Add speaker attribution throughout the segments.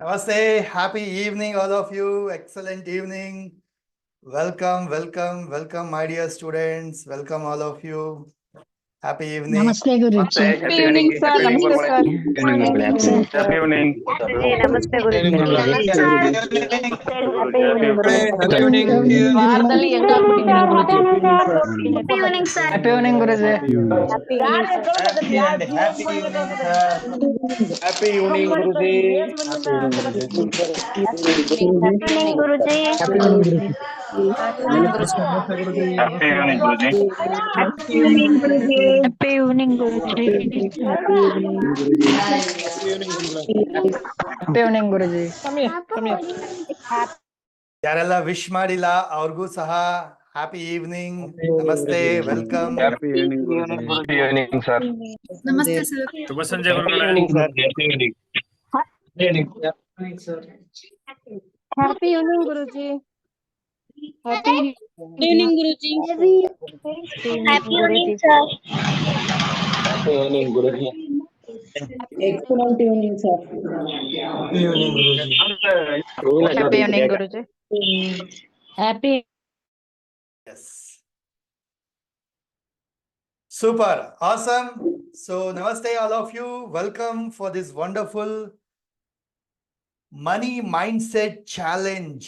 Speaker 1: Namaste. Happy evening, all of you. Excellent evening. Welcome, my dear students. Welcome, all of you. Happy evening.
Speaker 2: Namaste, Guruji.
Speaker 3: Happy evening, sir. Namaste, sir.
Speaker 4: Happy evening.
Speaker 3: ನಮಸ್ತೆ ಗುರುಜಿ. ವಾರದಲ್ಲಿ ಹೆಂಗ್ ಆಗ್ಬಿಟ್ಟಿದೀನಿ ಗುರುಜಿ.
Speaker 2: Happy evening, sir.
Speaker 3: Happy evening Guruji.
Speaker 1: Happy and happy evening, sir.
Speaker 4: Happy evening, Guruji.
Speaker 2: Happy evening, Guruji.
Speaker 4: Happy evening, Guruji.
Speaker 2: Happy evening, Guruji. Happy evening, Guruji.
Speaker 3: Happy evening Guruji.
Speaker 1: ಯಾರೆಲ್ಲ wish ಮಾಡಿಲ್ಲ ಅವ್ರಿಗೂ ಸಹ happy evening. ನಮಸ್ತೆ, welcome.
Speaker 4: Happy evening, Guruji. Happy evening, sir.
Speaker 2: Namaste, sir.
Speaker 4: Shubha Sanjay Guruji. Happy evening, sir. Happy evening.
Speaker 5: Happy evening, Guruji.
Speaker 2: Happy
Speaker 5: evening, Guruji.
Speaker 2: Happy evening, sir.
Speaker 4: Happy evening, Guruji.
Speaker 6: Excellent evening, sir.
Speaker 3: Happy evening Guruji.
Speaker 2: Happy.
Speaker 1: Yes. Super. Awesome. So, namaste, all of you. Welcome for this wonderful money mindset challenge.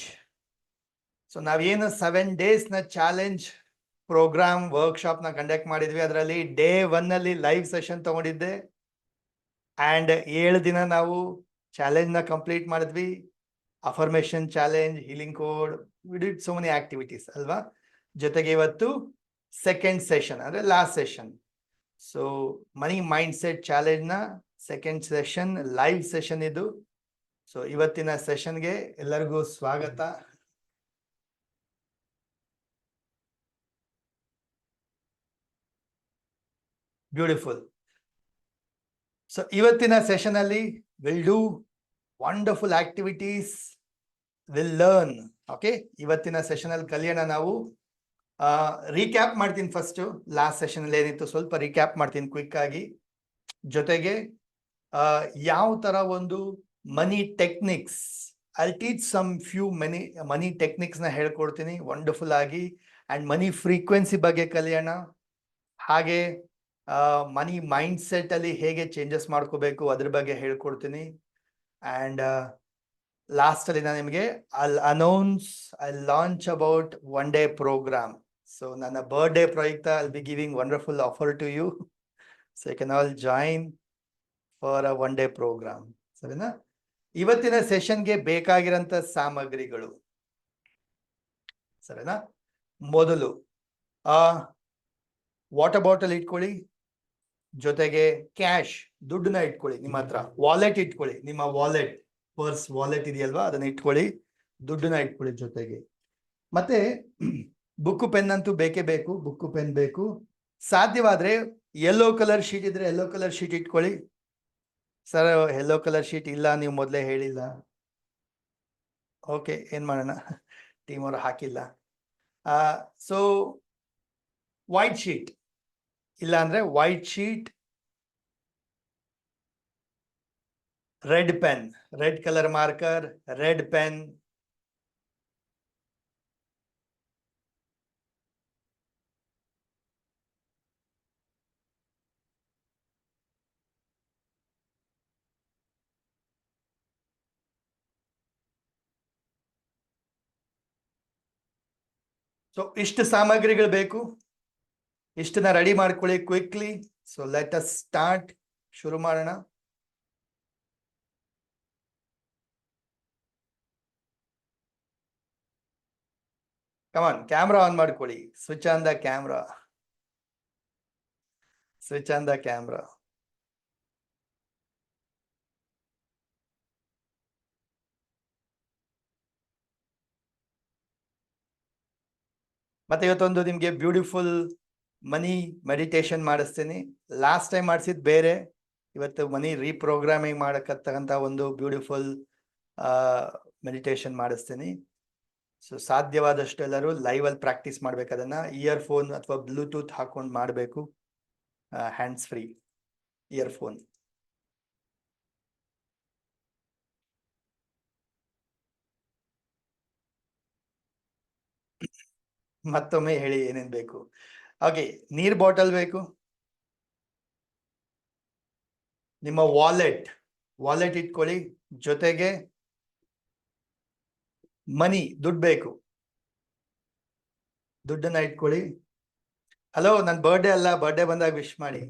Speaker 1: So, ನಾವೇನು 7 days ನ challenge program workshop ನ conduct ಮಾಡಿದ್ವಿ. ಅದರಲ್ಲಿ day 1 ಅಲ್ಲಿ live session ತಗೊಂಡಿದ್ದೆ and 7 ದಿನ ನಾವು challenge ನ ಕಂಪ್ಲೀಟ್ ಮಾಡಿದ್ವಿ. Affirmation challenge, healing code, we did so many activities ಅಲ್ವಾ. ಜೊತೆಗೆ ಇವತ್ತು ಸೆಕೆಂಡ್ ಸೆಷನ್ ಅಂದ್ರೆ ಲಾಸ್ಟ್ ಸೆಷನ್. ಸೊ ಮನಿ ಮೈಂಡ್ ಸೆಟ್ ಚಾಲೆಂಜ್ ನ ಸೆಕೆಂಡ್ ಸೆಷನ್ ಲೈವ್ ಸೆಷನ್ ಇದು. ಸೊ ಇವತ್ತಿನ ಸೆಷನ್ಗೆ ಎಲ್ಲರಿಗೂ ಸ್ವಾಗತ. ಬ್ಯೂಟಿಫುಲ್. ಸೊ ಇವತ್ತಿನ ಸೆಷನ್ ಅಲ್ಲಿ will do wonderful activities, will learn. Okay, ಇವತ್ತಿನ ಸೆಷನ್ ಅಲ್ಲಿ ಕಲಿಯೋಣ ನಾವು. ರೀಕ್ಯಾಪ್ ಮಾಡ್ತೀನಿ. ಫಸ್ಟ್ ಲಾಸ್ಟ್ ಸೆಷನ್ ಅಲ್ಲಿ ಏನಿತ್ತು ಸ್ವಲ್ಪ ರೀಕ್ಯಾಪ್ ಮಾಡ್ತೀನಿ ಕ್ವಿಕ್ ಆಗಿ. ಜೊತೆಗೆ ಯಾವ ತರ ಒಂದು money techniques, I teach some few money techniques ನ ಹೇಳ್ಕೊಡ್ತೀನಿ ವಂಡರ್ಫುಲ್ ಆಗಿ. ಅಂಡ್ ಮನಿ ಫ್ರೀಕ್ವೆನ್ಸಿ ಬಗ್ಗೆ ಕಲಿಯೋಣ. ಹಾಗೆ ಮನಿ ಮೈಂಡ್ ಸೆಟ್ ಅಲ್ಲಿ ಹೇಗೆ ಚೇಂಜಸ್ ಮಾಡ್ಕೋಬೇಕು ಅದ್ರ ಬಗ್ಗೆ ಹೇಳ್ಕೊಡ್ತೀನಿ. ಅಂಡ್ ಲಾಸ್ಟ್ ಅಲ್ಲಿ ನಾನು ನಿಮಗೆ I launch about 1 day programme. So ನನ್ನ ಬರ್ಡೇ ಪ್ರಯುಕ್ತ I be giving wonderful offer to you. So you can all join for a 1 day programme. ಸರಿನಾ? ಇವತ್ತಿನ ಸೆಷನ್ಗೆ ಬೇಕಾಗಿರೋಂಥ ಸಾಮಗ್ರಿಗಳು ಸರಿನಾ? ಮೊದಲು ವಾಟರ್ ಬಾಟಲ್ ಇಟ್ಕೊಳ್ಳಿ. ಜೊತೆಗೆ ಕ್ಯಾಶ್, ದುಡ್ಡನ್ನ ಇಟ್ಕೊಳ್ಳಿ ನಿಮ್ಮ ಹತ್ರ. ವಾಲೆಟ್ ಇಟ್ಕೊಳ್ಳಿ, ನಿಮ್ಮ ವಾಲೆಟ್, ಪರ್ಸ್ ವಾಲೆಟ್ ಇದೆಯಲ್ವಾ ಅದನ್ನ ಇಟ್ಕೊಳ್ಳಿ. ದುಡ್ಡನ್ನ ಇಟ್ಕೊಳ್ಳಿ ಜೊತೆಗೆ. ಮತ್ತೆ ಬುಕ್ಕು ಪೆನ್ ಅಂತೂ ಬೇಕೇ ಬೇಕು. ಬುಕ್ಕು ಪೆನ್ ಬೇಕು. ಸಾಧ್ಯವಾದ್ರೆ ಯೆಲ್ಲೋ ಕಲರ್ ಶೀಟ್ ಇದ್ರೆ ಯೆಲ್ಲೋ ಕಲರ್ ಶೀಟ್ ಇಟ್ಕೊಳ್ಳಿ. ಸರ್ ಯೆಲ್ಲೋ ಕಲರ್ ಶೀಟ್ ಇಲ್ಲ, ನೀವು ಮೊದಲೇ ಹೇಳಿಲ್ಲ. ಓಕೆ, ಏನ್ ಮಾಡೋಣ, ಟೀಮ್ ಅವರು ಹಾಕಿಲ್ಲ. ಸೊ ವೈಟ್ ಶೀಟ್ ಇಲ್ಲ ಅಂದ್ರೆ white sheet, red pen, red colour marker, red pen, so ಇಷ್ಟು ಸಾಮಗ್ರಿಗಳು ಬೇಕು. ಇಷ್ಟನ್ನ ರೆಡಿ ಮಾಡ್ಕೊಳ್ಳಿ quickly. So let us start. ಶುರು ಮಾಡೋಣ. ಕಮಾನ್, ಕ್ಯಾಮ್ರಾ ಆನ್ ಮಾಡ್ಕೊಳ್ಳಿ. Switch on the camera. Switch on the camera. ಮತ್ತೆ ಇವತ್ತೊಂದು ನಿಮ್ಗೆ ಬ್ಯೂಟಿಫುಲ್ ಮನಿ ಮೆಡಿಟೇಷನ್ ಮಾಡಿಸ್ತೀನಿ. ಲಾಸ್ಟ್ ಟೈಮ್ ಮಾಡಿಸಿದ್ ಬೇರೆ, ಇವತ್ತು ಮನಿ ರೀಪ್ರೋಗ್ರಾಮಿಂಗ್ ಮಾಡಕ್ಕಂತ ಒಂದು ಬ್ಯೂಟಿಫುಲ್ ಮೆಡಿಟೇಷನ್ ಮಾಡಿಸ್ತೀನಿ. ಸೊ ಸಾಧ್ಯವಾದಷ್ಟು ಎಲ್ಲರೂ ಲೈವ್ ಅಲ್ಲಿ ಪ್ರಾಕ್ಟೀಸ್ ಮಾಡ್ಬೇಕು. ಅದನ್ನ ಇಯರ್ಫೋನ್ ಅಥವಾ ಬ್ಲೂಟೂತ್ ಹಾಕೊಂಡು ಮಾಡಬೇಕು. Hands free earphone. ಮತ್ತೊಮ್ಮೆ ಹೇಳಿ ಏನೇನ್ ಬೇಕು. ಓಕೆ, ನೀರ್ ಬಾಟಲ್ ಬೇಕು, ನಿಮ್ಮ ವಾಲೆಟ್ ಇಟ್ಕೊಳ್ಳಿ, ಜೊತೆಗೆ ಮನಿ ದುಡ್ಡು ಬೇಕು, ದುಡ್ಡನ್ನ ಇಟ್ಕೊಳ್ಳಿ. ಹಲೋ, ನನ್ ಬರ್ಡೇ ಅಲ್ಲ, ಬರ್ಡೇ ಬಂದಾಗ ವಿಶ್ ಮಾಡಿ.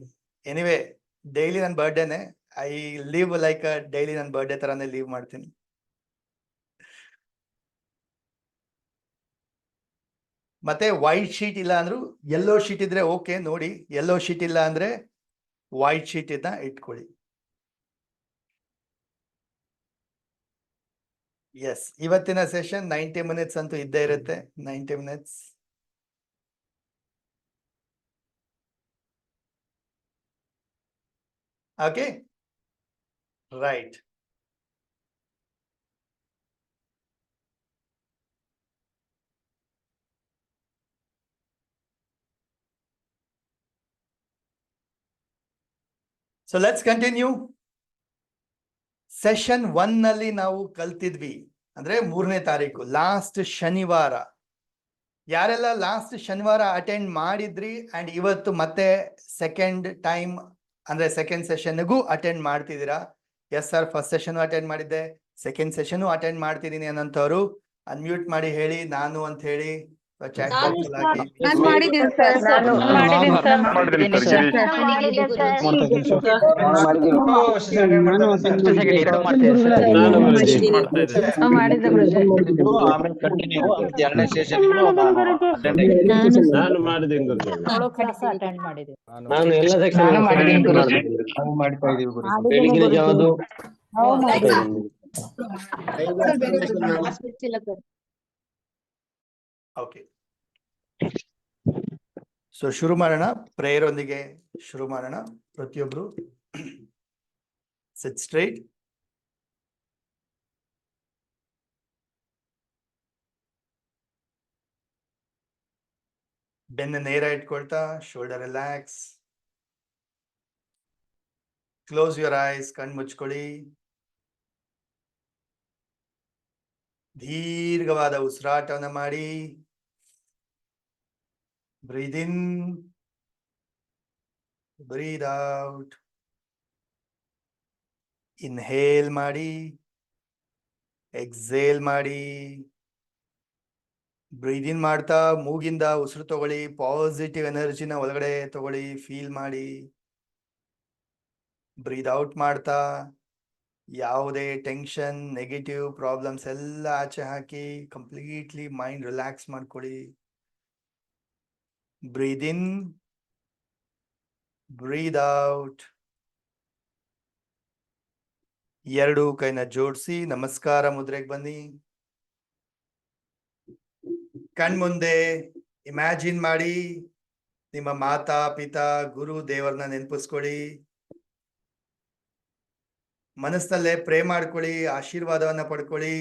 Speaker 1: ಎನಿವೆ, ಡೈಲಿ ನನ್ನ ಬರ್ಡೇನೆ, ಐ ಲೀವ್ ಲೈಕ್ ಡೈಲಿ ನನ್ನ ಬರ್ಡೇ ತರಾನೇ ಲೀವ್ ಮಾಡ್ತೀನಿ. ಮತ್ತೆ ವೈಟ್ ಶೀಟ್ ಇಲ್ಲ ಅಂದ್ರು ಯೆಲ್ಲೋ ಶೀಟ್ ಇದ್ರೆ ಓಕೆ. ನೋಡಿ, ಯೆಲ್ಲೋ ಶೀಟ್ ಇಲ್ಲ ಅಂದ್ರೆ ವೈಟ್ ಶೀಟ್ ಇದ್ನ ಇಟ್ಕೊಳ್ಳಿ. ಎಸ್, ಇವತ್ತಿನ ಸೆಷನ್ 90 ಮಿನಿಟ್ಸ್ ಅಂತೂ ಇದ್ದೇ ಇರುತ್ತೆ. 90 minutes. Okay, right. So let's continue. Session 1 ನಲ್ಲಿ ನಾವು ಕಲ್ತಿದ್ವಿ ಅಂದ್ರೆ 3ನೇ ತಾರೀಕು, ಲಾಸ್ಟ್ ಶನಿವಾರ. ಯಾರೆಲ್ಲ ಲಾಸ್ಟ್ ಶನಿವಾರ ಅಟೆಂಡ್ ಮಾಡಿದ್ರಿ ಅಂಡ್ ಇವತ್ತು ಮತ್ತೆ ಸೆಕೆಂಡ್ ಟೈಮ್ ಅಂದ್ರೆ ಸೆಕೆಂಡ್ ಸೆಷನ್ಗೂ ಅಟೆಂಡ್ ಮಾಡ್ತಿದ್ದೀರಾ? Yes sir, first session attend ಮಾಡಿದ್ದೆ, ಸೆಕೆಂಡ್ ಸೆಷನ್ ಅಟೆಂಡ್ ಮಾಡ್ತಿದ್ದೀನಿ ಅನ್ನೋಂಥವ್ರು ಅನ್ಮ್ಯೂಟ್ ಮಾಡಿ ಹೇಳಿ ನಾನು ಅಂತ ಹೇಳಿ. ಚಾಟ್ ಬಾಕ್ಸ್ ಹಾಕಿ.
Speaker 3: ನಾನು ಮಾಡಿದ್ದೀನಿ ಸರ್. ಮಾಡಿದ್ದೆ ಗುರುಜಿ.
Speaker 7: ಆಮೇಲೆ ಕಂಟಿನ್ಯೂ ಎರಡನೇ ಸೆಷನ್
Speaker 5: ನಾನು ಮಾಡಿದ್ದೀನಿ ಗುರುಜಿ.
Speaker 4: ನಾನು ಎಲ್ಲ ಸೆಕ್ಷನ್
Speaker 3: ನಾನು ಮಾಡಿದ್ದೀನಿ ಗುರುಜಿ.
Speaker 7: ನಾವು ಮಾಡ್ತಾ ಇದೀವಿ ಗುರುಜಿ.
Speaker 4: ಬೆಳಿಗಿನ ಜಾವದು
Speaker 1: ಓಕೆ, ಸೊ ಶುರು ಮಾಡೋಣ. ಪ್ರೇಯರ್ ಒಂದಿಗೆ ಶುರು ಮಾಡೋಣ. ಪ್ರತಿಯೊಬ್ರು ಸಿಟ್ ಸ್ಟ್ರೈಟ್. ಬೆನ್ನ ನೇರ ಇಟ್ಕೊಳ್ತಾ, shoulder relax. Close your eyes, ಕಣ್ ಮುಚ್ಕೊಳ್ಳಿ. ದೀರ್ಘವಾದ ಉಸಿರಾಟವನ್ನ ಮಾಡಿ. Breathe in, breathe out. Inhale ಮಾಡಿ, ಎಕ್ಸೇಲ್ ಮಾಡಿ. ಬ್ರೀದ್ ಇನ್ ಮಾಡ್ತಾ ಮೂಗಿಂದ ಉಸಿರು ತಗೊಳ್ಳಿ, ಪಾಸಿಟಿವ್ ಎನರ್ಜಿನ ಒಳಗಡೆ ತಗೊಳ್ಳಿ, ಫೀಲ್ ಮಾಡಿ. ಬ್ರೀದ್ ಔಟ್ ಮಾಡ್ತಾ ಯಾವುದೇ ಟೆನ್ಷನ್, ನೆಗೆಟಿವ್ ಪ್ರಾಬ್ಲಮ್ಸ್ ಎಲ್ಲ ಆಚೆ ಹಾಕಿ ಕಂಪ್ಲೀಟ್ಲಿ ಮೈಂಡ್ ರಿಲ್ಯಾಕ್ಸ್ ಮಾಡ್ಕೊಳ್ಳಿ. ಬ್ರೀದ್ ಇನ್, ಬ್ರೀದ್ ಔಟ್. ಎರಡು ಕೈನ ಜೋಡಿಸಿ ನಮಸ್ಕಾರ ಮುದ್ರೆಗೆ ಬನ್ನಿ. ಕಣ್ಮುಂದೆ ಇಮ್ಯಾಜಿನ್ ಮಾಡಿ ನಿಮ್ಮ ಮಾತಾ ಪಿತಾ ಗುರು ದೇವರನ್ನ ನೆನಪಿಸ್ಕೊಳ್ಳಿ. ಮನಸ್ಸಲ್ಲೇ ಪ್ರೇ ಮಾಡ್ಕೊಳ್ಳಿ, ಆಶೀರ್ವಾದವನ್ನ ಪಡ್ಕೊಳ್ಳಿ.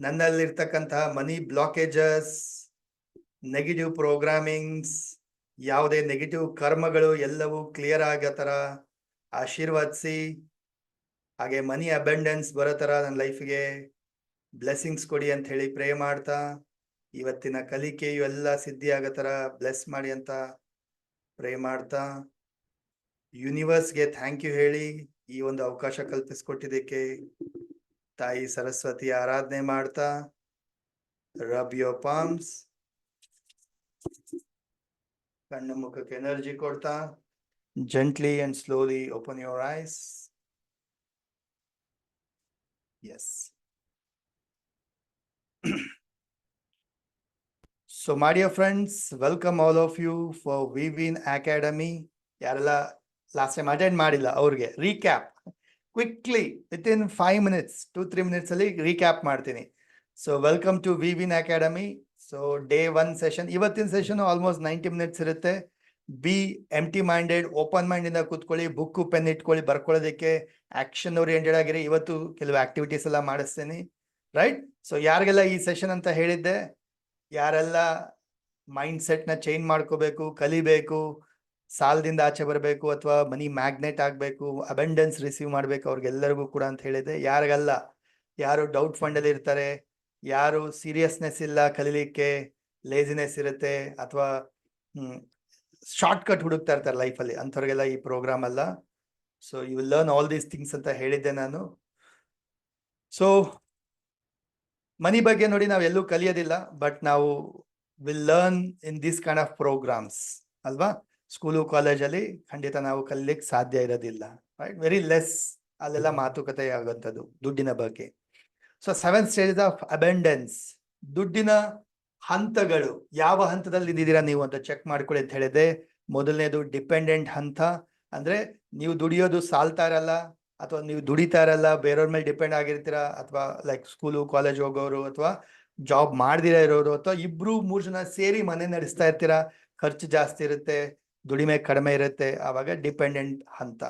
Speaker 1: ನನ್ನಲ್ಲಿರ್ತಕ್ಕಂತಹ ಮನಿ ಬ್ಲಾಕೇಜಸ್, ನೆಗೆಟಿವ್ ಪ್ರೋಗ್ರಾಮಿಂಗ್ಸ್, ಯಾವುದೇ ನೆಗೆಟಿವ್ ಕರ್ಮಗಳು ಎಲ್ಲವೂ ಕ್ಲಿಯರ್ ಆಗೋ ಥರ ಆಶೀರ್ವಾದಿಸಿ. ಹಾಗೆ ಮನಿ ಅಬೆಂಡೆನ್ಸ್ ಬರೋ ಥರ ನನ್ನ ಲೈಫಿಗೆ ಬ್ಲೆಸ್ಸಿಂಗ್ಸ್ ಕೊಡಿ ಅಂತ ಹೇಳಿ ಪ್ರೇ ಮಾಡ್ತಾ, ಇವತ್ತಿನ ಕಲಿಕೆಯು ಎಲ್ಲ ಸಿದ್ಧಿ ಆಗೋ ಥರ ಬ್ಲೆಸ್ ಮಾಡಿ ಅಂತ ಪ್ರೇ ಮಾಡ್ತಾ, ಯೂನಿವರ್ಸ್ಗೆ ಥ್ಯಾಂಕ್ ಯು ಹೇಳಿ ಈ ಒಂದು ಅವಕಾಶ ಕಲ್ಪಿಸ್ಕೊಟ್ಟಿದ್ದಕ್ಕೆ. ತಾಯಿ ಸರಸ್ವತಿ ಆರಾಧನೆ ಮಾಡ್ತಾ, ರಬ್ ಯೋರ್ ಪಾಮ್ಸ್. ಕಣ್ಣು ಮುಖಕ್ಕೆ ಎನರ್ಜಿ ಕೊಡ್ತಾ, gently and slowly open your eyes. Yes. So my dear friends, welcome all of you for Weaving Academy. ಯಾರೆಲ್ಲ ಲಾಸ್ಟ್ ಟೈಮ್ ಅಟೆಂಡ್ ಮಾಡಿಲ್ಲ ಅವ್ರಿಗೆ recap quickly within 5 minutes 2-3 minutes ಅಲ್ಲಿ ರೀಕ್ಯಾಪ್ ಮಾಡ್ತೀನಿ. So welcome to Weaving Academy. So day 1 session, ಇವತ್ತಿನ session almost 90 minutes ಇರುತ್ತೆ. Be empty minded, open mind ಇಂದ ಕೂತ್ಕೊಳ್ಳಿ, book pen ಇಟ್ಕೊಳ್ಳಿ, ಬರ್ಕೊಳ್ಳೋದಕ್ಕೆ ಆಕ್ಷನ್ ಓರಿಯೆಂಟೆಡ್ ಆಗಿರಿ. ಇವತ್ತು ಕೆಲವು ಆಕ್ಟಿವಿಟೀಸ್ ಎಲ್ಲ ಮಾಡಿಸ್ತೀನಿ, ರೈಟ್? ಸೊ ಯಾರಿಗೆಲ್ಲ ಈ ಸೆಷನ್ ಅಂತ ಹೇಳಿದ್ದೆ, ಯಾರೆಲ್ಲ ಮೈಂಡ್ ಸೆಟ್ನ ಚೇಂಜ್ ಮಾಡ್ಕೋಬೇಕು, ಕಲಿಬೇಕು, ಸಾಲದಿಂದ ಆಚೆ ಬರಬೇಕು ಅಥವಾ ಮನಿ ಮ್ಯಾಗ್ನೆಟ್ ಆಗಬೇಕು, ಅಬೆಂಡೆನ್ಸ್ ರಿಸೀವ್ ಮಾಡಬೇಕು, ಅವ್ರಿಗೆಲ್ಲರಿಗೂ ಕೂಡ ಅಂತ ಹೇಳಿದೆ. ಯಾರಿಗಲ್ಲ, ಯಾರು ಡೌಟ್ ಫಂಡಲ್ಲಿ ಇರ್ತಾರೆ, ಯಾರು ಸೀರಿಯಸ್ನೆಸ್ ಇಲ್ಲ ಕಲೀಲಿಕ್ಕೆ, ಲೇಸಿನೆಸ್ ಇರುತ್ತೆ ಅಥವಾ ಶಾರ್ಟ್ ಕಟ್ ಹುಡುಕ್ತಾ ಇರ್ತಾರೆ ಲೈಫಲ್ಲಿ, ಅಂಥವ್ರಿಗೆಲ್ಲ ಈ ಪ್ರೋಗ್ರಾಮ್ ಅಲ್ಲ. So you will learn all these things ಅಂತ ಹೇಳಿದ್ದೆ ನಾನು. ಸೊ ಮನಿ ಬಗ್ಗೆ ನೋಡಿ ನಾವೆಲ್ಲೂ ಕಲಿಯೋದಿಲ್ಲ, ಬಟ್ ನಾವು will learn in this kind of programmes ಅಲ್ವಾ. ಸ್ಕೂಲು ಕಾಲೇಜಲ್ಲಿ ಖಂಡಿತ ನಾವು ಕಲಿಲಿಕ್ಕೆ ಸಾಧ್ಯ ಇರೋದಿಲ್ಲ, ರೈಟ್? ವೆರಿ ಲೆಸ್ ಅಲ್ಲೆಲ್ಲ ಮಾತುಕತೆ ಆಗುವಂಥದ್ದು ದುಡ್ಡಿನ ಬಗ್ಗೆ. ಸೊ 7 ಸ್ಟೇಜಸ್ ಆಫ್ ಅಬೆಂಡೆನ್ಸ್, ದುಡ್ಡಿನ ಹಂತಗಳು. ಯಾವ ಹಂತದಲ್ಲಿ ಇದ್ದೀರಾ ನೀವು ಅಂತ ಚೆಕ್ ಮಾಡ್ಕೊಳ್ಳಿ ಅಂತ ಹೇಳಿದೆ. ಮೊದಲನೇದು ಡಿಪೆಂಡೆಂಟ್ ಹಂತ, ಅಂದ್ರೆ ನೀವು ದುಡಿಯೋದು ಸಾಲ್ತಾ ಇರಲ್ಲ, ಅಥವಾ ನೀವು ದುಡಿತಾ ಇರಲ್ಲ, ಬೇರೆಯವ್ರ ಮೇಲೆ ಡಿಪೆಂಡ್ ಆಗಿರ್ತೀರಾ, ಅಥವಾ ಲೈಕ್ ಸ್ಕೂಲು ಕಾಲೇಜ್ ಹೋಗೋರು ಅಥವಾ ಜಾಬ್ ಮಾಡ್ದಿರ ಇರೋರು, ಅಥವಾ 2-3 ಜನ ಸೇರಿ ಮನೆ ನಡೆಸ್ತಾ ಇರ್ತೀರಾ, ಖರ್ಚು ಜಾಸ್ತಿ ಇರುತ್ತೆ, ದುಡಿಮೆ ಕಡಿಮೆ ಇರುತ್ತೆ, ಆವಾಗ ಡಿಪೆಂಡೆಂಟ್ ಹಂತ.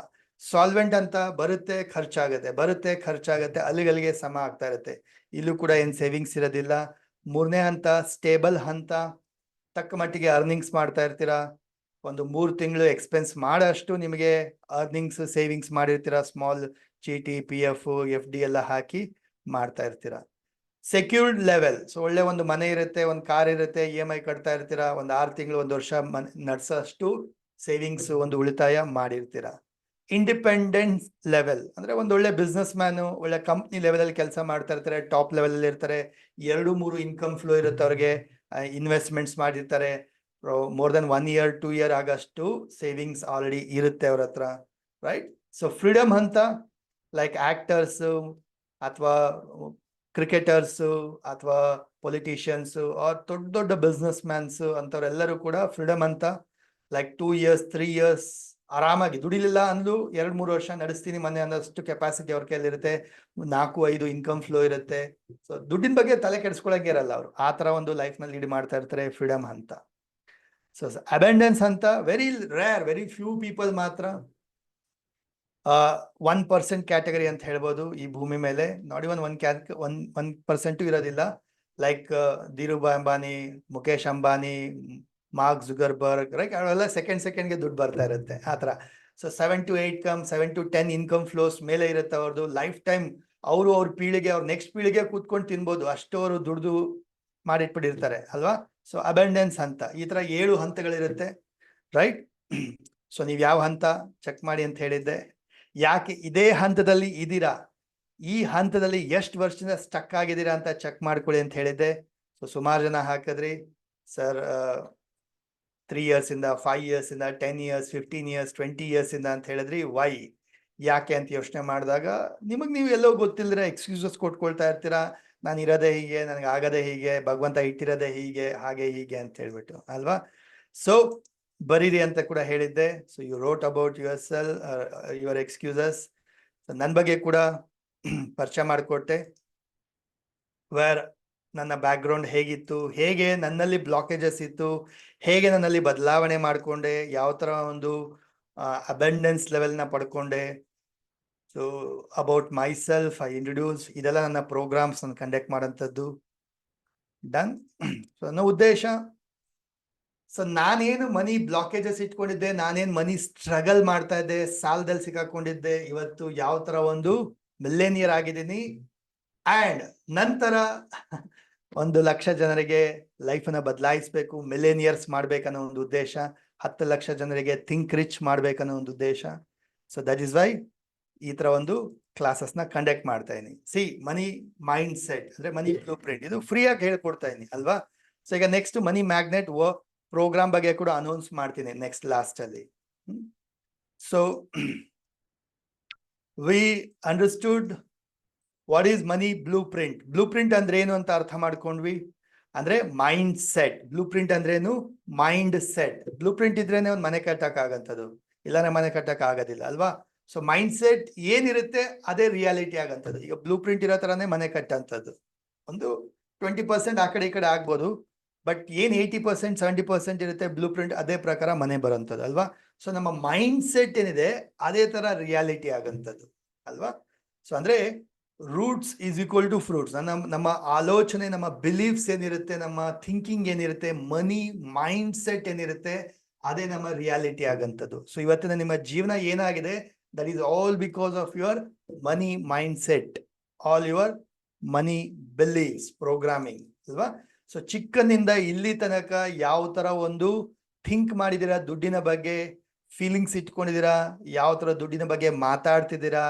Speaker 1: ಸಾಲ್ವೆಂಟ್ ಅಂತ ಬರುತ್ತೆ ಖರ್ಚಾಗತ್ತೆ, ಅಲ್ಲಿಗೆ ಸಮ ಆಗ್ತಾ ಇರುತ್ತೆ, ಇಲ್ಲೂ ಕೂಡ ಏನ್ ಸೇವಿಂಗ್ಸ್ ಇರೋದಿಲ್ಲ. 3ನೇ ಹಂತ ಸ್ಟೇಬಲ್ ಹಂತ, ತಕ್ಕ ಮಟ್ಟಿಗೆ ಅರ್ನಿಂಗ್ಸ್ ಮಾಡ್ತಾ ಇರ್ತೀರಾ, ಒಂದು 3 ತಿಂಗಳು ಎಕ್ಸ್ಪೆನ್ಸ್ ಮಾಡೋಷ್ಟು ನಿಮಗೆ ಅರ್ನಿಂಗ್ಸ್ ಸೇವಿಂಗ್ಸ್ ಮಾಡಿರ್ತೀರಾ, ಸ್ಮಾಲ್ ಚೀಟಿ PF FD ಎಲ್ಲ ಹಾಕಿ ಮಾಡ್ತಾ ಇರ್ತೀರಾ. ಸೆಕ್ಯೂರ್ಡ್ ಲೆವೆಲ್, ಸೊ ಒಳ್ಳೆ ಒಂದು ಮನೆ ಇರುತ್ತೆ, ಒಂದು ಕಾರ್ ಇರುತ್ತೆ, EMI ಕಟ್ತಾ ಇರ್ತೀರಾ, ಒಂದು 6 ತಿಂಗಳು 1 ವರ್ಷ ನಡ್ಸೋಷ್ಟು ಸೇವಿಂಗ್ಸ್, ಒಂದು ಉಳಿತಾಯ ಮಾಡಿರ್ತೀರಾ. ಇಂಡಿಪೆಂಡೆನ್ಸ್ ಲೆವೆಲ್ ಅಂದ್ರೆ ಒಂದು ಒಳ್ಳೆ ಬಿಸ್ನೆಸ್ ಮ್ಯಾನು, ಒಳ್ಳೆ ಕಂಪ್ನಿ ಲೆವೆಲ್ ಅಲ್ಲಿ ಕೆಲಸ ಮಾಡ್ತಾ ಇರ್ತಾರೆ, ಟಾಪ್ ಲೆವೆಲ್ ಅಲ್ಲಿ ಇರ್ತಾರೆ, 2-3 ಇನ್ಕಮ್ ಫ್ಲೋ ಇರುತ್ತೆ ಅವ್ರಿಗೆ, ಇನ್ವೆಸ್ಟ್ಮೆಂಟ್ಸ್ ಮಾಡಿರ್ತಾರೆ, ಮೋರ್ ದೆನ್ 1 year 2 year ಆಗಷ್ಟು ಸೇವಿಂಗ್ಸ್ ಆಲ್ರೆಡಿ ಇರುತ್ತೆ ಅವ್ರ ಹತ್ರ, ರೈಟ್? ಸೊ ಫ್ರೀಡಮ್ ಅಂತ ಲೈಕ್ ಆಕ್ಟರ್ಸ್ ಅಥವಾ ಕ್ರಿಕೆಟರ್ಸ್ ಅಥವಾ ಪೊಲಿಟಿಷಿಯನ್ಸ್ ದೊಡ್ಡ ದೊಡ್ಡ ಬಿಸ್ನೆಸ್ ಮ್ಯಾನ್ಸ್ ಅಂತವ್ರೆಲ್ಲರೂ ಕೂಡ ಫ್ರೀಡಮ್ ಅಂತ, ಲೈಕ್ 2 years 3 years ಆರಾಮಾಗಿ ದುಡಿಲಿಲ್ಲ ಅಂದ್ಲು 2-3 ವರ್ಷ ನಡೆಸ್ತೀನಿ ಮನೆ ಅನ್ನೋಷ್ಟು ಕೆಪಾಸಿಟಿ ಅವ್ರ ಕೈಯಲ್ಲಿ ಇರುತ್ತೆ, 4-5 ಇನ್ಕಮ್ ಫ್ಲೋ ಇರುತ್ತೆ. ಸೊ ದುಡ್ಡಿನ ಬಗ್ಗೆ ತಲೆ ಕೆಡಿಸ್ಕೊಳಕ್ಕೆ ಇರಲ್ಲ ಅವರು, ಆ ತರ ಒಂದು ಲೈಫ್ ನಲ್ಲಿ ಲೀಡ್ ಮಾಡ್ತಾ ಇರ್ತಾರೆ, ಫ್ರೀಡಮ್ ಅಂತ. ಸೊ ಅಬೆಂಡೆನ್ಸ್ ಅಂತ very rare, very few people ಮಾತ್ರ, 1% ಕ್ಯಾಟಗರಿ ಅಂತ ಹೇಳ್ಬೋದು ಈ ಭೂಮಿ ಮೇಲೆ, ನಾಟ್ ಇವನ್ 1% ಇರೋದಿಲ್ಲ. Like Dhirubhai Ambani, Mukesh Ambani, Mark Zuckerberg, right? ಅವೆಲ್ಲ ಸೆಕೆಂಡ್ಗೆ ದುಡ್ಡು ಬರ್ತಾ ಇರುತ್ತೆ ಆ ಥರ. ಸೊ 7 to 10 ಇನ್ಕಮ್ ಫ್ಲೋಸ್ ಮೇಲೆ ಇರುತ್ತೆ ಅವ್ರದ್ದು ಲೈಫ್ ಟೈಮ್. ಅವ್ರ ಪೀಳಿಗೆ, ಅವ್ರ ನೆಕ್ಸ್ಟ್ ಪೀಳಿಗೆ ಕೂತ್ಕೊಂಡು ತಿನ್ಬೋದು, ಅಷ್ಟು ಅವರು ದುಡ್ದು ಮಾಡಿಟ್ಬಿಟ್ಟಿರ್ತಾರೆ ಅಲ್ವಾ. ಸೊ ಅಬೆಂಡೆನ್ಸ್ ಅಂತ ಈ ತರ 7 ಹಂತಗಳಿರುತ್ತೆ, ರೈಟ್? ಸೊ ನೀವು ಯಾವ ಹಂತ ಚೆಕ್ ಮಾಡಿ ಅಂತ ಹೇಳಿದ್ದೆ. ಯಾಕೆ ಇದೇ ಹಂತದಲ್ಲಿ ಇದ್ದೀರಾ, ಈ ಹಂತದಲ್ಲಿ ಎಷ್ಟು ವರ್ಷದಿಂದ ಸ್ಟಕ್ ಆಗಿದ್ದೀರಾ ಅಂತ ಚೆಕ್ ಮಾಡ್ಕೊಳ್ಳಿ ಅಂತ ಹೇಳಿದ್ದೆ. ಸೊ ಸುಮಾರು ಜನ ಹಾಕಿದ್ರಿ ಸರ್ 3 years ಇಂದ 5 years ಇಂದ 10 years 15 years 20 years ಇಂದ ಅಂತ ಹೇಳಿದ್ರಿ. ವೈ, ಯಾಕೆ ಅಂತ ಯೋಚನೆ ಮಾಡಿದಾಗ ನಿಮಗೆ ನೀವು ಎಲ್ಲೋ ಗೊತ್ತಿಲ್ಲದ್ರೆ ಎಕ್ಸ್ಕ್ಯೂಸಸ್ ಕೊಟ್ಕೊಳ್ತಾ ಇರ್ತೀರಾ, ನಾನು ಇರೋದೇ ಹೀಗೆ, ನನಗೆ ಆಗದೆ ಹೀಗೆ, ಭಗವಂತ ಇಟ್ಟಿರೋದೇ ಹೀಗೆ, ಹಾಗೆ ಹೀಗೆ ಅಂತ ಹೇಳ್ಬಿಟ್ಟು ಅಲ್ವಾ. ಸೊ ಬರೀರಿ ಅಂತ ಕೂಡ ಹೇಳಿದ್ದೆ. So you wrote about your excuses. ನನ್ನ ಬಗ್ಗೆ ಕೂಡ ಪರಿಚಯ ಮಾಡಿಕೊಟ್ಟೆ, ವೇರ್ ನನ್ನ ಬ್ಯಾಕ್ಗ್ರೌಂಡ್ ಹೇಗಿತ್ತು, ಹೇಗೆ ನನ್ನಲ್ಲಿ ಬ್ಲಾಕೇಜಸ್ ಇತ್ತು, ಹೇಗೆ ನನ್ನಲ್ಲಿ ಬದಲಾವಣೆ ಮಾಡಿಕೊಂಡೆ, ಯಾವ ಥರ ಒಂದು ಅಬೆಂಡೆನ್ಸ್ ಲೆವೆಲ್ನ ಪಡ್ಕೊಂಡೆ. So about myself I introduce, ಇದೆಲ್ಲ ನನ್ನ ಪ್ರೋಗ್ರಾಮ್ಸ್ ನಾನು ಕಂಡಕ್ಟ್ ಮಾಡೋಂಥದ್ದು. ಡನ್. ಸೊ ನನ್ನ ಉದ್ದೇಶ, ಸೊ ನಾನೇನು ಮನಿ ಬ್ಲಾಕೇಜಸ್ ಇಟ್ಕೊಂಡಿದ್ದೆ, ನಾನೇನು ಮನಿ ಸ್ಟ್ರಗಲ್ ಮಾಡ್ತಾ ಇದ್ದೆ, ಸಾಲದಲ್ಲಿ ಸಿಕ್ಕಾಕೊಂಡಿದ್ದೆ, ಇವತ್ತು ಯಾವ ಥರ ಒಂದು ಮಿಲ್ಲೇನಿಯರ್ ಆಗಿದ್ದೀನಿ, ಆ್ಯಂಡ್ ನಂತರ 1 ಲಕ್ಷ ಜನರಿಗೆ ಲೈಫನ್ನು ಬದಲಾಯಿಸಬೇಕು, ಮಿಲೇನಿಯರ್ಸ್ ಮಾಡ್ಬೇಕನ್ನೋ ಒಂದು ಉದ್ದೇಶ, 10 ಲಕ್ಷ ಜನರಿಗೆ ಥಿಂಕ್ ರಿಚ್ ಮಾಡ್ಬೇಕನ್ನೋ ಒಂದು ಉದ್ದೇಶ. ಸೊ ದಟ್ ಈಸ್ ವೈ ಈ ತರ ಒಂದು ಕ್ಲಾಸಸ್ನ ಕಂಡಕ್ಟ್ ಮಾಡ್ತಾ ಇದೀನಿ. ಸಿ ಮನಿ ಮೈಂಡ್ ಸೆಟ್ ಅಂದ್ರೆ ಮನಿ ಬ್ಲೂ ಪ್ರಿಂಟ್, ಇದು ಫ್ರೀ ಆಗಿ ಹೇಳ್ಕೊಡ್ತಾ ಇದೀನಿ ಅಲ್ವಾ. ಸೊ ಈಗ ನೆಕ್ಸ್ಟ್ ಮನಿ ಮ್ಯಾಗ್ನೆಟ್ ಪ್ರೋಗ್ರಾಮ್ ಬಗ್ಗೆ ಕೂಡ ಅನೌನ್ಸ್ ಮಾಡ್ತೀನಿ ನೆಕ್ಸ್ಟ್ ಲಾಸ್ಟ್ ಅಲ್ಲಿ. So we understood what is money blue print. Blue print ಅಂದ್ರೆ ಏನು ಅಂತ ಅರ್ಥ ಮಾಡ್ಕೊಂಡ್ವಿ. ಅಂದ್ರೆ ಮೈಂಡ್ ಸೆಟ್. ಬ್ಲೂ ಪ್ರಿಂಟ್ ಅಂದ್ರೆ ಏನು? Mind set. ಬ್ಲೂ ಪ್ರಿಂಟ್ ಇದ್ರೇನೆ ಒಂದು ಮನೆ ಕಟ್ಟಕ್ ಆಗಂತದ್ದು, ಇಲ್ಲಾಂದ್ರೆ ಮನೆ ಕಟ್ಟಕ್ ಆಗೋದಿಲ್ಲ ಅಲ್ವಾ. ಸೊ ಮೈಂಡ್ ಸೆಟ್ ಏನಿರುತ್ತೆ ಅದೇ ರಿಯಾಲಿಟಿ ಆಗಂತದ್ದು. ಈಗ ಬ್ಲೂ ಪ್ರಿಂಟ್ ಇರೋ ತರಾನೇ ಮನೆ ಕಟ್ಟಂತದ್ದು. ಒಂದು 20% ಆ ಕಡೆ ಈ ಕಡೆ ಆಗ್ಬೋದು, ಬಟ್ ಏನ್ 80% 70% ಇರುತ್ತೆ ಬ್ಲೂ ಪ್ರಿಂಟ್, ಅದೇ ಪ್ರಕಾರ ಮನೆ ಬರೋಂಥದ್ದು ಅಲ್ವಾ. ಸೊ ನಮ್ಮ ಮೈಂಡ್ ಸೆಟ್ ಏನಿದೆ ಅದೇ ತರ ರಿಯಾಲಿಟಿ ಆಗಂತದ್ದು ಅಲ್ವಾ. ಸೊ ಅಂದ್ರೆ roots is equal to fruits. ನಮ್ಮ ಆಲೋಚನೆ, ನಮ್ಮ ಬಿಲೀಫ್ಸ್ ಏನಿರುತ್ತೆ, ನಮ್ಮ ಥಿಂಕಿಂಗ್ ಏನಿರುತ್ತೆ, ಮನಿ ಮೈಂಡ್ ಸೆಟ್ ಏನಿರುತ್ತೆ ಅದೇ ನಮ್ಮ ರಿಯಾಲಿಟಿ ಆಗಂತದ್ದು. ಸೊ ಇವತ್ತಿನ ನಿಮ್ಮ ಜೀವನ ಏನಾಗಿದೆ, that is all because of your money mind set, all your money beliefs programming ಅಲ್ವಾ. ಸೊ ಚಿಕ್ಕನಿಂದ ಇಲ್ಲಿ ತನಕ ಯಾವ ತರ ಒಂದು ಥಿಂಕ್ ಮಾಡಿದಿರಾ ದುಡ್ಡಿನ ಬಗ್ಗೆ, ಫೀಲಿಂಗ್ಸ್ ಇಟ್ಕೊಂಡಿದ್ದೀರಾ, ಯಾವ ತರ ದುಡ್ಡಿನ ಬಗ್ಗೆ ಮಾತಾಡ್ತಿದ್ದೀರಾ,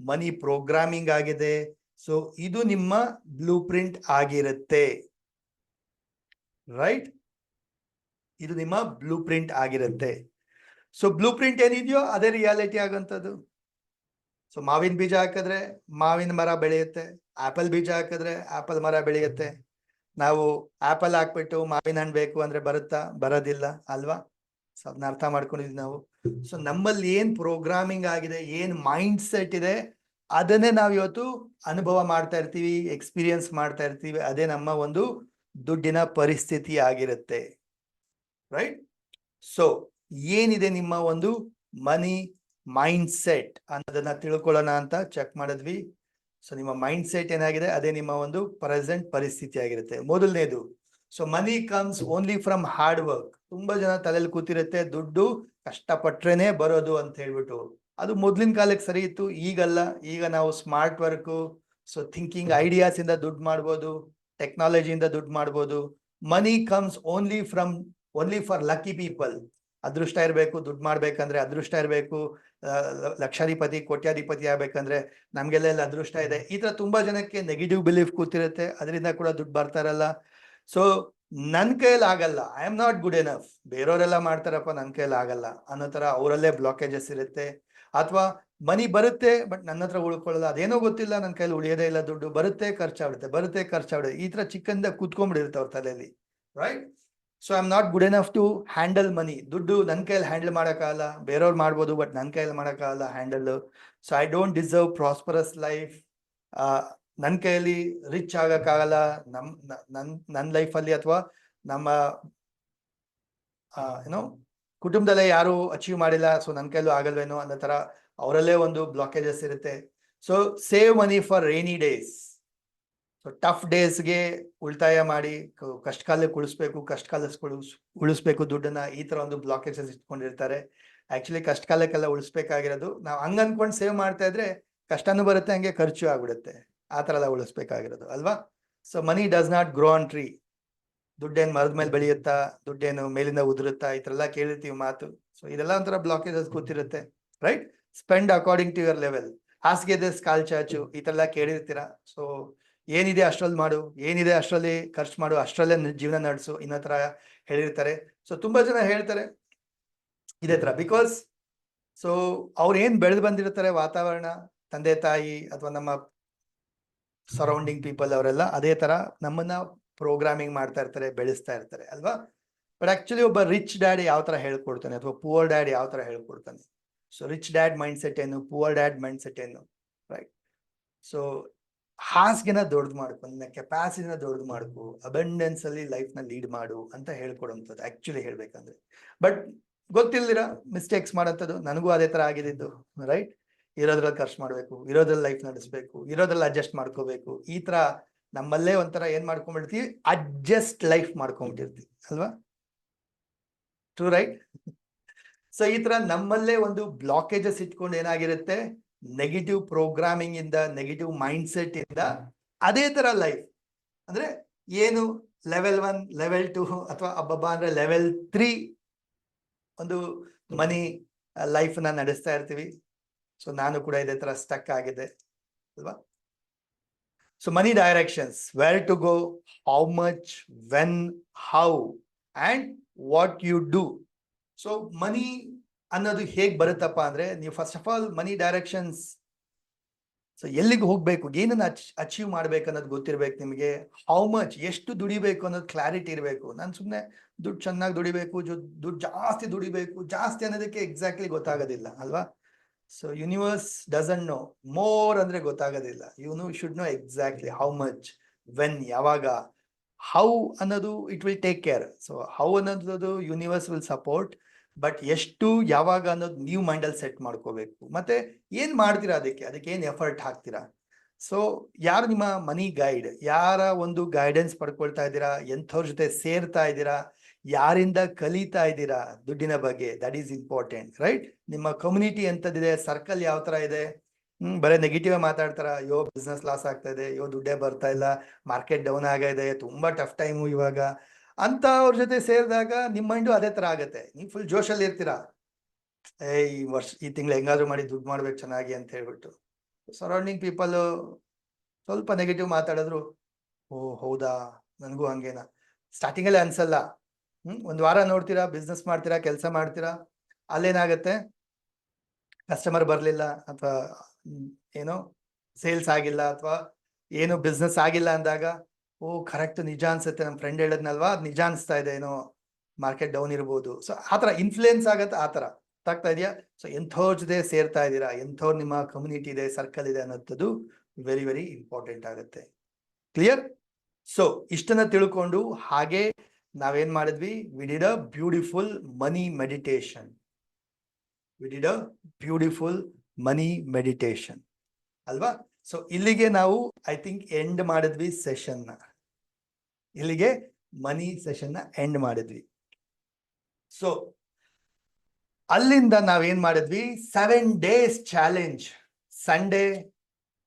Speaker 1: ಮನಿ ಪ್ರೋಗ್ರಾಮಿಂಗ್ ಆಗಿದೆ. ಸೊ ಇದು ನಿಮ್ಮ ಬ್ಲೂ ಪ್ರಿಂಟ್ ಆಗಿರುತ್ತೆ, ರೈಟ್? ಇದು ನಿಮ್ಮ ಬ್ಲೂ ಪ್ರಿಂಟ್ ಆಗಿರುತ್ತೆ. ಸೊ ಬ್ಲೂ ಪ್ರಿಂಟ್ ಏನಿದೆಯೋ ಅದೇ ರಿಯಾಲಿಟಿ ಆಗಂತದ್ದು. ಸೊ ಮಾವಿನ ಬೀಜ ಹಾಕಿದ್ರೆ ಮಾವಿನ ಮರ ಬೆಳೆಯುತ್ತೆ, ಆಪಲ್ ಬೀಜ ಹಾಕಿದ್ರೆ ಆಪಲ್ ಮರ ಬೆಳೆಯುತ್ತೆ. ನಾವು ಆಪಲ್ ಹಾಕ್ಬಿಟ್ಟು ಮಾವಿನ ಹಣ್ಣು ಬೇಕು ಅಂದ್ರೆ ಬರುತ್ತಾ? ಬರೋದಿಲ್ಲ ಅಲ್ವಾ? ಸೊ ಅದನ್ನ ಅರ್ಥ ಮಾಡ್ಕೊಂಡಿದ್ವಿ ನಾವು. ಸೊ ನಮ್ಮಲ್ಲಿ ಏನ್ ಪ್ರೋಗ್ರಾಮಿಂಗ್ ಆಗಿದೆ, ಏನ್ ಮೈಂಡ್ ಸೆಟ್ ಇದೆ, ಅದನ್ನೇ ನಾವು ಇವತ್ತು ಅನುಭವ ಮಾಡ್ತಾ ಇರ್ತೀವಿ, ಎಕ್ಸ್ಪೀರಿಯನ್ಸ್ ಮಾಡ್ತಾ ಇರ್ತೀವಿ. ಅದೇ ನಮ್ಮ ಒಂದು ದುಡ್ಡಿನ ಪರಿಸ್ಥಿತಿ ಆಗಿರುತ್ತೆ, ರೈಟ್? ಸೊ ಏನಿದೆ ನಿಮ್ಮ ಒಂದು ಮನಿ ಮೈಂಡ್ ಸೆಟ್ ಅನ್ನೋದನ್ನ ತಿಳ್ಕೊಳ್ಳೋಣ ಅಂತ ಚೆಕ್ ಮಾಡಿದ್ವಿ. ಸೊ ನಿಮ್ಮ ಮೈಂಡ್ ಸೆಟ್ ಏನಾಗಿದೆ ಅದೇ ನಿಮ್ಮ ಒಂದು ಪ್ರೆಸೆಂಟ್ ಪರಿಸ್ಥಿತಿ ಆಗಿರುತ್ತೆ. ಮೊದಲನೇದು, so money comes only from hard work. ತುಂಬಾ ಜನ ತಲೆಯಲ್ಲಿ ಕೂತಿರುತ್ತೆ ದುಡ್ಡು ಕಷ್ಟಪಟ್ರೇನೆ ಬರೋದು ಅಂತ ಹೇಳ್ಬಿಟ್ಟು. ಅದು ಮೊದ್ಲಿನ ಕಾಲಕ್ಕೆ ಸರಿ ಇತ್ತು, ಈಗಲ್ಲ. ಈಗ ನಾವು smart work, so thinking ideas ಇಂದ ದುಡ್ಡು ಮಾಡ್ಬೋದು, ಟೆಕ್ನಾಲಜಿಯಿಂದ ದುಡ್ಡು ಮಾಡ್ಬೋದು. ಮನಿ comes only for lucky people. ಅದೃಷ್ಟ ಇರಬೇಕು, ದುಡ್ಡು ಮಾಡ್ಬೇಕಂದ್ರೆ ಅದೃಷ್ಟ ಇರಬೇಕು. ಲಕ್ಷಾಧಿಪತಿ ಕೋಟ್ಯಾಧಿಪತಿ ಆಗ್ಬೇಕಂದ್ರೆ ನಮ್ಗೆಲ್ಲ ಅದೃಷ್ಟ ಇದೆ. ಈ ತರ ತುಂಬಾ ಜನಕ್ಕೆ ನೆಗೆಟಿವ್ ಬಿಲೀಫ್ ಕೂತಿರುತ್ತೆ, ಅದರಿಂದ ಕೂಡ ದುಡ್ಡು ಬರ್ತಾ ಇರಲ್ಲ. ಸೊ ನನ್ ಕೈಯಲ್ಲಿ ಆಗಲ್ಲ, I am not good enough, ಬೇರೆಯವರೆಲ್ಲ ಮಾಡ್ತಾರಪ್ಪ ನನ್ ಕೈಯಲ್ಲಿ ಆಗಲ್ಲ ಅನ್ನೋ ತರ ಅವರಲ್ಲೇ ಬ್ಲಾಕೇಜಸ್ ಇರುತ್ತೆ. ಅಥವಾ ಮನಿ ಬರುತ್ತೆ ಬಟ್ ನನ್ನ ಹತ್ರ ಉಳ್ಕೊಳ್ಳಲ್ಲ, ಅದೇನೋ ಗೊತ್ತಿಲ್ಲ, ನನ್ನ ಕೈಯಲ್ಲಿ ಉಳಿಯೋದೇ ಇಲ್ಲ, ದುಡ್ಡು ಬರುತ್ತೆ ಖರ್ಚಾಗ್ಬಿಡುತ್ತೆ. ಈ ತರ ಚಿಕ್ಕಂದ ಕೂತ್ಕೊಂಡ್ಬಿಡಿರುತ್ತೆ ಅವ್ರ ತಲೆಯಲ್ಲಿ, right? So I am not good enough to handle money. ದುಡ್ಡು ನನ್ನ ಕೈಯಲ್ಲಿ ಹ್ಯಾಂಡಲ್ ಮಾಡೋಕ್ಕಾಗಲ್ಲ, ಬೇರೆಯವ್ರು ಮಾಡ್ಬೋದು ಬಟ್ ನನ್ನ ಕೈಯಲ್ಲಿ ಮಾಡೋಕ್ಕಾಗಲ್ಲ handle. So I don't deserve prosperous life. ನನ್ನ ಕೈಯಲ್ಲಿ ರಿಚ್ ಆಗಕ್ಕಾಗಲ್ಲ ನನ್ನ ಲೈಫಲ್ಲಿ, ಅಥವಾ ನಮ್ಮ ಏನೋ ಕುಟುಂಬದಲ್ಲೇ ಯಾರು ಅಚೀವ್ ಮಾಡಿಲ್ಲ, ಸೊ ನನ್ನ ಕೈಲೂ ಆಗಲ್ವೇನೋ ಅನ್ನೋ ತರ ಅವರಲ್ಲೇ ಒಂದು ಬ್ಲಾಕೇಜಸ್ ಇರುತ್ತೆ. So save money for rainy days. So tough ಡೇಸ್ಗೆ ಉಳಿತಾಯ ಮಾಡಿ, ಕಷ್ಟ ಕಾಲಕ್ಕೆ ಉಳಿಸ್ಬೇಕು ದುಡ್ಡನ್ನ. ಈ ತರ ಒಂದು ಬ್ಲಾಕೇಜಸ್ ಇಟ್ಕೊಂಡಿರ್ತಾರೆ. ಆಕ್ಚುಲಿ ಕಷ್ಟ ಕಾಲಕ್ಕೆಲ್ಲ ಉಳಿಸ್ಬೇಕಾಗಿರೋದು, ನಾವು ಹಂಗ ಅನ್ಕೊಂಡು ಸೇವ್ ಮಾಡ್ತಾ ಇದ್ರೆ ಕಷ್ಟನೂ ಬರುತ್ತೆ, ಹಂಗೆ ಖರ್ಚು ಆಗ್ಬಿಡುತ್ತೆ. ಆ ತರ ಎಲ್ಲ ಉಳಿಸ್ಬೇಕಾಗಿರೋದು ಅಲ್ವಾ? So money does not grow on tree. ದುಡ್ಡೇನು ಮರದ ಮೇಲೆ ಬೆಳೆಯುತ್ತಾ, ದುಡ್ಡೇನು ಮೇಲಿಂದ ಉದುರುತ್ತಾ, ಈ ತರ ಎಲ್ಲ ಕೇಳಿರ್ತೀವಿ ಮಾತು. ಸೊ ಇದೆಲ್ಲ ಒಂಥರ ಬ್ಲಾಕೇಜಸ್ ಕೂತಿರುತ್ತೆ, right? Spend according to your level. ಹಾಸಿಗೆ ಇದೆ ಕಾಲ್ ಚಾಚು, ಈ ತರ ಎಲ್ಲ ಕೇಳಿರ್ತೀರಾ. ಸೊ ಏನಿದೆ ಅಷ್ಟ್ರಲ್ಲಿ ಮಾಡು, ಏನಿದೆ ಅಷ್ಟರಲ್ಲಿ ಖರ್ಚು ಮಾಡು, ಅಷ್ಟರಲ್ಲೇ ಜೀವನ ನಡೆಸು, ಇನ್ನೋ ತರ ಹೇಳಿರ್ತಾರೆ. ಸೊ ತುಂಬಾ ಜನ ಹೇಳ್ತಾರೆ ಇದೇ ತರ. ಬಿಕಾಸ್ ಸೊ ಅವ್ರು ಏನ್ ಬೆಳೆದು ಬಂದಿರ್ತಾರೆ, ವಾತಾವರಣ, ತಂದೆ ತಾಯಿ ಅಥವಾ ನಮ್ಮ ಸರೌಂಡಿಂಗ್ ಪೀಪಲ್, ಅವರೆಲ್ಲ ಅದೇ ತರ ನಮ್ಮನ್ನ ಪ್ರೋಗ್ರಾಮಿಂಗ್ ಮಾಡ್ತಾ ಇರ್ತಾರೆ, ಬೆಳೆಸ್ತಾ ಇರ್ತಾರೆ ಅಲ್ವಾ? ಬಟ್ ಆಕ್ಚುಲಿ ಒಬ್ಬ ರಿಚ್ ಡ್ಯಾಡ್ ಯಾವ ತರ ಹೇಳ್ಕೊಡ್ತಾನೆ ಅಥವಾ ಪುವರ್ ಡ್ಯಾಡ್ ಯಾವ ತರ ಹೇಳ್ಕೊಡ್ತಾನೆ? So rich dad mindset ಏನು, ಪುವರ್ ಡ್ಯಾಡ್ ಮೈಂಡ್ ಸೆಟ್ ಏನು, ರೈಟ್? ಸೊ ಹಾಸಿಗೆನ ದೊಡ್ಡದು ಮಾಡ್ಕೊ, ನಿನ್ನ ಕೆಪಾಸಿಟಿನ ದೊಡ್ಡದು ಮಾಡ್ಕೊ, ಅಬಂಡೆನ್ಸ್ ಅಲ್ಲಿ ಲೈಫ್ ನ ಲೀಡ್ ಮಾಡು ಅಂತ ಹೇಳ್ಕೊಡುವಂಥದ್ದು ಆಕ್ಚುಲಿ ಹೇಳ್ಬೇಕಂದ್ರೆ. ಬಟ್ ಗೊತ್ತಿಲ್ದಿರ ಮಿಸ್ಟೇಕ್ಸ್ ಮಾಡೋಂಥದ್ದು, ನನಗೂ ಅದೇ ತರ ಆಗಿದ್ದು, ರೈಟ್? ಇರೋದ್ರಲ್ಲಿ ಖರ್ಚು ಮಾಡ್ಬೇಕು, ಇರೋದ್ರಲ್ಲಿ ಲೈಫ್ ನಡೆಸ್ಬೇಕು, ಇರೋದ್ರಲ್ಲಿ ಅಡ್ಜಸ್ಟ್ ಮಾಡ್ಕೋಬೇಕು. ಈ ತರ ನಮ್ಮಲ್ಲೇ ಒಂಥರ ಏನ್ ಮಾಡ್ಕೊಂಡ್ಬಿಡ್ತೀವಿ, ಅಡ್ಜಸ್ಟ್ ಲೈಫ್ ಮಾಡ್ಕೊಂಡ್ಬಿಟ್ಟಿರ್ತೀವಿ ಅಲ್ವಾ? True, right? ಸೊ ಈ ತರ ನಮ್ಮಲ್ಲೇ ಒಂದು ಬ್ಲಾಕೇಜಸ್ ಇಟ್ಕೊಂಡು ಏನಾಗಿರುತ್ತೆ, ನೆಗೆಟಿವ್ ಪ್ರೋಗ್ರಾಮಿಂಗ್ ಇಂದ, ನೆಗೆಟಿವ್ ಮೈಂಡ್ ಸೆಟ್ ಇಂದ ಅದೇ ತರ ಲೈಫ್ ಅಂದ್ರೆ ಏನು ಲೆವೆಲ್ 1, ಲೆವೆಲ್ 2 ಅಥವಾ ಅಬ್ಬಬ್ಬ ಅಂದ್ರೆ ಲೆವೆಲ್ 3 ಒಂದು ಮನಿ ಲೈಫ್ ನ ನಡೆಸ್ತಾ ಇರ್ತೀವಿ. ಸೊ ನಾನು ಕೂಡ ಇದೇ ತರ ಸ್ಟಕ್ ಆಗಿದೆ ಅಲ್ವಾ? So money directions, where to go, how much, when, how and what you do. So money ಅನ್ನೋದು ಹೇಗ್ ಬರುತ್ತಪ್ಪ ಅಂದ್ರೆ, ನೀವು first of all money directions, so ಎಲ್ಲಿಗೆ ಹೋಗ್ಬೇಕು, ಏನನ್ನ ಅಚೀವ್ ಮಾಡ್ಬೇಕು ಅನ್ನೋದು ಗೊತ್ತಿರ್ಬೇಕು ನಿಮಗೆ. ಹೌ ಮಚ್, ಎಷ್ಟು ದುಡಿಬೇಕು ಅನ್ನೋದು ಕ್ಲಾರಿಟಿ ಇರಬೇಕು. ನಾನು ಸುಮ್ಮನೆ ದುಡ್ಡು ಚೆನ್ನಾಗಿ ದುಡಿಬೇಕು, ದುಡ್ಡು ಜಾಸ್ತಿ ದುಡಿಬೇಕು, ಜಾಸ್ತಿ ಅನ್ನೋದಕ್ಕೆ ಎಕ್ಸಾಕ್ಟ್ಲಿ ಗೊತ್ತಾಗೋದಿಲ್ಲ ಅಲ್ವಾ? So universe doesn't know, more ಅಂದ್ರೆ ಗೊತ್ತಾಗೋದಿಲ್ಲ. Should know exactly how much, when, ಯಾವಾಗ. ಹೌ ಅನ್ನೋದು it will take care. So how ಅನ್ನೋದು ಯೂನಿವರ್ಸ್ ವಿಲ್ ಸಪೋರ್ಟ್, ಬಟ್ ಎಷ್ಟು, ಯಾವಾಗ ಅನ್ನೋದು ನೀವು ಮೈಂಡಲ್ಲಿ ಸೆಟ್ ಮಾಡ್ಕೋಬೇಕು. ಮತ್ತೆ ಏನ್ ಮಾಡ್ತೀರಾ, ಅದಕ್ಕೆ ಏನ್ ಎಫರ್ಟ್ ಹಾಕ್ತೀರಾ. ಸೊ ಯಾರು ನಿಮ್ಮ ಮನಿ ಗೈಡ್, ಯಾರ ಒಂದು ಗೈಡೆನ್ಸ್ ಪಡ್ಕೊಳ್ತಾ ಇದ್ದೀರಾ, ಎಂಥವ್ರ ಜೊತೆ ಸೇರ್ತಾ ಇದ್ದೀರಾ, ಯಾರಿಂದ ಕಲಿತಾ ಇದ್ದೀರಾ ದುಡ್ಡಿನ ಬಗ್ಗೆ, ದಟ್ ಈಸ್ ಇಂಪಾರ್ಟೆಂಟ್, ರೈಟ್? ನಿಮ್ಮ ಕಮ್ಯುನಿಟಿ ಎಂಥದ್ದಿದೆ, ಸರ್ಕಲ್ ಯಾವ ತರ ಇದೆ, ಬರೀ ನೆಗೆಟಿವ್ ಮಾತಾಡ್ತಾರ, ಅಯ್ಯೋ ಬಿಸ್ನೆಸ್ ಲಾಸ್ ಆಗ್ತಾ ಇದೆ, ಅಯ್ಯೋ ದುಡ್ಡೇ ಬರ್ತಾ ಇಲ್ಲ, ಮಾರ್ಕೆಟ್ ಡೌನ್ ಆಗಿದೆ, ತುಂಬಾ ಟಫ್ ಟೈಮು ಇವಾಗ ಅಂತ ಅವ್ರ ಜೊತೆ ಸೇರಿದಾಗ ನಿಮ್ಮ ಮೈಂಡು ಅದೇ ತರ ಆಗತ್ತೆ. ನೀವು ಫುಲ್ ಜೋಶಲ್ಲಿ ಇರ್ತೀರಾ, ಈ ತಿಂಗಳು ಹೆಂಗಾದ್ರೂ ಮಾಡಿ ದುಡ್ಡು ಮಾಡ್ಬೇಕು ಚೆನ್ನಾಗಿ ಅಂತ ಹೇಳ್ಬಿಟ್ಟು. ಸರೌಂಡಿಂಗ್ ಪೀಪಲ್ ಸ್ವಲ್ಪ ನೆಗೆಟಿವ್ ಮಾತಾಡಿದ್ರು, ಓ ಹೌದಾ ನನಗೂ ಹಂಗೇನಾ, ಸ್ಟಾರ್ಟಿಂಗ್ ಅಲ್ಲಿ ಅನ್ಸಲ್ಲ. ಒಂದ್ ವಾರ ನೋಡ್ತೀರಾ, ಬಿಸ್ನೆಸ್ ಮಾಡ್ತೀರಾ, ಕೆಲಸ ಮಾಡ್ತೀರಾ, ಅಲ್ಲೇನಾಗತ್ತೆ, ಕಸ್ಟಮರ್ ಬರ್ಲಿಲ್ಲ ಅಥವಾ ಏನೋ ಸೇಲ್ಸ್ ಆಗಿಲ್ಲ ಅಥವಾ ಏನು ಬಿಸ್ನೆಸ್ ಆಗಿಲ್ಲ ಅಂದಾಗ, ಓ ಕರೆಕ್ಟ್ ನಿಜ ಅನ್ಸುತ್ತೆ, ನಮ್ಮ ಫ್ರೆಂಡ್ ಹೇಳದ್ನಲ್ವಾ ಅದು ನಿಜ ಅನ್ಸ್ತಾ ಇದೆ, ಏನೋ ಮಾರ್ಕೆಟ್ ಡೌನ್ ಇರ್ಬೋದು. ಸೊ ಆತರ ಇನ್ಫ್ಲೂಯೆನ್ಸ್ ಆಗತ್ತೆ, ಆತರ ಆಗ್ತಾ ಇದೆಯಾ. ಸೊ ಎಂಥವ್ರ ಜೊತೆ ಸೇರ್ತಾ ಇದ್ದೀರಾ, ಎಂಥವ್ರು ನಿಮ್ಮ ಕಮ್ಯುನಿಟಿ ಇದೆ, ಸರ್ಕಲ್ ಇದೆ ಅನ್ನೋದು ವೆರಿ ವೆರಿ ಇಂಪಾರ್ಟೆಂಟ್ ಆಗುತ್ತೆ. ಕ್ಲಿಯರ್? ಸೊ ಇಷ್ಟನ್ನ ತಿಳ್ಕೊಂಡು ಹಾಗೆ ನಾವೇನ್ ಮಾಡಿದ್ವಿ, we did a beautiful money meditation. We did a beautiful money meditation ಅಲ್ವಾ. ಸೊ ಇಲ್ಲಿಗೆ ನಾವು ಐ ಥಿಂಕ್ ಎಂಡ್ ಮಾಡಿದ್ವಿ ಸೆಷನ್ ನ. ಇಲ್ಲಿಗೆ ಮನಿ ಸೆಷನ್ ನ ಎಂಡ್ ಮಾಡಿದ್ವಿ. ಸೊ ಅಲ್ಲಿಂದ ನಾವೇನ್ ಮಾಡಿದ್ವಿ, 7 days challenge. Sunday,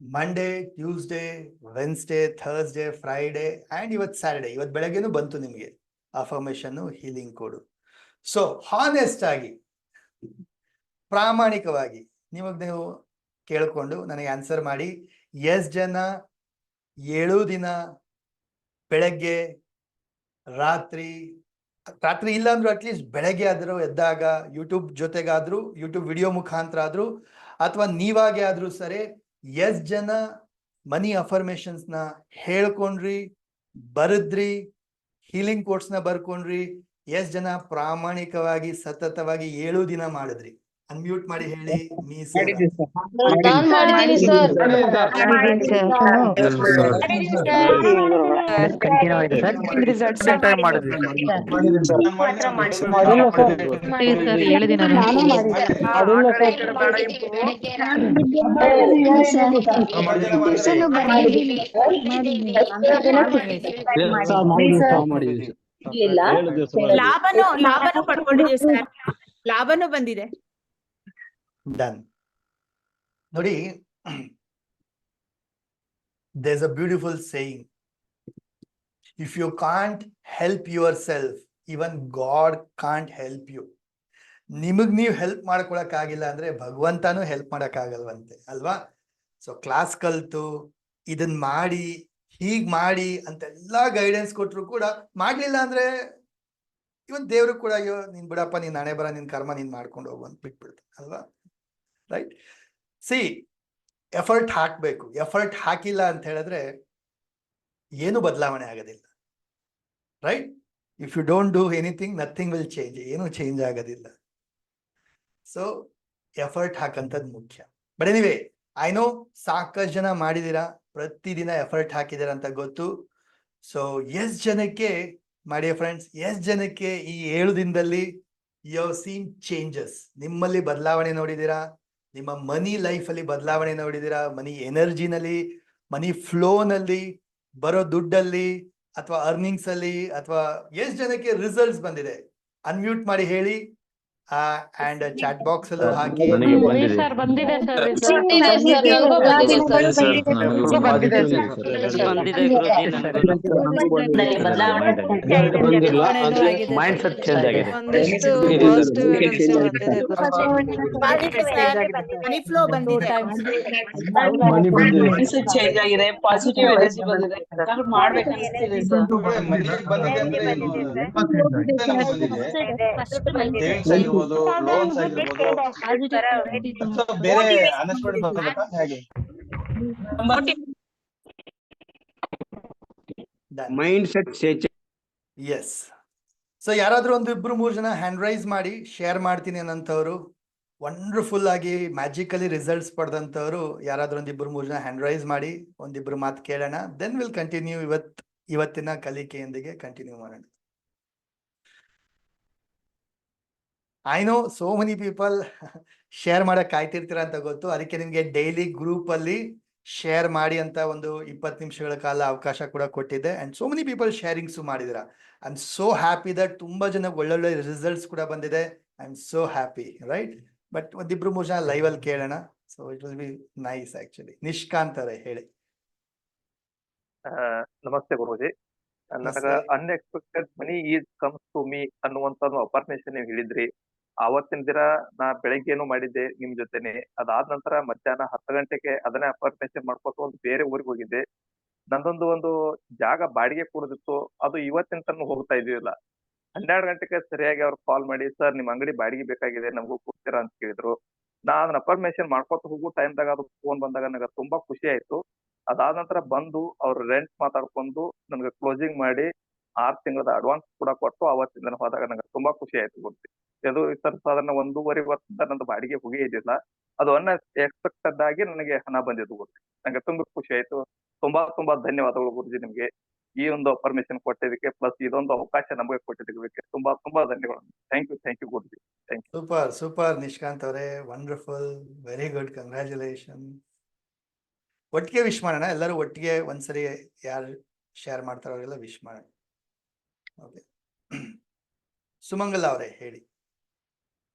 Speaker 1: Monday, Tuesday, Wednesday, Thursday, Friday and ಇವತ್ತು ಸ್ಯಾಟರ್ಡೇ. ಇವತ್ತು ಬೆಳಗ್ಗೆನೂ ಬಂತು ನಿಮಗೆ ಅಫರ್ಮೇಶನ್, ಹೀಲಿಂಗ್ ಕೋಡು. ಸೊ ಹಾನೆಸ್ಟ್ ಆಗಿ, ಪ್ರಾಮಾಣಿಕವಾಗಿ ನೀವು ಕೇಳ್ಕೊಂಡು ನನಗೆ ಆನ್ಸರ್ ಮಾಡಿ, ಎಷ್ಟು ಜನ 7 ದಿನ ಬೆಳಗ್ಗೆ, ರಾತ್ರಿ ಇಲ್ಲ ಅಂದ್ರೂ ಅಟ್ಲೀಸ್ಟ್ ಬೆಳಗ್ಗೆ ಆದ್ರೂ ಎದ್ದಾಗ ಯೂಟ್ಯೂಬ್ ಜೊತೆಗಾದ್ರೂ, ಯೂಟ್ಯೂಬ್ ವಿಡಿಯೋ ಮುಖಾಂತರ ಆದ್ರೂ ಅಥವಾ ನೀವಾಗೆ ಆದ್ರೂ ಸರಿ, ಎಷ್ಟು ಜನ ಮನಿ ಅಫರ್ಮೇಶನ್ಸ್ ನ ಹೇಳ್ಕೊಂಡ್ರಿ, ಬರದ್ರಿ, ಹೀಲಿಂಗ್ ಕೋರ್ಸ್ ನ ಬರ್ಕೊಂಡ್ರಿ, ಎಷ್ಟು ಜನ ಪ್ರಾಮಾಣಿಕವಾಗಿ ಸತತವಾಗಿ 7 ದಿನ ಮಾಡಿದ್ರಿ? ಅನ್ಮ್ಯೂಟ್ ಮಾಡಿ ಹೇಳಿ.
Speaker 5: ನಾನ್ ಮಾಡಿದ್ದೀನಿ ಸರ್.
Speaker 3: ಕಂಟಿನ್ಯೂ ಆಗಿದೆ ಸರ್. ರಿಸಲ್ಟ್ಸ್
Speaker 5: ಮಾಡಿಲ್ಲ ಸರ್.
Speaker 3: 7 ದಿನ
Speaker 5: ಲಾಭನೂ ಪಡ್ಕೊಂಡಿದ್ದೀವಿ ಸರ್. ಲಾಭನೂ ಬಂದಿದೆ.
Speaker 1: ಡನ್. ನೋಡಿ, there's a beautiful saying, if you can't help yourself, even God can't help you. ನಿಮಗ್ ನೀವು ಹೆಲ್ಪ್ ಮಾಡ್ಕೊಳಕ್ ಆಗಿಲ್ಲ ಅಂದ್ರೆ ಭಗವಂತನೂ ಹೆಲ್ಪ್ ಮಾಡಕ್ ಆಗಲ್ವಂತೆ ಅಲ್ವಾ. ಸೊ ಕ್ಲಾಸ್ ಕಲ್ತು ಇದನ್ ಮಾಡಿ, ಹೀಗ್ ಮಾಡಿ ಅಂತೆಲ್ಲಾ ಗೈಡೆನ್ಸ್ ಕೊಟ್ರು ಕೂಡ ಮಾಡ್ಲಿಲ್ಲ ಅಂದ್ರೆ ಇವನ್ ದೇವ್ರು ಕೂಡ ಅಯ್ಯೋ ನೀನ್ ಬಿಡಪ್ಪ, ನೀನ್ ಹಣೆ ಬರ, ನಿನ್ ಕರ್ಮ ನೀನ್ ಮಾಡ್ಕೊಂಡು ಹೋಗು ಅಂತ ಬಿಟ್ಬಿಡ್ತಾನೆ ಅಲ್ವಾ. ರೈಟ್? ಸಿ, ಎಫರ್ಟ್ ಹಾಕ್ಬೇಕು. ಎಫರ್ಟ್ ಹಾಕಿಲ್ಲ ಅಂತ ಹೇಳಿದ್ರೆ ಏನು ಬದಲಾವಣೆ ಆಗೋದಿಲ್ಲ. Right? If you don't do anything, nothing will change. ಏನು ಚೇಂಜ್ ಆಗೋದಿಲ್ಲ. ಸೊ ಎಫರ್ಟ್ ಹಾಕಂತದ್ ಮುಖ್ಯ. ಬಟ್ ಎನಿವೇ, ಐ ನೋ ಸಾಕಷ್ಟು ಜನ ಮಾಡಿದೀರಾ, ಪ್ರತಿದಿನ ಎಫರ್ಟ್ ಹಾಕಿದೀರ ಅಂತ ಗೊತ್ತು. ಸೊ ಎಷ್ಟು ಜನಕ್ಕೆ ಮಾಡಿ ಫ್ರೆಂಡ್ಸ್, ಎಷ್ಟು ಜನಕ್ಕೆ ಈ 7 ದಿನದಲ್ಲಿ ಯು ಹ್ಯಾವ್ ಸೀನ್ ಚೇಂಜಸ್? ನಿಮ್ಮಲ್ಲಿ ಬದಲಾವಣೆ ನೋಡಿದೀರಾ, ನಿಮ್ಮ ಮನಿ ಲೈಫ್ ಅಲ್ಲಿ ಬದಲಾವಣೆ ನೋಡಿದೀರಾ, ಮನಿ ಎನರ್ಜಿನಲ್ಲಿ, ಮನಿ ಫ್ಲೋನಲ್ಲಿ, ಬರೋ ದುಡ್ಡಲ್ಲಿ ಅಥವಾ ಅರ್ನಿಂಗ್ಸ್ ಅಲ್ಲಿ, ಅಥವಾ ಎಷ್ಟು ಜನಕ್ಕೆ ರಿಸಲ್ಟ್ಸ್ ಬಂದಿದೆ? ಅನ್ಮ್ಯೂಟ್ ಮಾಡಿ ಹೇಳಿ. ಅಂಡ್ ಚಾಟ್ ಬಾಕ್ಸ್ ಅಲ್ಲೂ ಹಾಕಿ.
Speaker 4: ಮೈಂಡ್ ಸೆಟ್ ಚೇಂಜ್ ಆಗಿದೆ.
Speaker 5: ಮನಿ ಫ್ಲೋ ಬಂದಿದೆ.
Speaker 6: ಚೇಂಜ್ ಆಗಿದೆ, ಪಾಸಿಟಿವ್ ಎನರ್ಜಿ ಬಂದಿದೆ. ಮಾಡ್ಬೇಕು ಅನ್ಸ್ತಿದೆ ಸರ್.
Speaker 7: ಲೋನ್ಸ್ ಆಗಿರ್ಬೋದು, ಬೇರೆ ಅನ್ಎಕ್ಸ್ಪೆಕ್ಟೆಡ್ ಬರ್ಬೇಕಾ ಹೇಗೆ?
Speaker 4: Mind set change.
Speaker 1: Yes. So ಯಾರಾದ್ರೂ 1-2-3 ಜನ ಹ್ಯಾಂಡ್ ರೈಸ್ ಮಾಡಿ ಶೇರ್ ಮಾಡ್ತೀನಿ ಅನ್ನೋಂಥವ್ರು, ವಂಡರ್ಫುಲ್ ಆಗಿ ಮ್ಯಾಜಿಕಲಿ ರಿಸಲ್ಟ್ಸ್ ಪಡೆದಂಥವ್ರು ಯಾರಾದ್ರೂ 1-2-3 ಜನ ಹ್ಯಾಂಡ್ ರೈಸ್ ಮಾಡಿ, 1-2 ಮಾತು ಕೇಳೋಣ. Then will continue. ಇವತ್ತಿನ ಕಲಿಕೆಯೊಂದಿಗೆ ಕಂಟಿನ್ಯೂ ಮಾಡೋಣ. I know so many people share ಮಾಡಕ್ ಕಾಯ್ತಿರ್ತೀರ ಅಂತ ಗೊತ್ತು. ಅದಕ್ಕೆ ನಿಮ್ಗೆ ಡೈಲಿ ಗ್ರೂಪ್ ಅಲ್ಲಿ ಶೇರ್ ಮಾಡಿ ಅಂತ ಒಂದು 20 ನಿಮಿಷಗಳ ಕಾಲ ಅವಕಾಶ ಕೂಡ ಕೊಟ್ಟಿದ್ದೆ. And so many people sharings ಮಾಡಿದಿರ. I am so happy that ತುಂಬಾ ಜನ ಒಳ್ಳೊಳ್ಳೆ ರಿಸಲ್ಟ್ಸ್ ಕೂಡ ಬಂದಿದೆ. I am so happy. Right? But 1-2-3 ಜನ ಲೈವ್ ಅಲ್ಲಿ ಕೇಳೋಣ. So it will be nice actually. Nishkanth ಅವರೇ ಹೇಳಿ.
Speaker 8: ನಮಸ್ತೆ ಗುರುಜಿ. ನನಗ
Speaker 1: ನಮಸ್ತೆ.
Speaker 8: Unexpected money is comes to me ಅನ್ನುವಂತ ಅಪರ್ಮೇಶನ್ ನೀವು ಹೇಳಿದ್ರಿ. ಆವತ್ತಿನ ದಿನ ನಾ ಬೆಳಿಗ್ಗೆನು ಮಾಡಿದ್ದೆ ನಿಮ್ ಜೊತೆನೆ. ಅದಾದ ನಂತರ ಮಧ್ಯಾಹ್ನ 10 ಗಂಟೆಗೆ ಅದನ್ನೇ ಅಪರ್ಮೇಶನ್ ಮಾಡ್ಕೊತ ಒಂದು ಬೇರೆ ಊರಿಗೆ ಹೋಗಿದ್ದೆ. ನಂದೊಂದು ಜಾಗ ಬಾಡಿಗೆ ಕೊಡೋದಿತ್ತು, ಅದು ಇವತ್ತಿನ ತನಕ ಹೋಗ್ತಾ ಇದೀವಿಲ್ಲ. 12 ಗಂಟೆಗೆ ಸರಿಯಾಗಿ ಅವ್ರು ಕಾಲ್ ಮಾಡಿ, ಸರ್ ನಿಮ್ ಅಂಗಡಿ ಬಾಡಿಗೆ ಬೇಕಾಗಿದೆ, ನಮಗೂ ಕೊಡ್ತೀರಾ ಅಂತ ಕೇಳಿದ್ರು. ನಾ ಅದನ್ನ ಅಪರ್ಮೇಶನ್ ಮಾಡ್ಕೊತ ಹೋಗೋ ಟೈಮ್ದಾಗ ಅದು ಫೋನ್ ಬಂದಾಗ ನನಗೆ ತುಂಬಾ ಖುಷಿ ಆಯ್ತು. ಅದಾದ ನಂತರ ಬಂದು ಅವ್ರ ರೆಂಟ್ ಮಾತಾಡ್ಕೊಂಡು ನನ್ಗೆ ಕ್ಲೋಸಿಂಗ್ ಮಾಡಿ 6 ತಿಂಗಳದ ಅಡ್ವಾನ್ಸ್ ಕೂಡ ಕೊಟ್ಟು ಅವತ್ತಿನ ದಿನ ಹೋದಾಗ ನನಗೆ ತುಂಬಾ ಖುಷಿ ಆಯ್ತು ಗುರುಜಿ. ಅದು ಸರ್ ಸಾಧಾರಣ 1.5 ವರ್ಷದಿಂದ ನಂದು ಬಾಡಿಗೆ ಹೋಗೇ ಇದ್ದಿಲ್ಲ. ಅದು ಅನ್ಎಕ್ಸ್ಪೆಕ್ಟೆಡ್ ಆಗಿ ನನಗೆ ಹಣ ಬಂದಿದ್ದು ಗುರುಜಿ. ನಂಗೆ ತುಂಬಾ ಖುಷಿ ಆಯ್ತು. ತುಂಬಾ ಧನ್ಯವಾದಗಳು ಗುರುಜಿ ನಿಮ್ಗೆ ಈ ಒಂದು ಪರ್ಮಿಷನ್ ಕೊಟ್ಟಿದ್ದಕ್ಕೆ, ಪ್ಲಸ್ ಇದೊಂದು ಅವಕಾಶ ನಮಗೆ ಕೊಟ್ಟಿದ್ದಕ್ಕೆ ತುಂಬಾ ಧನ್ಯವಾದ. Thank you Guruji. Thank you.
Speaker 1: Super Nishkanth ಅವರೇ, ವಂಡರ್ಫುಲ್, ವೆರಿ ಗುಡ್, ಕಂಗ್ರ್ಯಾಚುಲೇಷನ್. ಒಟ್ಟಿಗೆ ವಿಶ್ ಮಾಡೋಣ, ಎಲ್ಲರೂ ಒಟ್ಟಿಗೆ ಒಂದ್ಸರಿ ಯಾರು ಶೇರ್ ಮಾಡ್ತಾರೋ ಅವರೆಲ್ಲ ವಿಶ್ ಮಾಡೋಣ. ಓಕೆ. ಸುಮಂಗಲ ಅವರೇ ಹೇಳಿ.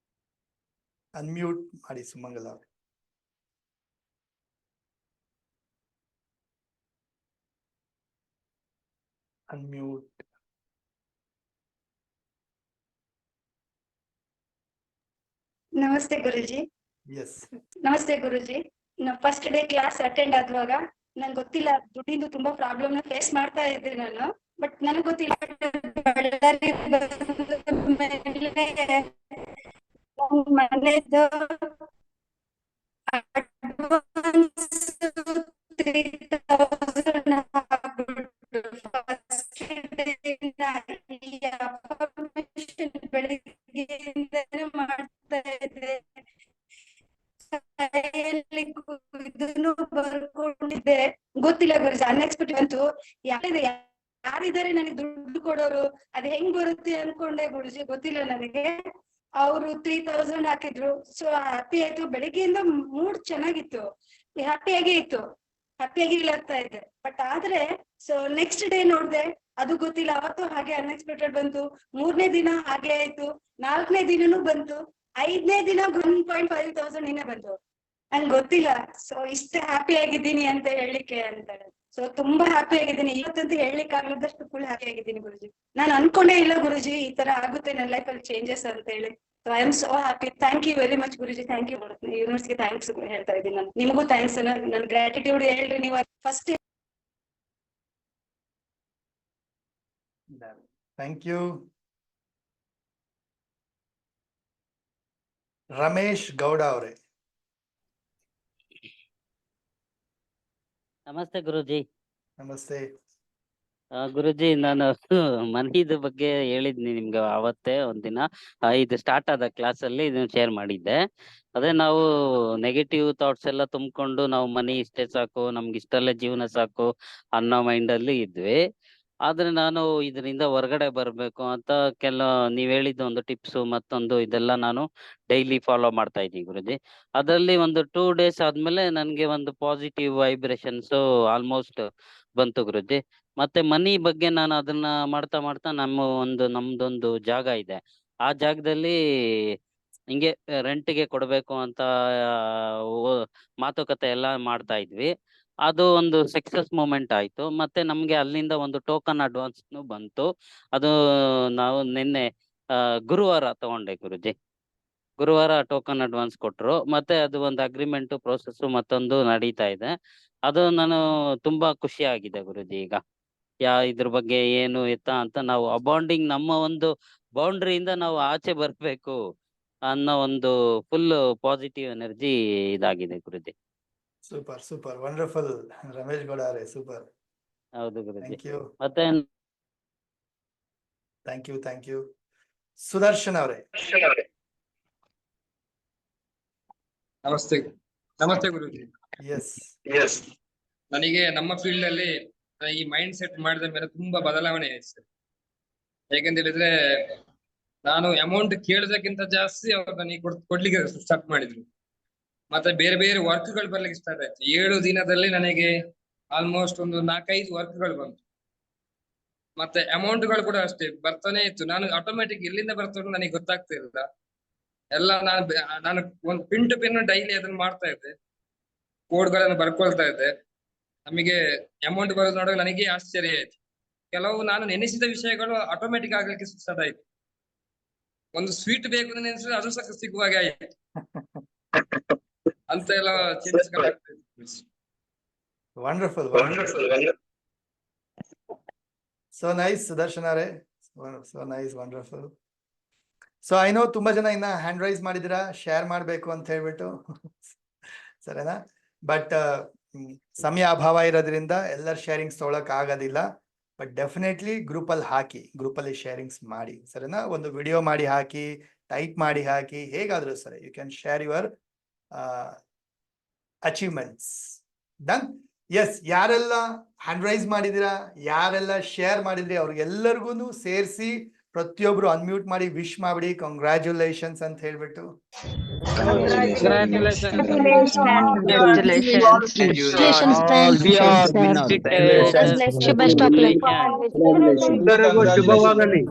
Speaker 1: ಅನ್ಮ್ಯೂಟ್ ಮಾಡಿ ಸುಮಂಗಲ ಅವರೇ. ಅನ್ಮ್ಯೂಟ್.
Speaker 9: ನಮಸ್ತೆ ಗುರುಜಿ.
Speaker 1: ಎಸ್.
Speaker 9: ನಮಸ್ತೆ ಗುರುಜಿ. ಫಸ್ಟ್ ಡೇ ಕ್ಲಾಸ್ ಅಟೆಂಡ್ ಆಗುವಾಗ ನಂಗೆ ಗೊತ್ತಿಲ್ಲ, ದುಡ್ಡಿಂದು ತುಂಬಾ ಪ್ರಾಬ್ಲಮ್ ಫೇಸ್ ಮಾಡ್ತಾ ಇದ್ದೆ ನಾನು. ಬಟ್ ನನಗೆ ಗೊತ್ತಿಲ್ಲ ಮನೆದು ಬೆಳಿಗ್ಗೆಯಿಂದನೇ ಮಾಡ್ತಾ ಇದ್ದೆ. ಇದನ್ನು ಬರ್ಕೊಂಡಿದ್ದೆ. ಗೊತ್ತಿಲ್ಲ ಗುರುಜಿ, ಅನ್ಎಕ್ಸ್ಪೆಕ್ಟೆಡ್ ಅಂತೂ ಯಾರಿದ್ದಾರೆ ನನಗೆ ದುಡ್ಡು ಕೊಡೋರು, ಅದ್ ಹೆಂಗ್ ಬರುತ್ತೆ ಅನ್ಕೊಂಡೆ ಗುರುಜಿ. ಗೊತ್ತಿಲ್ಲ ನನಗೆ. ಅವರು 3000 ಹಾಕಿದ್ರು. ಸೊ ಹ್ಯಾಪಿ ಆಯ್ತು. ಬೆಳಿಗ್ಗೆಯಿಂದ ಮೂಡ್ ಚೆನ್ನಾಗಿತ್ತು, ಹ್ಯಾಪಿಯಾಗೇ ಇತ್ತು, ಹ್ಯಾಪಿಯಾಗಿ ಇಲ್ಲಾಗ್ತಾ ಇದ್ದೆ. ಬಟ್ ಆದ್ರೆ ಸೊ ನೆಕ್ಸ್ಟ್ ಡೇ ನೋಡ್ದೆ, ಅದು ಗೊತ್ತಿಲ್ಲ, ಅವತ್ತು ಹಾಗೆ ಅನ್ಎಕ್ಸ್ಪೆಕ್ಟೆಡ್ ಬಂತು. 3ನೇ ದಿನ ಹಾಗೆ ಆಯ್ತು, 4ನೇ ದಿನನೂ ಬಂತು, 5ನೇ ದಿನ 1,500 ನಿನ್ನೆ ಬಂತು. ನಂಗೆ ಗೊತ್ತಿಲ್ಲ. ಸೊ ಇಷ್ಟ ಹ್ಯಾಪಿ ಆಗಿದ್ದೀನಿ ಅಂತ ಹೇಳಲಿಕ್ಕೆ ಅಂತಾರೆ. ಸೊ ತುಂಬಾ ಹ್ಯಾಪಿ ಆಗಿದ್ದೀನಿ ಇವತ್ತಂತ ಹೇಳಲಿಕ್ಕೆ ಆಗದಷ್ಟು ಫುಲ್ ಹ್ಯಾಪಿ ಆಗಿದ್ದೀನಿ ಗುರುಜಿ. ನಾನು ಅನ್ಕೊಂಡೇ ಇಲ್ಲ ಗುರುಜಿ ಈ ತರ ಆಗುತ್ತೆ ನನ್ನ ಲೈಫ್ ಅಲ್ಲಿ ಚೇಂಜಸ್ ಅಂತ ಹೇಳಿ. So I am so happy. Thank you very much Guruji. Thank you. ಯೂನಿವರ್ಸ್ಗೆ ಥ್ಯಾಂಕ್ಸ್ ಹೇಳ್ತಾ ಇದ್ದೀನಿ ನಾನು. ನಿಮಗೂ ಥ್ಯಾಂಕ್ಸ್. ನನ್ ಗ್ರಾಟಿಟ್ಯೂಡ್ ಹೇಳ್ರಿ ನೀವು first.
Speaker 1: Thank you. Ramesh Gowda ಅವರೇ.
Speaker 10: ನಮಸ್ತೆ ಗುರುಜಿ.
Speaker 1: ನಮಸ್ತೆ.
Speaker 10: ಗುರುಜಿ, ನಾನು ಮನಿದ ಬಗ್ಗೆ ಹೇಳಿದ್ನಿ ನಿಮ್ಗೆ ಅವತ್ತೇ ಒಂದಿನ. ಇದು ಸ್ಟಾರ್ಟ್ ಆದ ಕ್ಲಾಸ್ ಅಲ್ಲಿ ಇದನ್ನ ಶೇರ್ ಮಾಡಿದ್ದೆ. ಅದೇ ನಾವು ನೆಗೆಟಿವ್ ಥಾಟ್ಸ್ ಎಲ್ಲ ತುಂಬಿಕೊಂಡು ನಾವು ಮನಿ ಇಷ್ಟೇ ಸಾಕು, ನಮ್ಗೆ ಇಷ್ಟಲ್ಲೇ ಜೀವನ ಸಾಕು ಅನ್ನೋ ಮೈಂಡ್ ಅಲ್ಲಿ ಇದ್ವಿ. ಆದ್ರೆ ನಾನು ಇದರಿಂದ ಹೊರಗಡೆ ಬರ್ಬೇಕು ಅಂತ ನೀವ್ ಹೇಳಿದ ಒಂದು ಟಿಪ್ಸ್ ಮತ್ತೊಂದು ಇದೆಲ್ಲ ನಾನು ಡೈಲಿ ಫಾಲೋ ಮಾಡ್ತಾ ಇದ್ದೀನಿ ಗುರುಜಿ. ಅದರಲ್ಲಿ ಒಂದು 2 days ಆದ್ಮೇಲೆ ನನ್ಗೆ ಒಂದು ಪಾಸಿಟಿವ್ ವೈಬ್ರೇಷನ್ಸ್ ಆಲ್ಮೋಸ್ಟ್ ಬಂತು ಗುರುಜಿ. ಮತ್ತೆ ಮನಿ ಬಗ್ಗೆ ನಾನು ಅದನ್ನ ಮಾಡ್ತಾ ನಮ್ದೊಂದು ಜಾಗ ಇದೆ. ಆ ಜಾಗದಲ್ಲಿ ಹಿಂಗೆ ರೆಂಟ್ಗೆ ಕೊಡ್ಬೇಕು ಅಂತ ಮಾತುಕತೆ ಎಲ್ಲ ಮಾಡ್ತಾ ಇದ್ವಿ. ಅದು ಒಂದು ಸಕ್ಸಸ್ ಮೂಮೆಂಟ್ ಆಯ್ತು. ಮತ್ತೆ ನಮ್ಗೆ ಅಲ್ಲಿಂದ ಒಂದು ಟೋಕನ್ ಅಡ್ವಾನ್ಸ್ ಬಂತು. ಅದು ನಾವು ನಿನ್ನೆ ಗುರುವಾರ ತಗೊಂಡೆ ಗುರುಜಿ. ಗುರುವಾರ ಟೋಕನ್ ಅಡ್ವಾನ್ಸ್ ಕೊಟ್ರು. ಮತ್ತೆ ಅದು ಒಂದು ಅಗ್ರಿಮೆಂಟ್ ಪ್ರೋಸೆಸ್ ಮತ್ತೊಂದು ನಡೀತಾ ಇದೆ. ಅದು ನಾನು ತುಂಬಾ ಖುಷಿ ಆಗಿದೆ ಗುರುಜಿ. ಈಗ ಇದ್ರ ಬಗ್ಗೆ ಏನು ಅಂತ ನಾವು ಅಬೌಂಡಿಂಗ್ ನಮ್ಮ ಒಂದು ಬೌಂಡ್ರಿಯಿಂದ ನಾವು ಆಚೆ ಬರ್ಬೇಕು ಅನ್ನೋ ಒಂದು ಫುಲ್ ಪಾಸಿಟಿವ್ ಎನರ್ಜಿ ಇದಾಗಿದೆ ಗುರುಜಿ.
Speaker 1: ಸೂಪರ್ ವಂಡರ್ಫುಲ್ ರಮೇಶ್ ಗೌಡ ಅವರೇ, ಸೂಪರ್.
Speaker 10: ಹೌದು ಗುರುಜಿ.
Speaker 1: Thank you.
Speaker 10: ಮತ್ತೆ
Speaker 1: ಥ್ಯಾಂಕ್ ಯು. ಸುದರ್ಶನ್ ಅವರೇ.
Speaker 11: ನಮಸ್ತೆ ಗುರುಜಿ.
Speaker 1: ಎಸ್.
Speaker 11: ನನಗೆ ನಮ್ಮ ಫೀಲ್ಡ್ ಅಲ್ಲಿ ಈ ಮೈಂಡ್ ಸೆಟ್ ಮಾಡಿದ ಮೇಲೆ ತುಂಬಾ ಬದಲಾವಣೆ ಆಯ್ತು ಸರ್. ಹೇಗೆಂತ ಹೇಳಿದ್ರೆ, ನಾನು ಅಮೌಂಟ್ ಕೇಳೋದಕ್ಕಿಂತ ಜಾಸ್ತಿ ಅವ್ರು ನನಗೆ ಕೊಡ್ಲಿಕ್ಕೆ ಸ್ಟಾರ್ಟ್ ಮಾಡಿದ್ರು. ಮತ್ತೆ ಬೇರೆ ಬೇರೆ ವರ್ಕ್ಗಳು ಬರ್ಲಿಕ್ಕೆ ಸ್ಟಾರ್ಟ್ ಆಯ್ತು. 7 ದಿನದಲ್ಲಿ ನನಗೆ ಆಲ್ಮೋಸ್ಟ್ ಒಂದು 4-5 ವರ್ಕ್ಗಳು ಬಂತು. ಮತ್ತೆ ಅಮೌಂಟ್ಗಳು ಕೂಡ ಅಷ್ಟೇ ಬರ್ತಾನೆ ಇತ್ತು. ನಾನು ಆಟೋಮೆಟಿಕ್ ಎಲ್ಲಿಂದ ಬರ್ತದೆ ನನಗೆ ಗೊತ್ತಾಗ್ತಾ ಇರಲಿಲ್ಲ. ಎಲ್ಲ ನಾನು ಒಂದು ಪಿನ್ ಟು ಪಿನ್ ಡೈಲಿ ಅದನ್ನ ಮಾಡ್ತಾ ಇದ್ದೆ, ಕೋಡ್ಗಳನ್ನು ಬರ್ಕೊಳ್ತಾ ಇದ್ದೆ. ನಮಗೆ ಅಮೌಂಟ್ ಬರೋದು ನೋಡುವಾಗ ನನಗೆ ಆಶ್ಚರ್ಯ ಆಯ್ತು. ಕೆಲವು ನಾನು ನೆನೆಸಿದ ವಿಷಯಗಳು ಆಟೋಮೆಟಿಕ್ ಆಗ್ಲಿಕ್ಕೆ ಸ್ಟಾರ್ಟ್ ಆಯ್ತು. ಒಂದು ಸ್ವೀಟ್ ಬೇಕು ಅಂತ ನೆನೆಸಿದ್ರೆ ಅದು ಸಹ ಸಿಗುವಾಗೆ ಆಯ್ತು ಅಂತ ಎಲ್ಲ changes
Speaker 1: wonderful so nice Sudarshan ಅವರೇ, so nice, wonderful. So I know ತುಂಬಾ ಜನ ಇನ್ನ ಹ್ಯಾಂಡ್ ರೈಸ್ ಮಾಡಿದಿರಾ ಶೇರ್ ಮಾಡ್ಬೇಕು ಅಂತ ಹೇಳ್ಬಿಟ್ಟು ಸರಿನಾ, ಬಟ್ ಸಮಯ ಅಭಾವ ಇರೋದ್ರಿಂದ ಎಲ್ಲರ ಶೇರಿಂಗ್ಸ್ ತೊಗೊಳಕ್ ಆಗೋದಿಲ್ಲ. ಬಟ್ ಡೆಫಿನೆಟ್ಲಿ ಗ್ರೂಪಲ್ಲಿ ಹಾಕಿ, ಗ್ರೂಪಲ್ಲಿ ಶೇರಿಂಗ್ಸ್ ಮಾಡಿ ಸರಿನಾ. ಒಂದು ವಿಡಿಯೋ ಮಾಡಿ ಹಾಕಿ, ಟೈಪ್ ಮಾಡಿ ಹಾಕಿ, ಹೇಗಾದ್ರೂ ಸರಿ you can share your achievements. Done. Yes, ಯಾರೆಲ್ಲ ಹ್ಯಾಂಡ್ ರೈಸ್ ಮಾಡಿದಿರಾ, ಯಾರೆಲ್ಲ ಶೇರ್ ಮಾಡಿದ್ರಿ ಅವ್ರಿಗೆಲ್ಲರಿಗೂ ಸೇರಿಸಿ ಪ್ರತಿಯೊಬ್ರು ಅನ್ಮ್ಯೂಟ್ ಮಾಡಿ ವಿಶ್ ಮಾಡ್ಬಿಡಿ, ಕಂಗ್ರ್ಯಾಚುಲೇಷನ್ಸ್ ಅಂತ ಹೇಳ್ಬಿಟ್ಟು.
Speaker 4: ಶುಭವಾಗಲಿ.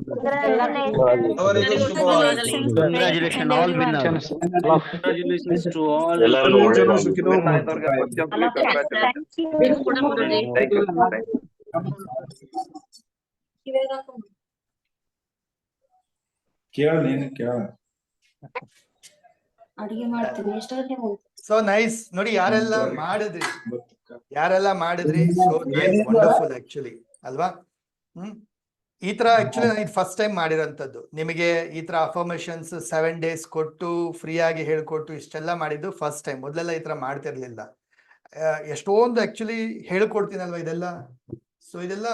Speaker 9: ಅಡಿಗೆ ಮಾಡ್ತೀನಿ ಎಷ್ಟೊತ್ತಿಗೆ
Speaker 1: ಸೊ ನೈಸ್. ನೋಡಿ ಯಾರೆಲ್ಲ ಮಾಡಿದ್ರಿ ಸೊ ನೈಸ್, ವಂಡರ್ಫುಲ್ ಆಕ್ಚುಲಿ ಅಲ್ವಾ. ಈ ತರ ಆಕ್ಚುಲಿ ನಾನು ಇದು ಫಸ್ಟ್ ಟೈಮ್ ಮಾಡಿರೋಂಥದ್ದು. ನಿಮಗೆ ಈ ತರ ಅಫರ್ಮೇಶನ್ಸ್ 7 days ಕೊಟ್ಟು ಫ್ರೀ ಆಗಿ ಹೇಳ್ಕೊಟ್ಟು ಇಷ್ಟೆಲ್ಲ ಮಾಡಿದ್ದು ಫಸ್ಟ್ ಟೈಮ್. ಮೊದಲೆಲ್ಲ ಈ ತರ ಮಾಡ್ತಿರ್ಲಿಲ್ಲ. ಎಷ್ಟೊಂದು ಆಕ್ಚುಲಿ ಹೇಳ್ಕೊಡ್ತೀನಲ್ವಾ ಇದೆಲ್ಲ. ಸೊ ಇದೆಲ್ಲ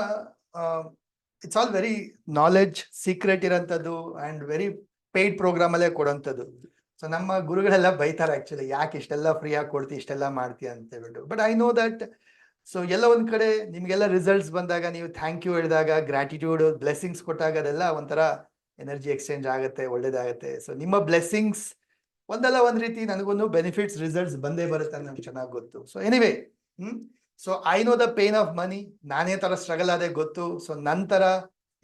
Speaker 1: it's all very knowledge secret ಇರೋಂಥದ್ದು ಅಂಡ್ ವೆರಿ ಪೇಯ್ಡ್ ಪ್ರೋಗ್ರಾಮ್ ಅಲ್ಲೇ ಕೊಡೋಂಥದ್ದು. ಸೊ ನಮ್ಮ ಗುರುಗಳೆಲ್ಲ ಬೈತಾರೆ ಆಕ್ಚುಲಿ, ಯಾಕೆ ಇಷ್ಟೆಲ್ಲ ಫ್ರೀ ಆಗಿ ಕೊಡ್ತಿ, ಇಷ್ಟೆಲ್ಲ ಮಾಡ್ತೀಯ ಅಂತ ಹೇಳ್ಬಿಟ್ಟು. But I know that. So ಎಲ್ಲ ಒಂದ್ ಕಡೆ ನಿಮ್ಗೆಲ್ಲ ರಿಸಲ್ಟ್ಸ್ ಬಂದಾಗ, ನೀವು ಥ್ಯಾಂಕ್ ಯು ಹೇಳಿದಾಗ, ಗ್ರಾಟಿಟ್ಯೂಡ್ ಬ್ಲೆಸ್ಸಿಂಗ್ಸ್ ಕೊಟ್ಟಾಗ ಅದೆಲ್ಲ ಒಂಥರ ಎನರ್ಜಿ ಎಕ್ಸ್ಚೇಂಜ್ ಆಗುತ್ತೆ, ಒಳ್ಳೇದಾಗುತ್ತೆ. ಸೊ ನಿಮ್ಮ ಬ್ಲೆಸ್ಸಿಂಗ್ಸ್ ಒಂದಲ್ಲ ಒಂದ್ ರೀತಿ ನನಗೊಂದು ಬೆನಿಫಿಟ್ಸ್ ರಿಸಲ್ಟ್ಸ್ ಬಂದೇ ಬರುತ್ತೆ ಅಂತ ನನಗೆ ಚೆನ್ನಾಗಿ ಗೊತ್ತು. So anyway, so I know the pain of money. ನಾನೇ ತರ ಸ್ಟ್ರಗಲ್ ಆದೇ ಗೊತ್ತು. ಸೊ ನಂತರ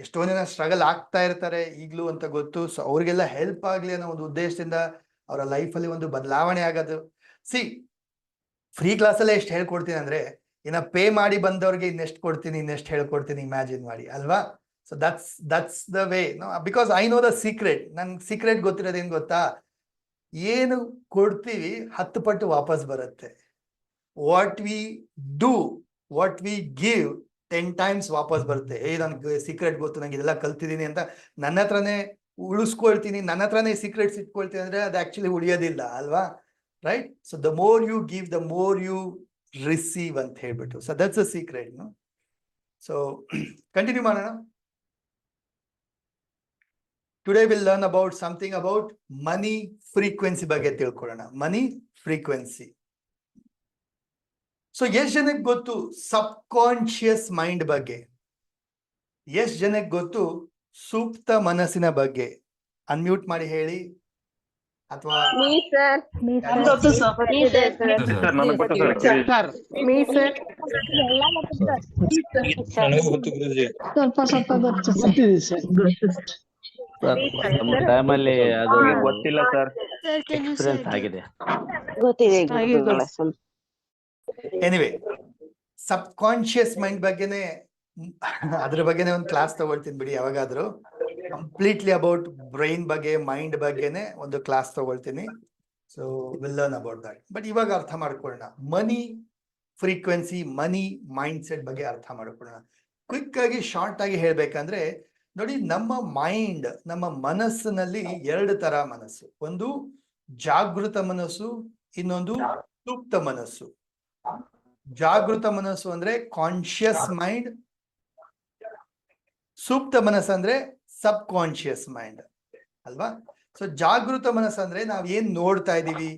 Speaker 1: ಎಷ್ಟೋ ಜನ ಸ್ಟ್ರಗಲ್ ಆಗ್ತಾ ಇರ್ತಾರೆ ಈಗ್ಲೂ ಅಂತ ಗೊತ್ತು. ಸೊ ಅವ್ರಿಗೆಲ್ಲ ಹೆಲ್ಪ್ ಆಗ್ಲಿ ಅನ್ನೋ ಒಂದು ಉದ್ದೇಶದಿಂದ ಅವರ ಲೈಫಲ್ಲಿ ಒಂದು ಬದಲಾವಣೆ ಆಗೋದು. ಸಿ, ಫ್ರೀ ಕ್ಲಾಸಲ್ಲೇ ಎಷ್ಟು ಹೇಳ್ಕೊಡ್ತೀನಿ ಅಂದ್ರೆ, ಇನ್ನ ಪೇ ಮಾಡಿ ಬಂದವ್ರಿಗೆ ಇನ್ನೆಷ್ಟು ಕೊಡ್ತೀನಿ, ಇನ್ನೆಷ್ಟು ಹೇಳ್ಕೊಡ್ತೀನಿ, ಇಮ್ಯಾಜಿನ್ ಮಾಡಿ ಅಲ್ವಾ. So that's the way no, because I know the secret. ನನ್ಗೆ ಸೀಕ್ರೆಟ್ ಗೊತ್ತಿರೋದೇನ್ ಗೊತ್ತಾ, ಏನು ಕೊಡ್ತೀವಿ 10 ಪಟ್ಟು ವಾಪಸ್ ಬರುತ್ತೆ. What we do, what we give 10 times ವಾಪಸ್ ಬರುತ್ತೆ. ನನ್ಗೆ ಸೀಕ್ರೆಟ್ ಗೊತ್ತು, ನಂಗೆ ಇದೆಲ್ಲ ಕಲ್ತಿದ್ದೀನಿ ಅಂತ ನನ್ನ ಹತ್ರನೇ ಉಳಿಸ್ಕೊಳ್ತೀನಿ, ನನ್ನ ಹತ್ರನೇ ಸೀಕ್ರೆಟ್ಸ್ ಇಟ್ಕೊಳ್ತೀನಿ ಅಂದ್ರೆ ಅದು ಆಕ್ಚುಲಿ ಉಳಿಯೋದಿಲ್ಲ ಅಲ್ವಾ, right. So the more you give the more you receive ಅಂತ ಹೇಳ್ಬಿಟ್ಟು. So that's a secret. So continue ಮಾಡೋಣ. Today will learn about something about money frequency ಬಗ್ಗೆ ತಿಳ್ಕೊಳ್ಳೋಣ. ಮನಿ ಫ್ರೀಕ್ವೆನ್ಸಿ. ಸೊ ಎಷ್ಟು ಜನಕ್ಕೆ ಗೊತ್ತು ಸಬ್ ಕಾನ್ಶಿಯಸ್ ಮೈಂಡ್ ಬಗ್ಗೆ? ಎಷ್ಟು ಜನಕ್ಕೆ ಗೊತ್ತು ಸುಪ್ತ ಮನಸ್ಸಿನ ಬಗ್ಗೆ? ಅನ್ಮ್ಯೂಟ್ ಮಾಡಿ ಹೇಳಿ. ಅಥವಾ
Speaker 10: ಟೈಮಲ್ಲಿ ಅದು
Speaker 4: ಗೊತ್ತಿಲ್ಲ ಸರ್,
Speaker 10: ಎಕ್ಸ್ಪೀರಿಯನ್ಸ್ ಆಗಿದೆ.
Speaker 1: ಎನಿವೆ, ಸಬ್ ಕಾನ್ಶಿಯಸ್ ಮೈಂಡ್ ಬಗ್ಗೆನೆ, ಅದ್ರ ಬಗ್ಗೆನೆ ಒಂದು ಕ್ಲಾಸ್ ತಗೊಳ್ತೀನಿ ಬಿಡಿ ಯಾವಾಗಾದ್ರೂ. ಕಂಪ್ಲೀಟ್ಲಿ ಅಬೌಟ್ ಬ್ರೈನ್ ಬಗ್ಗೆ, ಮೈಂಡ್ ಬಗ್ಗೆನೆ ಒಂದು ಕ್ಲಾಸ್ ತಗೊಳ್ತೀನಿ. So will learn about that. But ಇವಾಗ ಅರ್ಥ ಮಾಡ್ಕೊಳ್ಳೋಣ ಮನಿ ಫ್ರೀಕ್ವೆನ್ಸಿ, ಮನಿ ಮೈಂಡ್ ಸೆಟ್ ಬಗ್ಗೆ ಅರ್ಥ ಮಾಡ್ಕೊಳ್ಳೋಣ. ಕ್ವಿಕ್ ಆಗಿ ಶಾರ್ಟ್ ಆಗಿ ಹೇಳ್ಬೇಕಂದ್ರೆ, ನೋಡಿ, ನಮ್ಮ ಮೈಂಡ್, ನಮ್ಮ ಮನಸ್ಸಿನಲ್ಲಿ 2 ತರ ಮನಸ್ಸು. ಒಂದು ಜಾಗೃತ ಮನಸ್ಸು, ಇನ್ನೊಂದು ಸುಪ್ತ ಮನಸ್ಸು. ಜಾಗೃತ ಮನಸ್ಸು ಅಂದ್ರೆ ಕಾನ್ಶಿಯಸ್ ಮೈಂಡ್, ಸುಪ್ತ ಮನಸ್ಸು ಅಂದ್ರೆ ಸಬ್ ಕಾನ್ಶಿಯಸ್ ಮೈಂಡ್ ಅಲ್ವಾ. ಸೊ ಜಾಗೃತ ಮನಸ್ಸು ಅಂದ್ರೆ ನಾವ್ ಏನ್ ನೋಡ್ತಾ ಇದೀವಿ,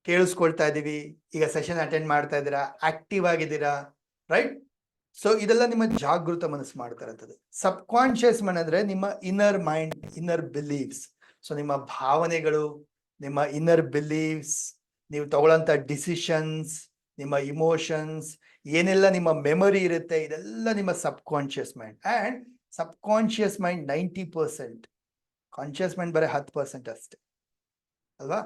Speaker 1: ಕೇಳಿಸ್ಕೊಳ್ತಾ ಇದೀವಿ, ಈಗ ಸೆಷನ್ ಅಟೆಂಡ್ ಮಾಡ್ತಾ ಇದ್ದೀರಾ, ಆಕ್ಟಿವ್ ಆಗಿದ್ದೀರಾ, ರೈಟ್. ಸೊ ಇದೆಲ್ಲ ನಿಮ್ಮ ಜಾಗೃತ ಮನಸ್ಸು ಮಾಡ್ತಾ ಇರ್ತದೆ. ಸಬ್ ಕಾನ್ಶಿಯಸ್ ಮೈಂಡ್ ಅಂದ್ರೆ ನಿಮ್ಮ inner mind, inner believes. So ನಿಮ್ಮ ಭಾವನೆಗಳು, ನಿಮ್ಮ ಇನ್ನರ್ ಬಿಲೀವ್ಸ್, ನೀವು ತಗೊಳ್ಳಂತ ಡಿಸಿಷನ್ಸ್, ನಿಮ್ಮ ಇಮೋಷನ್ಸ್, ಏನೆಲ್ಲ ನಿಮ್ಮ ಮೆಮೊರಿ ಇರುತ್ತೆ, ಇದೆಲ್ಲ ನಿಮ್ಮ subconscious mind. And subconscious mind 90%, conscious mind ಬರೀ 10% ಅಷ್ಟೇ. ಅಲ್ವಾ?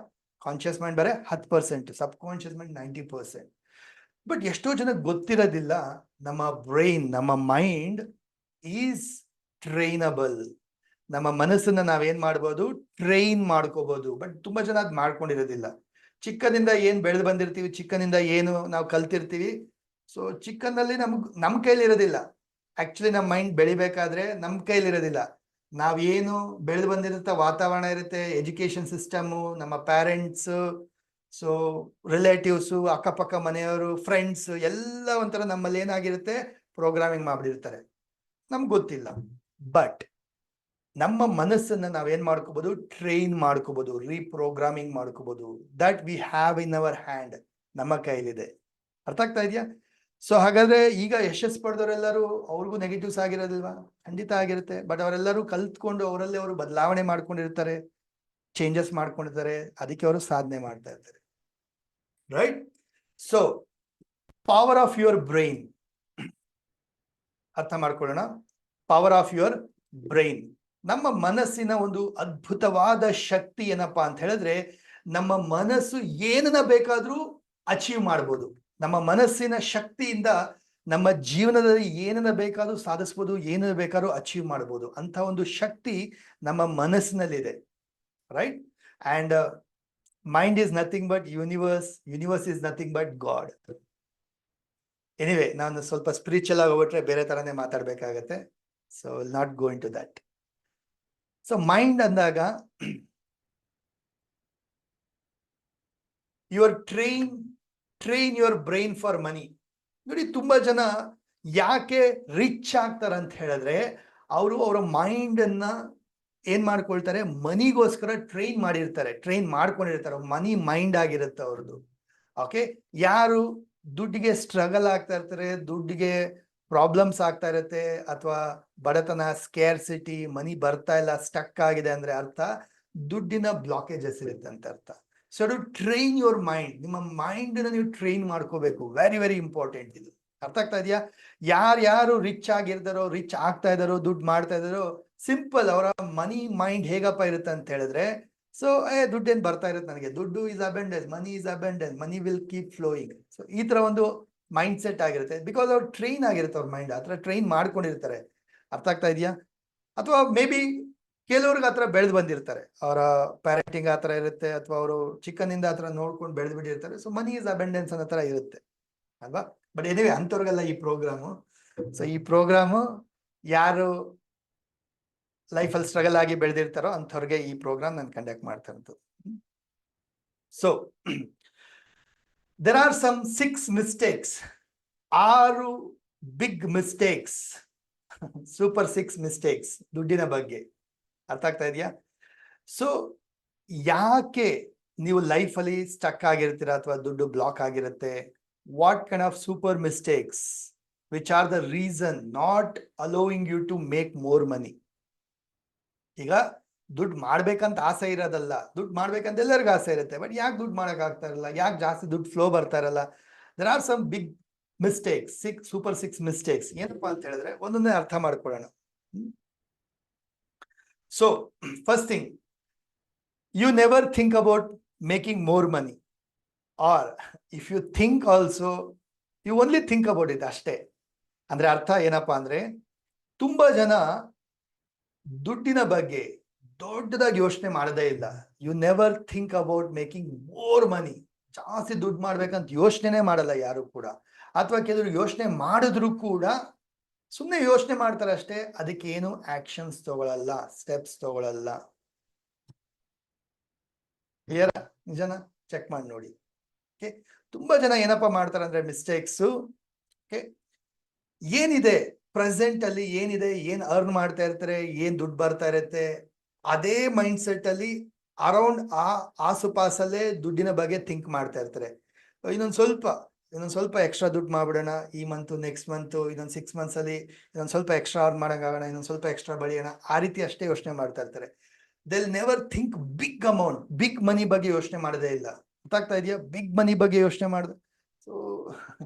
Speaker 1: ಕಾನ್ಶಿಯಸ್ ಮೈಂಡ್ ಬೇರೆ 10%, ಸಬ್ ಕಾನ್ಶಿಯಸ್ ಮೈಂಡ್ 90%. ಬಟ್ ಎಷ್ಟೋ ಜನಕ್ಕೆ ಗೊತ್ತಿರೋದಿಲ್ಲ, ನಮ್ಮ ಬ್ರೈನ್, ನಮ್ಮ ಮೈಂಡ್ ಈಸ್ ಟ್ರೈನಬಲ್. ನಮ್ಮ ಮನಸ್ಸನ್ನ ನಾವೇನ್ ಮಾಡ್ಬೋದು, ಟ್ರೈನ್ ಮಾಡ್ಕೋಬಹುದು. ಬಟ್ ತುಂಬಾ ಜನ ಅದ್ ಮಾಡ್ಕೊಂಡಿರೋದಿಲ್ಲ. ಚಿಕ್ಕದಿಂದ ಏನ್ ಬೆಳೆದು ಬಂದಿರ್ತೀವಿ, ಚಿಕ್ಕನಿಂದ ಏನು ನಾವು ಕಲ್ತಿರ್ತೀವಿ, ಸೊ ಚಿಕ್ಕನಲ್ಲಿ ನಮ್ ಕೈಲಿರೋದಿಲ್ಲ. ಆಕ್ಚುಲಿ ನಮ್ಮ ಮೈಂಡ್ ಬೆಳಿಬೇಕಾದ್ರೆ ನಮ್ ಕೈಲಿರೋದಿಲ್ಲ. ನಾವೇನು ಬೆಳೆದು ಬಂದಿರುತ್ತೆ, ವಾತಾವರಣ ಇರುತ್ತೆ, ಎಜುಕೇಶನ್ ಸಿಸ್ಟಮು, ನಮ್ಮ ಪ್ಯಾರೆಂಟ್ಸ್, ಸೊ ರಿಲೇಟಿವ್ಸು, ಅಕ್ಕಪಕ್ಕ ಮನೆಯವರು, ಫ್ರೆಂಡ್ಸ್ ಎಲ್ಲ ಒಂಥರ ನಮ್ಮಲ್ಲಿ ಏನಾಗಿರುತ್ತೆ, ಪ್ರೋಗ್ರಾಮಿಂಗ್ ಮಾಡ್ಬಿಟ್ಟಿರ್ತಾರೆ, ನಮ್ಗೆ ಗೊತ್ತಿಲ್ಲ. ಬಟ್ ನಮ್ಮ ಮನಸ್ಸನ್ನ ನಾವೇನ್ ಮಾಡ್ಕೋಬಹುದು, ಟ್ರೈನ್ ಮಾಡ್ಕೋಬಹುದು, ರೀಪ್ರೋಗ್ರಾಮಿಂಗ್ ಮಾಡ್ಕೋಬಹುದು. That we have in our hand, ನಮ್ಮ ಕೈಲಿದೆ. ಅರ್ಥ ಆಗ್ತಾ ಇದೆಯಾ? ಸೊ ಹಾಗಾದ್ರೆ ಈಗ ಯಶಸ್ಸು ಪಡೆದವರೆಲ್ಲರೂ ಅವ್ರಿಗೂ ನೆಗೆಟಿವ್ಸ್ ಆಗಿರೋದಿಲ್ವಾ? ಖಂಡಿತ ಆಗಿರುತ್ತೆ. ಬಟ್ ಅವರೆಲ್ಲರೂ ಕಲ್ತ್ಕೊಂಡು ಅವರಲ್ಲಿ ಅವರು ಬದಲಾವಣೆ ಮಾಡ್ಕೊಂಡಿರ್ತಾರೆ, ಚೇಂಜಸ್ ಮಾಡ್ಕೊಂಡಿರ್ತಾರೆ, ಅದಕ್ಕೆ ಅವರು ಸಾಧನೆ ಮಾಡ್ತಾ ಇರ್ತಾರೆ. Right? So power of your brain ಅರ್ಥ ಮಾಡ್ಕೊಳ್ಳೋಣ. ಪವರ್ ಆಫ್ ಯುವರ್ ಬ್ರೈನ್, ನಮ್ಮ ಮನಸ್ಸಿನ ಒಂದು ಅದ್ಭುತವಾದ ಶಕ್ತಿ ಏನಪ್ಪಾ ಅಂತ ಹೇಳಿದ್ರೆ, ನಮ್ಮ ಮನಸ್ಸು ಏನನ್ನ ಬೇಕಾದ್ರೂ ಅಚೀವ್ ಮಾಡ್ಬೋದು. ನಮ್ಮ ಮನಸ್ಸಿನ ಶಕ್ತಿಯಿಂದ ನಮ್ಮ ಜೀವನದಲ್ಲಿ ಏನನ್ನ ಬೇಕಾದ್ರೂ ಸಾಧಿಸ್ಬೋದು, ಏನನ್ನ ಬೇಕಾದ್ರೂ ಅಚೀವ್ ಮಾಡ್ಬೋದು. ಅಂತ ಒಂದು ಶಕ್ತಿ ನಮ್ಮ ಮನಸ್ಸಿನಲ್ಲಿದೆ. Right? And mind is nothing but universe, universe is nothing but God. Anyway, ನಾನು ಸ್ವಲ್ಪ ಸ್ಪಿರಿಚುವಲ್ ಆಗಿ ಹೋಗ್ಬಿಟ್ರೆ ಬೇರೆ ತರನೇ ಮಾತಾಡ್ಬೇಕಾಗತ್ತೆ. So will not go into that. So mind ಅಂದಾಗ your train your brain for money. ನೋಡಿ, ತುಂಬಾ ಜನ ಯಾಕೆ ರಿಚ್ ಆಗ್ತಾರಂತ ಹೇಳಿದ್ರೆ, ಅವರು ಅವರ ಮೈಂಡ್ ಅನ್ನ ಏನ್ ಮಾಡ್ಕೊಳ್ತಾರೆ, ಮನಿಗೋಸ್ಕರ ಟ್ರೈನ್ ಮಾಡ್ಕೊಂಡಿರ್ತಾರೆ. ಮನಿ ಮೈಂಡ್ ಆಗಿರುತ್ತೆ ಅವ್ರದ್ದು. ಓಕೆ, ಯಾರು ದುಡ್ಡಿಗೆ ಸ್ಟ್ರಗಲ್ ಆಗ್ತಾ ಇರ್ತಾರೆ, ದುಡ್ಡಿಗೆ ಪ್ರಾಬ್ಲಮ್ಸ್ ಆಗ್ತಾ ಇರುತ್ತೆ, ಅಥವಾ ಬಡತನ, ಸ್ಕೇರ್ಸಿಟಿ, ಮನಿ ಬರ್ತಾ ಇಲ್ಲ, ಸ್ಟಕ್ ಆಗಿದೆ ಅಂದ್ರೆ ಅರ್ಥ ದುಡ್ಡಿನ ಬ್ಲಾಕೇಜಸ್ ಇರುತ್ತೆ ಅಂತ ಅರ್ಥ. So to train your mind, ನಿಮ್ಮ ಮೈಂಡ್ ನ ನೀವು ಟ್ರೈನ್ ಮಾಡ್ಕೋಬೇಕು. ವೆರಿ ವೆರಿ ಇಂಪಾರ್ಟೆಂಟ್ ಇದು. ಅರ್ಥ ಆಗ್ತಾ ಇದೆಯಾ? ಯಾರು ರಿಚ್ ಆಗಿರ್ತಾರೋ, ರಿಚ್ ಆಗ್ತಾ ಇದಾರೋ, ದುಡ್ಡು ಮಾಡ್ತಾ ಇದಾರೋ, ಸಿಂಪಲ್ ಅವರ ಮನಿ ಮೈಂಡ್ ಹೇಗಪ್ಪ ಇರುತ್ತೆ ಅಂತ ಹೇಳಿದ್ರೆ, ಸೊ ದುಡ್ಡೇನ್ ಬರ್ತಾ ಇರುತ್ತೆ ನನಗೆ, ದುಡ್ಡು is abundance, money is abundance, money will keep flowing. So ಈ ತರ ಒಂದು ಮೈಂಡ್ ಸೆಟ್ ಆಗಿರುತ್ತೆ. ಬಿಕಾಸ್ ಅವ್ರು ಟ್ರೈನ್ ಆಗಿರುತ್ತೆ, ಅವ್ರ ಮೈಂಡ್ ಆತರ ಟ್ರೈನ್ ಮಾಡ್ಕೊಂಡಿರ್ತಾರೆ. ಅರ್ಥ ಆಗ್ತಾ ಇದೆಯಾ? ಅಥವಾ ಮೇ ಬಿ ಕೆಲವ್ರಿಗೆ ಆತರ ಬೆಳೆದು ಬಂದಿರ್ತಾರೆ, ಅವರ ಪ್ಯಾರೆಂಟಿಂಗ್ ಆತರ ಇರುತ್ತೆ, ಅಥವಾ ಅವರು ಚಿಕ್ಕನಿಂದ ಆತರ ನೋಡ್ಕೊಂಡು ಬೆಳೆದು ಬಿಟ್ಟಿರ್ತಾರೆ. ಸೊ ಮನಿ ಇಸ್ ಅಬೆಂಡೆನ್ಸ್ ಅನ್ನೋ ತರ ಇರುತ್ತೆ ಅಲ್ವಾ? ಬಟ್ ಎನಿವೆ, ಅಂಥವ್ರಿಗೆಲ್ಲ ಈ ಪ್ರೋಗ್ರಾಮು. ಸೊ ಈ ಪ್ರೋಗ್ರಾಮು ಯಾರು ಲೈಫಲ್ಲಿ ಸ್ಟ್ರಗಲ್ ಆಗಿ ಬೆಳೆದಿರ್ತಾರೋ ಅಂಥವ್ರಿಗೆ ಈ ಪ್ರೋಗ್ರಾಮ್ ನಾನು ಕಂಡಕ್ಟ್ ಮಾಡ್ತಾ ಇರೋದು. So there are some 6 mistakes, 6 big mistakes, super 6 mistakes ದುಡ್ಡಿನ ಬಗ್ಗೆ. ಅರ್ಥ ಆಗ್ತಾ ಇದೆಯಾ? ಸೊ ಯಾಕೆ ನೀವು ಲೈಫಲ್ಲಿ ಸ್ಟಕ್ ಆಗಿರ್ತೀರಾ ಅಥವಾ ದುಡ್ಡು ಬ್ಲಾಕ್ ಆಗಿರುತ್ತೆ? What kind of super mistakes which are the reason not allowing you to make more money? ಈಗ ದುಡ್ಡು ಮಾಡ್ಬೇಕಂತ ಆಸೆ ಇರೋದಲ್ಲ, ದುಡ್ಡು ಮಾಡ್ಬೇಕಂತ ಎಲ್ಲರಿಗೂ ಆಸೆ ಇರುತ್ತೆ. ಬಟ್ ಯಾಕೆ ದುಡ್ಡು ಮಾಡಕ್ ಆಗ್ತಾ ಇರಲ್ಲ? ಯಾಕೆ ಜಾಸ್ತಿ ದುಡ್ಡು ಫ್ಲೋ ಬರ್ತಾ ಇರಲ್ಲ? There are some big mistakes, super 6 mistakes. ಏನಪ್ಪಾ ಅಂತ ಹೇಳಿದ್ರೆ ಒಂದೊಂದೇ ಅರ್ಥ ಮಾಡ್ಕೊಳ್ಳೋಣ. So first thing, you never think about making more money, or if you think also you only think about it ಅಷ್ಟೇ. ಅಂದ್ರೆ ಅರ್ಥ ಏನಪ್ಪಾ ಅಂದ್ರೆ, ತುಂಬಾ ಜನ ದುಡ್ಡಿನ ಬಗ್ಗೆ ದೊಡ್ಡದಾಗಿ ಯೋಚನೆ ಮಾಡದೇ ಇಲ್ಲ. You never think about making more money. ಜಾಸ್ತಿ ದುಡ್ಡು ಮಾಡ್ಬೇಕಂತ ಯೋಚನೆ ಮಾಡಲ್ಲ ಯಾರು ಕೂಡ. ಅಥವಾ ಕೆಲವರು ಯೋಚನೆ ಮಾಡಿದ್ರು ಕೂಡ ಸುಮ್ಮನೆ ಯೋಚನೆ ಮಾಡ್ತಾರೆ ಅಷ್ಟೇ, ಅದಕ್ಕೆ ಏನು ಆಕ್ಷನ್ಸ್ ತಗೊಳಲ್ಲ, ಸ್ಟೆಪ್ಸ್ ತಗೊಳಲ್ಲ. ಕ್ಲಿಯರ್? ನಿಜನ? ಚೆಕ್ ಮಾಡಿ ನೋಡಿ. ಓಕೆ, ತುಂಬಾ ಜನ ಏನಪ್ಪಾ ಮಾಡ್ತಾರೆ ಅಂದ್ರೆ ಮಿಸ್ಟೇಕ್ಸು, ಓಕೆ, ಏನಿದೆ ಪ್ರೆಸೆಂಟ್ ಅಲ್ಲಿ, ಏನಿದೆ, ಏನ್ ಅರ್ನ್ ಮಾಡ್ತಾ ಇರ್ತಾರೆ, ಏನ್ ದುಡ್ಡು ಬರ್ತಾ ಇರುತ್ತೆ, ಅದೇ ಮೈಂಡ್ ಸೆಟ್ ಅಲ್ಲಿ ಅರೌಂಡ್ ಆಸುಪಾಸಲ್ಲೇ ದುಡ್ಡಿನ ಬಗ್ಗೆ ಥಿಂಕ್ ಮಾಡ್ತಾ ಇರ್ತಾರೆ. ಇನ್ನೊಂದ್ ಸ್ವಲ್ಪ ಎಕ್ಸ್ಟ್ರಾ ದುಡ್ಡು ಮಾಡ್ಬಿಡೋಣ ಈ ಮಂತ್, ನೆಕ್ಸ್ಟ್ ಮಂತ್, ಇನ್ನೊಂದು 6 months ಅಲ್ಲಿ ಇನ್ನೊಂದ್ ಸ್ವಲ್ಪ ಎಕ್ಸ್ಟ್ರಾ ಅರ್ನ್ ಮಾಡಂಗಾಗೋಣ, ಇನ್ನೊಂದ್ ಸ್ವಲ್ಪ ಎಕ್ಸ್ಟ್ರಾ ಬೆಳೆಯೋಣ, ಆ ರೀತಿ ಅಷ್ಟೇ ಯೋಚನೆ ಮಾಡ್ತಾ ಇರ್ತಾರೆ. they'll never think big amount, big money ಬಗ್ಗೆ ಯೋಚನೆ ಮಾಡೋದೇ ಇಲ್ಲ. ಗೊತ್ತಾಗ್ತಾ ಇದೆಯಾ? ಬಿಗ್ ಮನಿ ಬಗ್ಗೆ ಯೋಚನೆ ಮಾಡಿದೆ. ಸೊ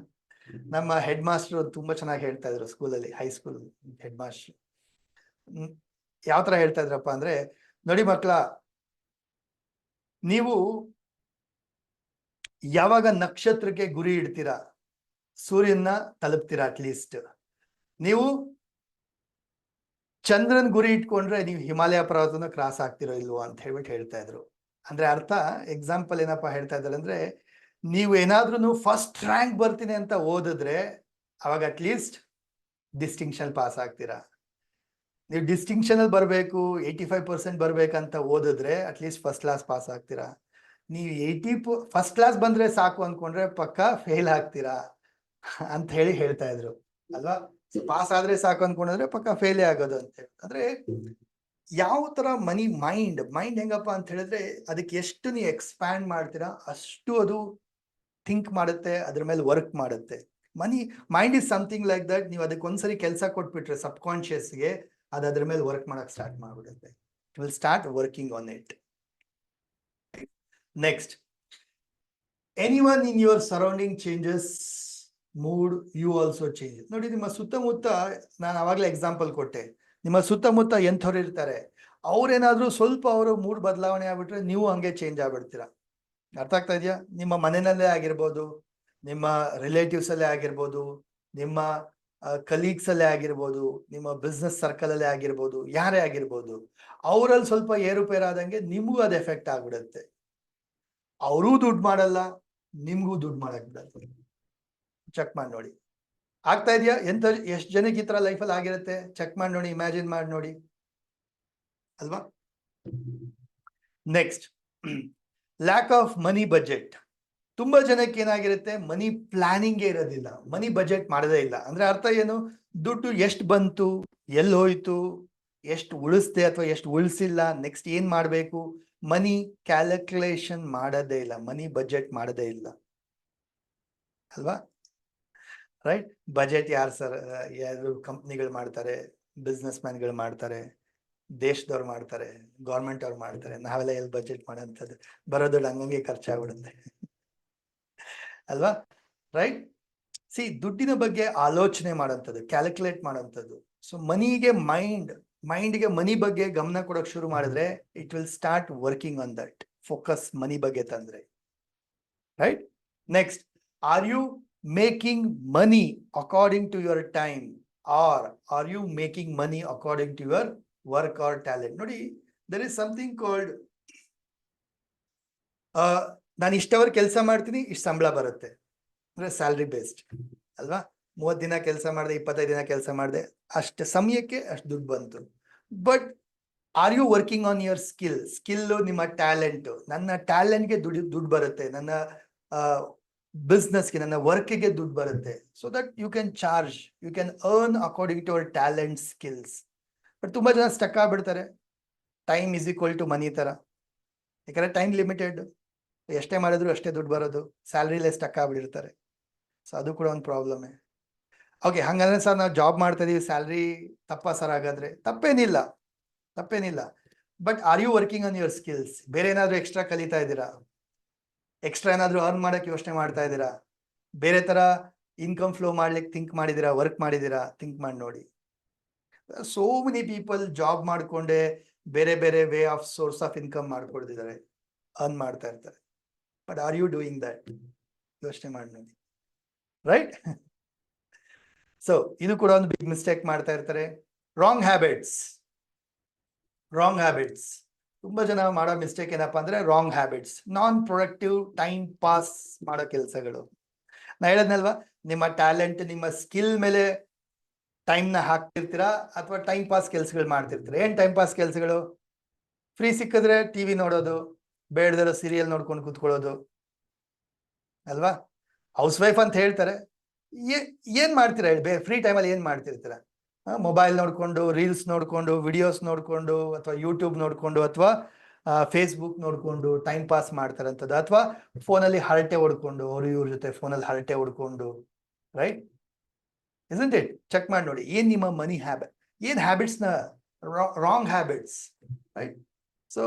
Speaker 1: ನಮ್ಮ ಹೆಡ್ ಮಾಸ್ಟರ್ ತುಂಬಾ ಚೆನ್ನಾಗಿ ಹೇಳ್ತಾ ಇದ್ರು ಸ್ಕೂಲಲ್ಲಿ, ಹೈಸ್ಕೂಲ್ ಹೆಡ್ ಮಾಸ್ಟರ್. ಯಾವ ತರ ಹೇಳ್ತಾ ಇದ್ರಪ್ಪ ಅಂದ್ರೆ, ನೋಡಿ ಮಕ್ಕಳ, ನೀವು ಯಾವಾಗ ನಕ್ಷತ್ರಕ್ಕೆ ಗುರಿ ಇಡ್ತೀರಾ, ಸೂರ್ಯನ ತಲುಪ್ತೀರಾ. ಅಟ್ಲೀಸ್ಟ್ ನೀವು ಚಂದ್ರನ್ ಗುರಿ ಇಟ್ಕೊಂಡ್ರೆ ನೀವು ಹಿಮಾಲಯ ಪರ್ವತನ ಕ್ರಾಸ್ ಆಗ್ತಿರೋ ಇಲ್ವೋ ಅಂತ ಹೇಳ್ಬಿಟ್ಟು ಹೇಳ್ತಾ ಇದ್ರು. ಅಂದ್ರೆ ಅರ್ಥ, ಎಕ್ಸಾಂಪಲ್ ಏನಪ್ಪಾ ಹೇಳ್ತಾ ಇದ್ದಾರೆ ಅಂದ್ರೆ, ನೀವು ಏನಾದ್ರೂ ಫಸ್ಟ್ ರ್ಯಾಂಕ್ ಬರ್ತೀನಿ ಅಂತ ಓದಿದ್ರೆ ಅವಾಗ ಅಟ್ಲೀಸ್ಟ್ ಡಿಸ್ಟಿಂಕ್ಷನ್ ಪಾಸ್ ಆಗ್ತೀರಾ. ನೀವು ಡಿಸ್ಟಿಂಕ್ಷನ್ ಅಲ್ಲಿ ಬರಬೇಕು, 85% ಬರ್ಬೇಕಂತ ಓದಿದ್ರೆ ಅಟ್ಲೀಸ್ಟ್ ಫಸ್ಟ್ ಕ್ಲಾಸ್ ಪಾಸ್ ಆಗ್ತೀರಾ. ನೀವು ಫಸ್ಟ್ ಕ್ಲಾಸ್ ಬಂದ್ರೆ ಸಾಕು ಅನ್ಕೊಂಡ್ರೆ ಪಕ್ಕ ಫೇಲ್ ಆಗ್ತೀರಾ ಅಂತ ಹೇಳ್ತಾ ಇದ್ರು ಅಲ್ವಾ. ಪಾಸ್ ಆದ್ರೆ ಸಾಕು ಅನ್ಕೊಂಡ್ರೆ ಪಕ್ಕ ಫೇಲೇ ಆಗೋದು ಅಂತ ಹೇಳಿ. ಅಂದ್ರೆ ಯಾವ ತರ ಮೈಂಡ್ ಹೆಂಗಪ್ಪ ಅಂತ ಹೇಳಿದ್ರೆ, ಅದಕ್ಕೆ ಎಷ್ಟು ನೀವು ಎಕ್ಸ್ಪ್ಯಾಂಡ್ ಮಾಡ್ತೀರಾ ಅಷ್ಟು ಅದು ಥಿಂಕ್ ಮಾಡುತ್ತೆ, ಅದ್ರ ಮೇಲೆ ವರ್ಕ್ ಮಾಡುತ್ತೆ. Mind is something like that. ನೀವು ಅದಕ್ಕೆ ಒಂದ್ಸರಿ ಕೆಲಸ ಕೊಟ್ಬಿಟ್ರೆ ಸಬ್ ಕಾನ್ಶಿಯಸ್ಗೆ, ಅದು ಅದ್ರ ಮೇಲೆ ವರ್ಕ್ ಮಾಡಕ್ ಸ್ಟಾರ್ಟ್ ಮಾಡ್ಬಿಡುತ್ತೆ. It will start working on it. Next, anyone in your surrounding changes mood, you also change. ನೋಡಿ, ನಿಮ್ಮ ಸುತ್ತಮುತ್ತ, ನಾನು ಅವಾಗಲೇ ಎಕ್ಸಾಂಪಲ್ ಕೊಟ್ಟೆ, ನಿಮ್ಮ ಸುತ್ತಮುತ್ತ ಎಂಥವ್ರು ಇರ್ತಾರೆ, ಅವ್ರೇನಾದ್ರೂ ಸ್ವಲ್ಪ ಅವರು ಮೂಡ್ ಬದಲಾವಣೆ ಆಗ್ಬಿಟ್ರೆ ನೀವು ಹಂಗೆ ಚೇಂಜ್ ಆಗ್ಬಿಡ್ತೀರಾ. ಅರ್ಥ ಆಗ್ತಾ ಇದೆಯಾ? ನಿಮ್ಮ ಮನೆಯಲ್ಲೇ ಆಗಿರ್ಬೋದು, ನಿಮ್ಮ ರಿಲೇಟಿವ್ಸ್ ಅಲ್ಲೇ ಆಗಿರ್ಬೋದು, ನಿಮ್ಮ ಕಲೀಗ್ಸ್ ಅಲ್ಲೇ ಆಗಿರ್ಬೋದು, ನಿಮ್ಮ ಬಿಸ್ನೆಸ್ ಸರ್ಕಲ್ ಅಲ್ಲೇ ಆಗಿರ್ಬೋದು, ಯಾರೇ ಆಗಿರ್ಬೋದು, ಅವರಲ್ಲಿ ಸ್ವಲ್ಪ ಏರುಪೇರಾದಂಗೆ ನಿಮಗೂ ಅದು ಎಫೆಕ್ಟ್ ಆಗ್ಬಿಡುತ್ತೆ. ಅವರೂ ದುಡ್ಡು ಮಾಡಲ್ಲ, ನಿಮ್ಗೂ ದುಡ್ಡು ಮಾಡಕ್ ಬಿಡಲ್ಲ. ಚೆಕ್ ಮಾಡಿ ನೋಡಿ, ಆಗ್ತಾ ಇದೆಯಾ? ಎಷ್ಟು ಜನಕ್ಕೆ ಈ ತರ ಲೈಫಲ್ಲಿ ಆಗಿರುತ್ತೆ? ಚೆಕ್ ಮಾಡಿ ನೋಡಿ, ಇಮ್ಯಾಜಿನ್ ಮಾಡಿ ನೋಡಿ ಅಲ್ವಾ. Next, lack of money budget. ತುಂಬಾ ಜನಕ್ಕೆ ಏನಾಗಿರುತ್ತೆ, ಮನಿ ಪ್ಲಾನಿಂಗ್ ಇರೋದಿಲ್ಲ, ಮನಿ ಬಜೆಟ್ ಮಾಡೋದೇ ಇಲ್ಲ. ಅಂದ್ರೆ ಅರ್ಥ ಏನು? ದುಡ್ಡು ಎಷ್ಟು ಬಂತು, ಎಲ್ಲಿ ಹೋಯ್ತು, ಎಷ್ಟು ಉಳಿಸ್ದೆ ಅಥವಾ ಎಷ್ಟು ಉಳಿಸಿಲ್ಲ, ನೆಕ್ಸ್ಟ್ ಏನ್ ಮಾಡ್ಬೇಕು, ಮನಿ ಕ್ಯಾಲ್ಕುಲೇಷನ್ ಮಾಡೋದೇ ಇಲ್ಲ, ಮನಿ ಬಜೆಟ್ ಮಾಡೋದೇ ಇಲ್ಲ ಅಲ್ವಾ. ರೈಟ್? ಬಜೆಟ್ ಯಾರು ಕಂಪ್ನಿಗಳು ಮಾಡ್ತಾರೆ, ಬಿಸ್ನೆಸ್ ಮ್ಯಾನ್ಗಳು ಮಾಡ್ತಾರೆ, ದೇಶದವ್ರು ಮಾಡ್ತಾರೆ, ಗೌರ್ಮೆಂಟ್ ಅವ್ರು ಮಾಡ್ತಾರೆ. ನಾವೆಲ್ಲ ಎಲ್ಲಿ ಬಜೆಟ್ ಮಾಡೋಂಥದ್ದು, ಬರೋದು ಹಂಗಂಗೆ ಖರ್ಚಾಗ್ಬಿಡುತ್ತೆ ಅಲ್ವಾ. ರೈಟ್? ಸಿ, ದುಡ್ಡಿನ ಬಗ್ಗೆ ಆಲೋಚನೆ ಮಾಡೋಂಥದ್ದು, ಕ್ಯಾಲ್ಕುಲೇಟ್ ಮಾಡೋಂಥದ್ದು. ಸೊ ಮೈಂಡ್ಗೆ ಮನಿ ಬಗ್ಗೆ ಗಮನ ಕೊಡೋಕೆ ಶುರು ಮಾಡಿದ್ರೆ it will start working on that. Focus money ಬಗ್ಗೆ ತಂದ್ರೆ. Right? Next, are you making money according to your time, are are you making money according to your work or talent? ನೋಡಿ, there is something called, ನಾನು ಇಷ್ಟವರೆಗೆ ಕೆಲಸ ಮಾಡ್ತೀನಿ, ಇಷ್ಟು ಸಂಬಳ ಬರುತ್ತೆ ಅಂದ್ರೆ ಸ್ಯಾಲ್ರಿ ಬೇಸ್ಡ್ ಅಲ್ವಾ. 30 ದಿನ ಕೆಲಸ ಮಾಡಿದೆ, 25 ದಿನ ಕೆಲಸ ಮಾಡಿದೆ, ಅಷ್ಟು ಸಮಯಕ್ಕೆ ಅಷ್ಟು ದುಡ್ಡು ಬಂತು. But are you working on your skill, ನಿಮ್ಮ ಟ್ಯಾಲೆಂಟ್. ನನ್ನ ಟ್ಯಾಲೆಂಟ್ಗೆ ದುಡ್ಡು ಬರುತ್ತೆ, ನನ್ನ ಬಿಸ್ನೆಸ್ಗೆ, ನನ್ನ ವರ್ಕ್ಗೆ ದುಡ್ಡು ಬರುತ್ತೆ. So that you can charge, you can earn according to our talent, skills. But ತುಂಬಾ ಜನ ಸ್ಟಕ್ ಆಗ್ಬಿಡ್ತಾರೆ, time is equal to money ತರ. ಯಾಕಂದ್ರೆ ಟೈಮ್ ಲಿಮಿಟೆಡ್, ಎಷ್ಟೇ ಮಾಡಿದ್ರು ಅಷ್ಟೇ ದುಡ್ಡು ಬರೋದು, ಸ್ಯಾಲ್ರಿಲೇ ಸ್ಟಕ್ ಆಗ್ಬಿಟ್ಟಿರ್ತಾರೆ. ಸೊ ಅದು ಕೂಡ ಒಂದು ಪ್ರಾಬ್ಲಮ್. ಓಕೆ, ಹಂಗಂದ್ರೆ ಸರ್ ನಾವು ಜಾಬ್ ಮಾಡ್ತಾ ಇದೀವಿ, ಸ್ಯಾಲ್ರಿ ತಪ್ಪ ಸರ್? ಹಾಗಾದ್ರೆ ತಪ್ಪೇನಿಲ್ಲ. But are you working on your skills? ಬೇರೆ ಏನಾದ್ರು ಎಕ್ಸ್ಟ್ರಾ ಕಲಿತಾ ಇದ್ದೀರಾ? ಎಕ್ಸ್ಟ್ರಾ ಏನಾದ್ರು ಅರ್ನ್ ಮಾಡಕ್ಕೆ ಯೋಚನೆ ಮಾಡ್ತಾ ಇದ್ದೀರಾ? ಬೇರೆ ತರ ಇನ್ಕಮ್ ಫ್ಲೋ ಮಾಡ್ಲಿಕ್ಕೆ ಥಿಂಕ್ ಮಾಡಿದ್ದೀರಾ? ವರ್ಕ್ ಮಾಡಿದ್ದೀರಾ? ಥಿಂಕ್ ಮಾಡಿ ನೋಡಿ. ಸೋ ಮೆನಿ ಪೀಪಲ್ ಜಾಬ್ ಮಾಡ್ಕೊಂಡೆ ಬೇರೆ ಬೇರೆ way of source of income ಮಾಡ್ಕೊಳ್ತಿದ್ದಾರೆ, ಅರ್ನ್ ಮಾಡ್ತಾ ಇರ್ತಾರೆ. But are you doing that? ಯೋಚನೆ ಮಾಡಿ ನೋಡಿ. ರೈಟ್? ಸೊ ಇದು ಕೂಡ ಒಂದು ಬಿಗ್ ಮಿಸ್ಟೇಕ್ ಮಾಡ್ತಾ ಇರ್ತಾರೆ. Wrong habits. ತುಂಬಾ ಜನ ಮಾಡೋ ಮಿಸ್ಟೇಕ್ ಏನಪ್ಪಾ ಅಂದ್ರೆ ರಾಂಗ್ ಹ್ಯಾಬಿಟ್ಸ್, ನಾನ್ ಪ್ರೊಡಕ್ಟಿವ್ ಟೈಮ್ ಪಾಸ್ ಮಾಡೋ ಕೆಲಸಗಳು. ನಾ ಹೇಳದ್ನಲ್ವಾ, ನಿಮ್ಮ ಟ್ಯಾಲೆಂಟ್, ನಿಮ್ಮ ಸ್ಕಿಲ್ ಮೇಲೆ ಟೈಮ್ನ ಹಾಕ್ತಿರ್ತೀರಾ ಅಥವಾ ಟೈಮ್ ಪಾಸ್ ಕೆಲಸಗಳು ಮಾಡ್ತಿರ್ತೀರಾ? ಏನ್ ಟೈಮ್ ಪಾಸ್ ಕೆಲಸಗಳು? ಫ್ರೀ ಸಿಕ್ಕಿದ್ರೆ ಟಿವಿ ನೋಡೋದು, ಬೇಡದಿರೋ ಸೀರಿಯಲ್ ನೋಡ್ಕೊಂಡು ಕೂತ್ಕೊಳ್ಳೋದು ಅಲ್ವಾ. ಹೌಸ್ ವೈಫ್ ಅಂತ ಹೇಳ್ತಾರೆ, ಏನ್ ಮಾಡ್ತೀರಾ ಹೇಳಿ? ಫ್ರೀ ಟೈಮಲ್ಲಿ ಏನ್ ಮಾಡ್ತಿರ್ತೀರಾ? ಮೊಬೈಲ್ ನೋಡ್ಕೊಂಡು, ರೀಲ್ಸ್ ನೋಡ್ಕೊಂಡು, ವಿಡಿಯೋಸ್ ನೋಡ್ಕೊಂಡು, ಅಥವಾ ಯೂಟ್ಯೂಬ್ ನೋಡ್ಕೊಂಡು, ಅಥವಾ ಫೇಸ್ಬುಕ್ ನೋಡ್ಕೊಂಡು ಟೈಮ್ ಪಾಸ್ ಮಾಡ್ತಾರಂಥದ್ದು, ಅಥವಾ ಫೋನಲ್ಲಿ ಹರಟೆ ಹೊಡ್ಕೊಂಡು, ಅವ್ರು ಇವ್ರ ಜೊತೆ ಫೋನಲ್ಲಿ ಹರಟೆ ಹೊಡ್ಕೊಂಡು. ರೈಟ್? isn't it? ಚೆಕ್ ಮಾಡಿ ನೋಡಿ, ಏನ್ ನಿಮ್ಮ ಮನಿ ಹ್ಯಾಬಿಟ್ಸ್ ನ ರಾಂಗ್ ಹ್ಯಾಬಿಟ್ಸ್. ರೈಟ್? ಸೊ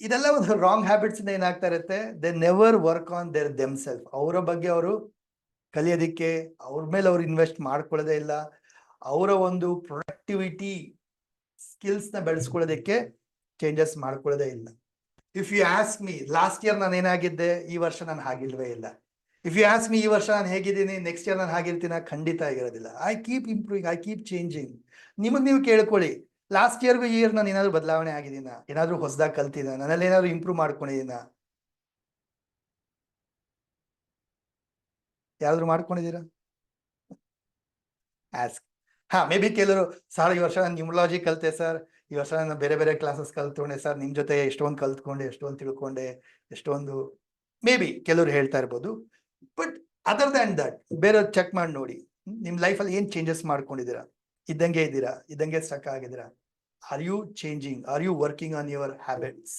Speaker 1: ಇದೆಲ್ಲ ಒಂದು ರಾಂಗ್ ಹ್ಯಾಬಿಟ್ಸ್ ಇಂದ ಏನಾಗ್ತಾ ಇರುತ್ತೆ, they never work on themself. ಅವರ ಬಗ್ಗೆ ಅವರು ಕಲಿಯೋದಿಕ್ಕೆ, ಅವ್ರ ಮೇಲೆ ಅವ್ರು ಇನ್ವೆಸ್ಟ್ ಮಾಡ್ಕೊಳ್ಳೋದೇ ಇಲ್ಲ. ಅವರ ಒಂದು ಪ್ರೊಡಕ್ಟಿವಿಟಿ ಸ್ಕಿಲ್ಸ್ ನ ಬೆಳೆಸ್ಕೊಳ್ಳೋದಕ್ಕೆ ಚೇಂಜಸ್ ಮಾಡ್ಕೊಳ್ಳೋದೇ ಇಲ್ಲ. If you ask me last year ನಾನು ಏನಾಗಿದ್ದೆ, ಈ ವರ್ಷ ನಾನು ಹಾಗಿಲ್ವೇ ಇಲ್ಲ. ಇಫ್ ಯು ಆಸ್ಕ್ ಮೀ ಈ ವರ್ಷ ನಾನು ಹೇಗಿದ್ದೀನಿ, ನೆಕ್ಸ್ಟ್ ಇಯರ್ ನಾನು ಹಾಗಿರ್ತೀನ, ಖಂಡಿತ ಆಗಿರೋದಿಲ್ಲ. I keep improving, I keep changing. ನಿಮಗೆ ನೀವು ಕೇಳ್ಕೊಳ್ಳಿ, ಲಾಸ್ಟ್ ಇಯರ್ಗೂ ಈ ಇಯರ್ ನಾನು ಏನಾದ್ರು ಬದಲಾವಣೆ ಆಗಿದ್ದೀನ, ಏನಾದ್ರು ಹೊಸದಾಗಿ ಕಲ್ತಿದ್ದ, ನನ್ನಲ್ಲಿ ಏನಾದ್ರು ಇಂಪ್ರೂವ್ ಮಾಡ್ಕೊಂಡಿದ್ದೀನ, ಯಾರಾದ್ರೂ ಮಾಡ್ಕೊಂಡಿದ್ದೀರಾ? ಆಸ್ಕ್. ಹಾ, ಮೇ ಬಿ ಕೆಲವರು, ಸರ್ ಈ ವರ್ಷ ನಾನು ನ್ಯೂಮರಾಲಜಿ ಕಲಿತೆ ಸರ್, ಈ ವರ್ಷ ನಾನು ಬೇರೆ ಬೇರೆ ಕ್ಲಾಸಸ್ ಕಲ್ತ್ಕೊಂಡೆ ಸರ್, ನಿಮ್ ಜೊತೆ ಎಷ್ಟೊಂದು ಕಲ್ತ್ಕೊಂಡೆ, ಎಷ್ಟೊಂದು ತಿಳ್ಕೊಂಡೆ, ಎಷ್ಟೊಂದು, ಮೇ ಬಿ ಕೆಲವರು ಹೇಳ್ತಾ ಇರ್ಬೋದು. ಬಟ್ ಅದರ್ ದ್ಯಾನ್ ದಟ್ ಬೇರೆ ಚೆಕ್ ಮಾಡಿ ನೋಡಿ, ನಿಮ್ ಲೈಫಲ್ಲಿ ಏನ್ ಚೇಂಜಸ್ ಮಾಡ್ಕೊಂಡಿದ್ದೀರಾ? ಇದ್ದಂಗೆ ಇದ್ದೀರಾ? ಇದ್ದಂಗೆ ಸ್ಟಕ್ ಆಗಿದ್ದೀರಾ? Are you changing? Are you working on your habits?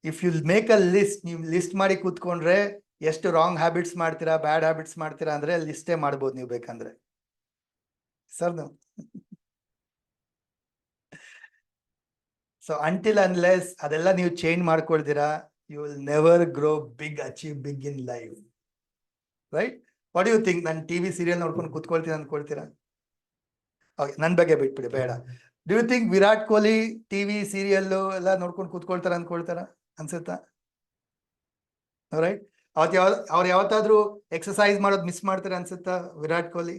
Speaker 1: If you make a list, ನೀವು ಲಿಸ್ಟ್ ಮಾಡಿ ಕೂತ್ಕೊಂಡ್ರೆ ಎಷ್ಟು ರಾಂಗ್ ಹ್ಯಾಬಿಟ್ಸ್ ಮಾಡ್ತೀರಾ, ಬ್ಯಾಡ್ ಹ್ಯಾಬಿಟ್ಸ್ ಮಾಡ್ತೀರಾ ಅಂದ್ರೆ ಲಿಸ್ಟೇ ಮಾಡ್ಬೋದು ನೀವು ಬೇಕಂದ್ರೆ. ಸರ್ ಸೊ ಅಂಟಿಲ್ ಅನ್ಲೆಸ್ ಅದೆಲ್ಲ ನೀವು ಚೇಂಜ್ ಮಾಡ್ಕೊಳ್ತೀರಾ, you will never grow big, achieve big in life, right? What you think? ನಾನು ಟಿವಿ ಸೀರಿಯಲ್ ನೋಡ್ಕೊಂಡು ಕೂತ್ಕೊಳ್ತೀನಿ ಅನ್ಕೊಳ್ತೀರಾ? ಓಕೆ, ನನ್ನ ಬಗ್ಗೆ ಬಿಟ್ಬಿಡಿ, ಬೇಡ. Do you think Virat Kohli TV serial ಎಲ್ಲ ನೋಡ್ಕೊಂಡು ಕೂತ್ಕೊಳ್ತಾರ ಅನ್ಕೊಳ್ತಾರ? ಅನ್ಸುತ್ತಾ? ರೈಟ್? ಅವ್ರು ಯಾವತ್ತಾದ್ರೂ ಎಕ್ಸಸೈಸ್ ಮಾಡೋದು ಮಿಸ್ ಮಾಡ್ತಾರೆ ಅನ್ಸುತ್ತಾ Virat Kohli?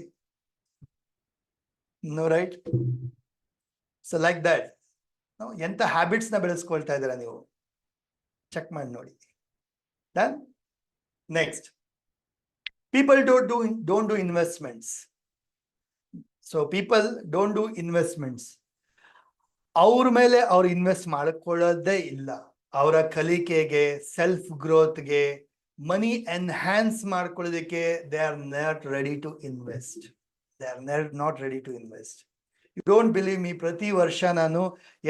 Speaker 1: No, right? So like that ಎಂತ ಹ್ಯಾಬಿಟ್ಸ್ ನ ಬೆಳೆಸ್ಕೊಳ್ತಾ ಇದ್ದೀರಾ ನೀವು? ಚೆಕ್ ಮಾಡಿ ನೋಡಿ. Done. Next, people don't do investments. So people don't do investments. ಅವ್ರ ಮೇಲೆ ಅವ್ರು ಇನ್ವೆಸ್ಟ್ ಮಾಡ್ಕೊಳ್ಳೋದೇ ಇಲ್ಲ. ಅವರ ಕಲಿಕೆಗೆ, ಸೆಲ್ಫ್ ಗ್ರೋತ್ಗೆ, ಮನಿ ಎನ್ಹ್ಯಾನ್ಸ್ ಮಾಡ್ಕೊಳ್ಳೋದಕ್ಕೆ they are not ready to invest. They are not ready to invest. You don't believe me, ಪ್ರತಿ ವರ್ಷ ನಾನು